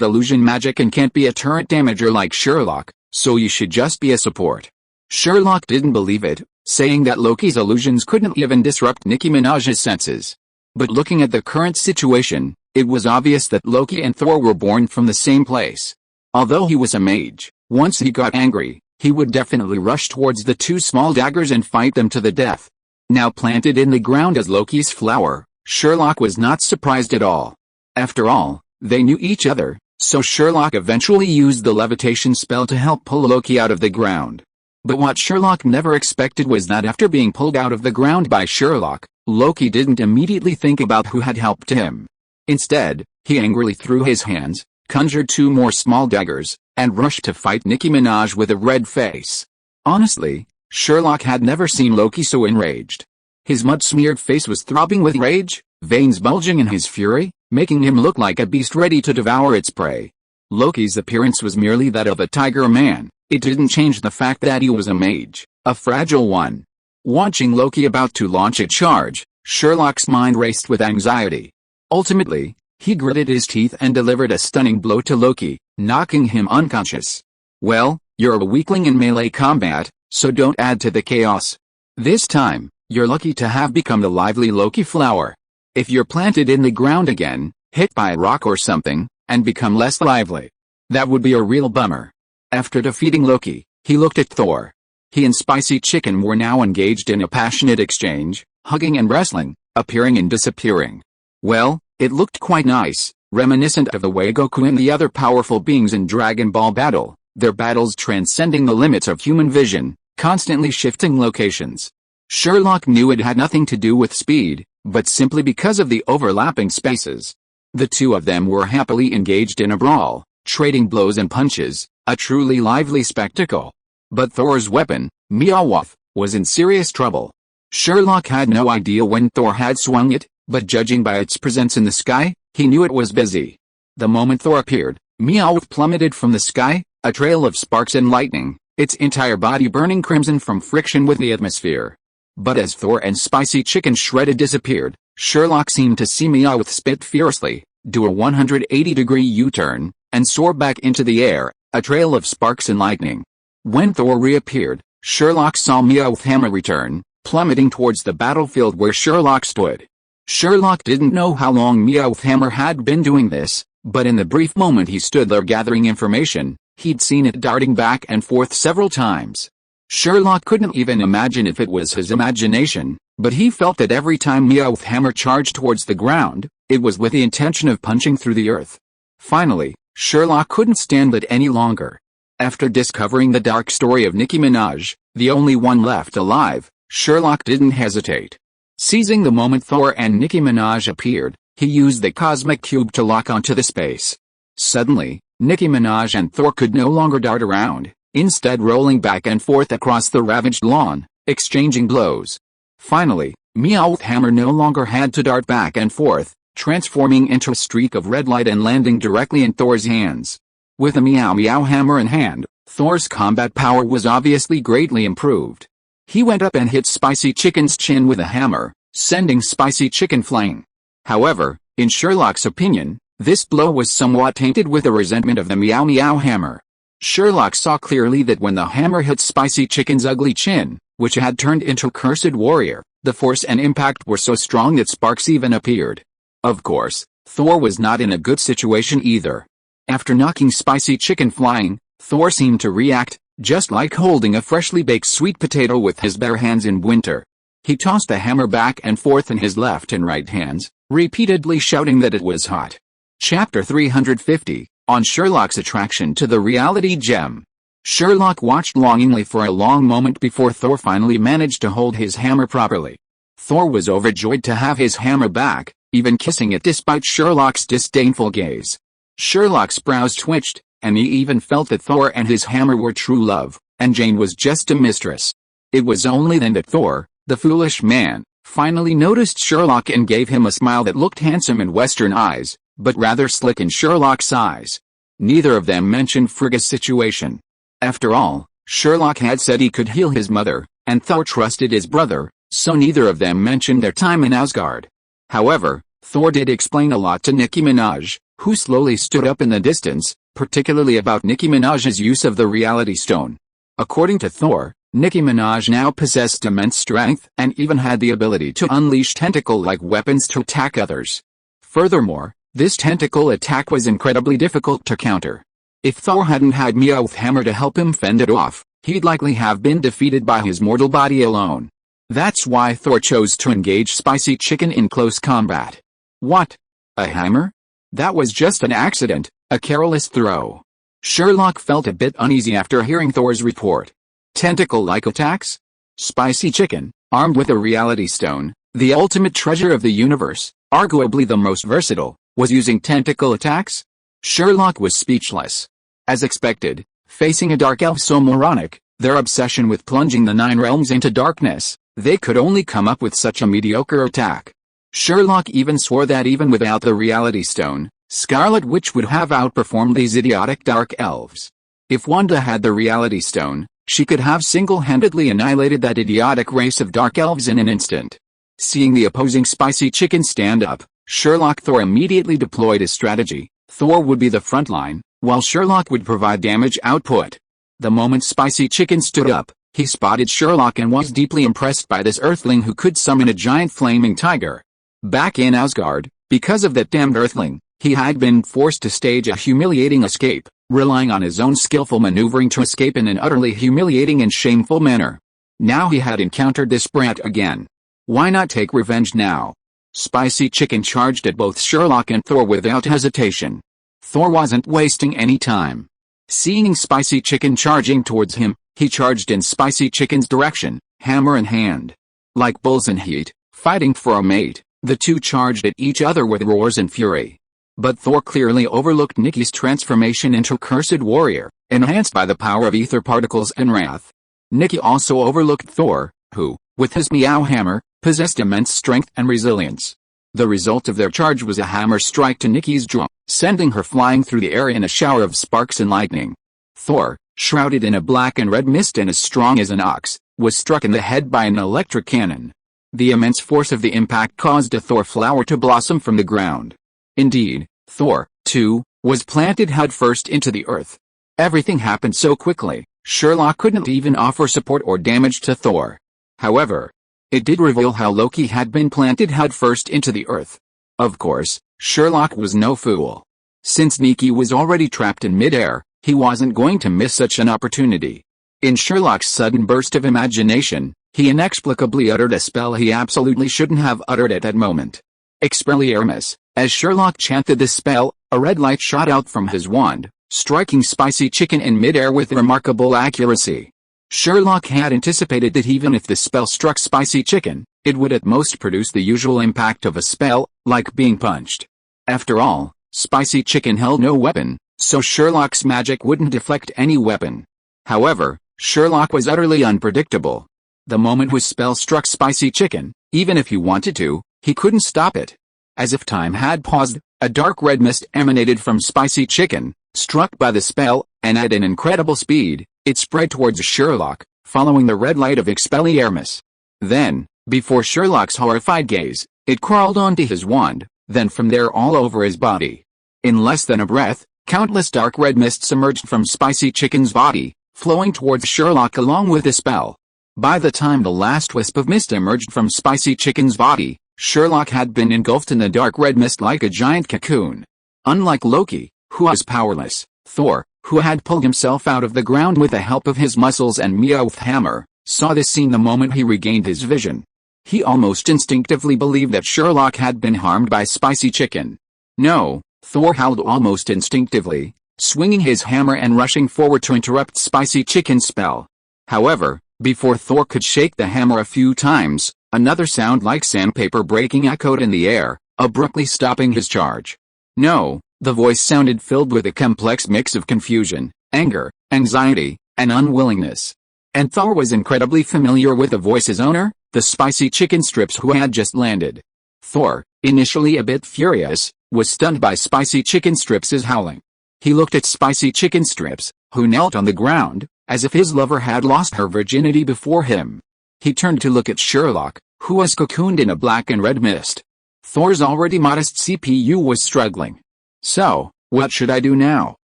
illusion magic and can't be a turret damager like Sherlock, so you should just be a support. Sherlock didn't believe it, saying that Loki's illusions couldn't even disrupt Nicki Minaj's senses. But looking at the current situation, it was obvious that Loki and Thor were born from the same place. Although he was a mage, once he got angry, he would definitely rush towards the two small daggers and fight them to the death. Now planted in the ground as Loki's flower, Sherlock was not surprised at all. After all, they knew each other, so Sherlock eventually used the levitation spell to help pull Loki out of the ground. But what Sherlock never expected was that after being pulled out of the ground by Sherlock, Loki didn't immediately think about who had helped him. Instead, he angrily threw his hands, conjured two more small daggers, and rushed to fight Nicki Minaj with a red face. Honestly, Sherlock had never seen Loki so enraged. His mud-smeared face was throbbing with rage, veins bulging in his fury, making him look like a beast ready to devour its prey. Loki's appearance was merely that of a tiger man. It didn't change the fact that he was a mage, a fragile one. Watching Loki about to launch a charge, Sherlock's mind raced with anxiety. Ultimately, he gritted his teeth and delivered a stunning blow to Loki, knocking him unconscious. Well, you're a weakling in melee combat, so don't add to the chaos. This time, you're lucky to have become the lively Loki flower. If you're planted in the ground again, hit by a rock or something, and become less lively, that would be a real bummer. After defeating Loki, he looked at Thor. He and Spicy Chicken were now engaged in a passionate exchange, hugging and wrestling, appearing and disappearing. Well, it looked quite nice, reminiscent of the way Goku and the other powerful beings in Dragon Ball battle, their battles transcending the limits of human vision, constantly shifting locations. Sherlock knew it had nothing to do with speed, but simply because of the overlapping spaces. The two of them were happily engaged in a brawl, trading blows and punches, a truly lively spectacle. But Thor's weapon, Meowth, was in serious trouble. Sherlock had no idea when Thor had swung it, but judging by its presence in the sky, he knew it was busy. The moment Thor appeared, Meowth plummeted from the sky, a trail of sparks and lightning, its entire body burning crimson from friction with the atmosphere. But as Thor and Spicy Chicken shredded disappeared, Sherlock seemed to see Meowth spit fiercely, do a 180-degree U-turn, and soar back into the air, a trail of sparks and lightning. When Thor reappeared, Sherlock saw Meowth hammer return, plummeting towards the battlefield where Sherlock stood. Sherlock didn't know how long Meowth hammer had been doing this, but in the brief moment he stood there gathering information, he'd seen it darting back and forth several times. Sherlock couldn't even imagine if it was his imagination, but he felt that every time Meowth hammer charged towards the ground, it was with the intention of punching through the earth. Finally, Sherlock couldn't stand it any longer. After discovering the dark story of Nicki Minaj, the only one left alive, Sherlock didn't hesitate. Seizing the moment Thor and Nicki Minaj appeared, he used the cosmic cube to lock onto the space. Suddenly, Nicki Minaj and Thor could no longer dart around, instead rolling back and forth across the ravaged lawn, exchanging blows. Finally, Meowth hammer no longer had to dart back and forth, transforming into a streak of red light and landing directly in Thor's hands. With a Meow Meow hammer in hand, Thor's combat power was obviously greatly improved. He went up and hit Spicy Chicken's chin with a hammer, sending Spicy Chicken flying. However, in Sherlock's opinion, this blow was somewhat tainted with a resentment of the Meow Meow hammer. Sherlock saw clearly that when the hammer hit Spicy Chicken's ugly chin, which had turned into a cursed warrior, the force and impact were so strong that sparks even appeared. Of course, Thor was not in a good situation either. After knocking Spicy Chicken flying, Thor seemed to react, just like holding a freshly baked sweet potato with his bare hands in winter. He tossed the hammer back and forth in his left and right hands, repeatedly shouting that it was hot. Chapter 350, on Sherlock's attraction to the reality gem. Sherlock watched longingly for a long moment before Thor finally managed to hold his hammer properly. Thor was overjoyed to have his hammer back, even kissing it despite Sherlock's disdainful gaze. Sherlock's brows twitched, and he even felt that Thor and his hammer were true love, and Jane was just a mistress. It was only then that Thor, the foolish man, finally noticed Sherlock and gave him a smile that looked handsome in Western eyes, but rather slick in Sherlock's eyes. Neither of them mentioned Frigga's situation. After all, Sherlock had said he could heal his mother, and Thor trusted his brother, so neither of them mentioned their time in Asgard. However, Thor did explain a lot to Nicki Minaj, who slowly stood up in the distance, particularly about Nicki Minaj's use of the reality stone. According to Thor, Nicki Minaj now possessed immense strength and even had the ability to unleash tentacle-like weapons to attack others. Furthermore, this tentacle attack was incredibly difficult to counter. If Thor hadn't had Meowth hammer to help him fend it off, he'd likely have been defeated by his mortal body alone. That's why Thor chose to engage Spicy Chicken in close combat. What? A hammer? That was just an accident, a careless throw. Sherlock felt a bit uneasy after hearing Thor's report. Tentacle-like attacks? Spicy Chicken, armed with a reality stone, the ultimate treasure of the universe, arguably the most versatile, was using tentacle attacks? Sherlock was speechless. As expected, facing a dark elf so moronic, their obsession with plunging the Nine Realms into darkness, they could only come up with such a mediocre attack. Sherlock even swore that even without the reality stone, Scarlet Witch would have outperformed these idiotic dark elves. If Wanda had the reality stone, she could have single-handedly annihilated that idiotic race of dark elves in an instant. Seeing the opposing Spicy Chicken stand up, Thor immediately deployed his strategy. Thor would be the front line, while Sherlock would provide damage output. The moment Spicy Chicken stood up, he spotted Sherlock and was deeply impressed by this earthling who could summon a giant flaming tiger. Back in Asgard, because of that damned earthling, he had been forced to stage a humiliating escape, relying on his own skillful maneuvering to escape in an utterly humiliating and shameful manner. Now he had encountered this brat again. Why not take revenge now? Spicy Chicken charged at both Sherlock and Thor without hesitation. Thor wasn't wasting any time. Seeing Spicy Chicken charging towards him, he charged in Spicy Chicken's direction, hammer in hand. Like bulls in heat, fighting for a mate, the two charged at each other with roars and fury. But Thor clearly overlooked Nikki's transformation into Cursed Warrior, enhanced by the power of ether particles and wrath. Nikki also overlooked Thor, who, with his Meow Hammer, possessed immense strength and resilience. The result of their charge was a hammer strike to Nikki's jaw, sending her flying through the air in a shower of sparks and lightning. Thor, shrouded in a black and red mist and as strong as an ox, was struck in the head by an electric cannon. The immense force of the impact caused a Thor flower to blossom from the ground. Indeed, Thor, too, was planted headfirst into the earth. Everything happened so quickly, Sherlock couldn't even offer support or damage to Thor. However, it did reveal how Loki had been planted headfirst into the earth. Of course, Sherlock was no fool. Since Nikki was already trapped in midair, he wasn't going to miss such an opportunity. In Sherlock's sudden burst of imagination, he inexplicably uttered a spell he absolutely shouldn't have uttered at that moment. Expelliarmus. As Sherlock chanted this spell, a red light shot out from his wand, striking Spicy Chicken in midair with remarkable accuracy. Sherlock had anticipated that even if the spell struck Spicy Chicken, it would at most produce the usual impact of a spell, like being punched. After all, Spicy Chicken held no weapon, so Sherlock's magic wouldn't deflect any weapon. However, Sherlock was utterly unpredictable. The moment his spell struck Spicy Chicken, even if he wanted to, he couldn't stop it. As if time had paused, a dark red mist emanated from Spicy Chicken, struck by the spell, and at an incredible speed, it spread towards Sherlock, following the red light of Expelliarmus. Then, before Sherlock's horrified gaze, it crawled onto his wand, then from there all over his body. In less than a breath, countless dark red mists emerged from Spicy Chicken's body, flowing towards Sherlock along with the spell. By the time the last wisp of mist emerged from Spicy Chicken's body, Sherlock had been engulfed in the dark red mist like a giant cocoon. Unlike Loki, who was powerless, Thor, who had pulled himself out of the ground with the help of his muscles and Meowth hammer, saw this scene the moment he regained his vision. He almost instinctively believed that Sherlock had been harmed by Spicy Chicken. No, Thor howled almost instinctively, swinging his hammer and rushing forward to interrupt Spicy Chicken's spell. However, before Thor could shake the hammer a few times, another sound like sandpaper breaking echoed in the air, abruptly stopping his charge. No, the voice sounded filled with a complex mix of confusion, anger, anxiety, and unwillingness. And Thor was incredibly familiar with the voice's owner, the Spicy Chicken Strips who had just landed. Thor, initially a bit furious, was stunned by Spicy Chicken Strips' howling. He looked at Spicy Chicken Strips, who knelt on the ground, as if his lover had lost her virginity before him. He turned to look at Sherlock, who was cocooned in a black and red mist. Thor's already modest CPU was struggling. So, what should I do now?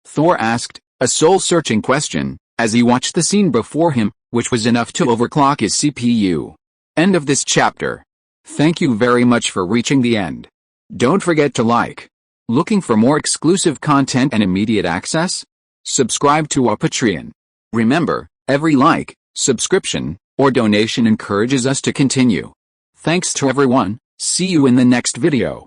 Thor asked, a soul-searching question, as he watched the scene before him, which was enough to overclock his CPU. End of this chapter. Thank you very much for reaching the end. Don't forget to like. Looking for more exclusive content and immediate access? Subscribe to our Patreon. Remember, Every like, subscription, or donation encourages us to continue. Thanks to everyone, see you in the next video.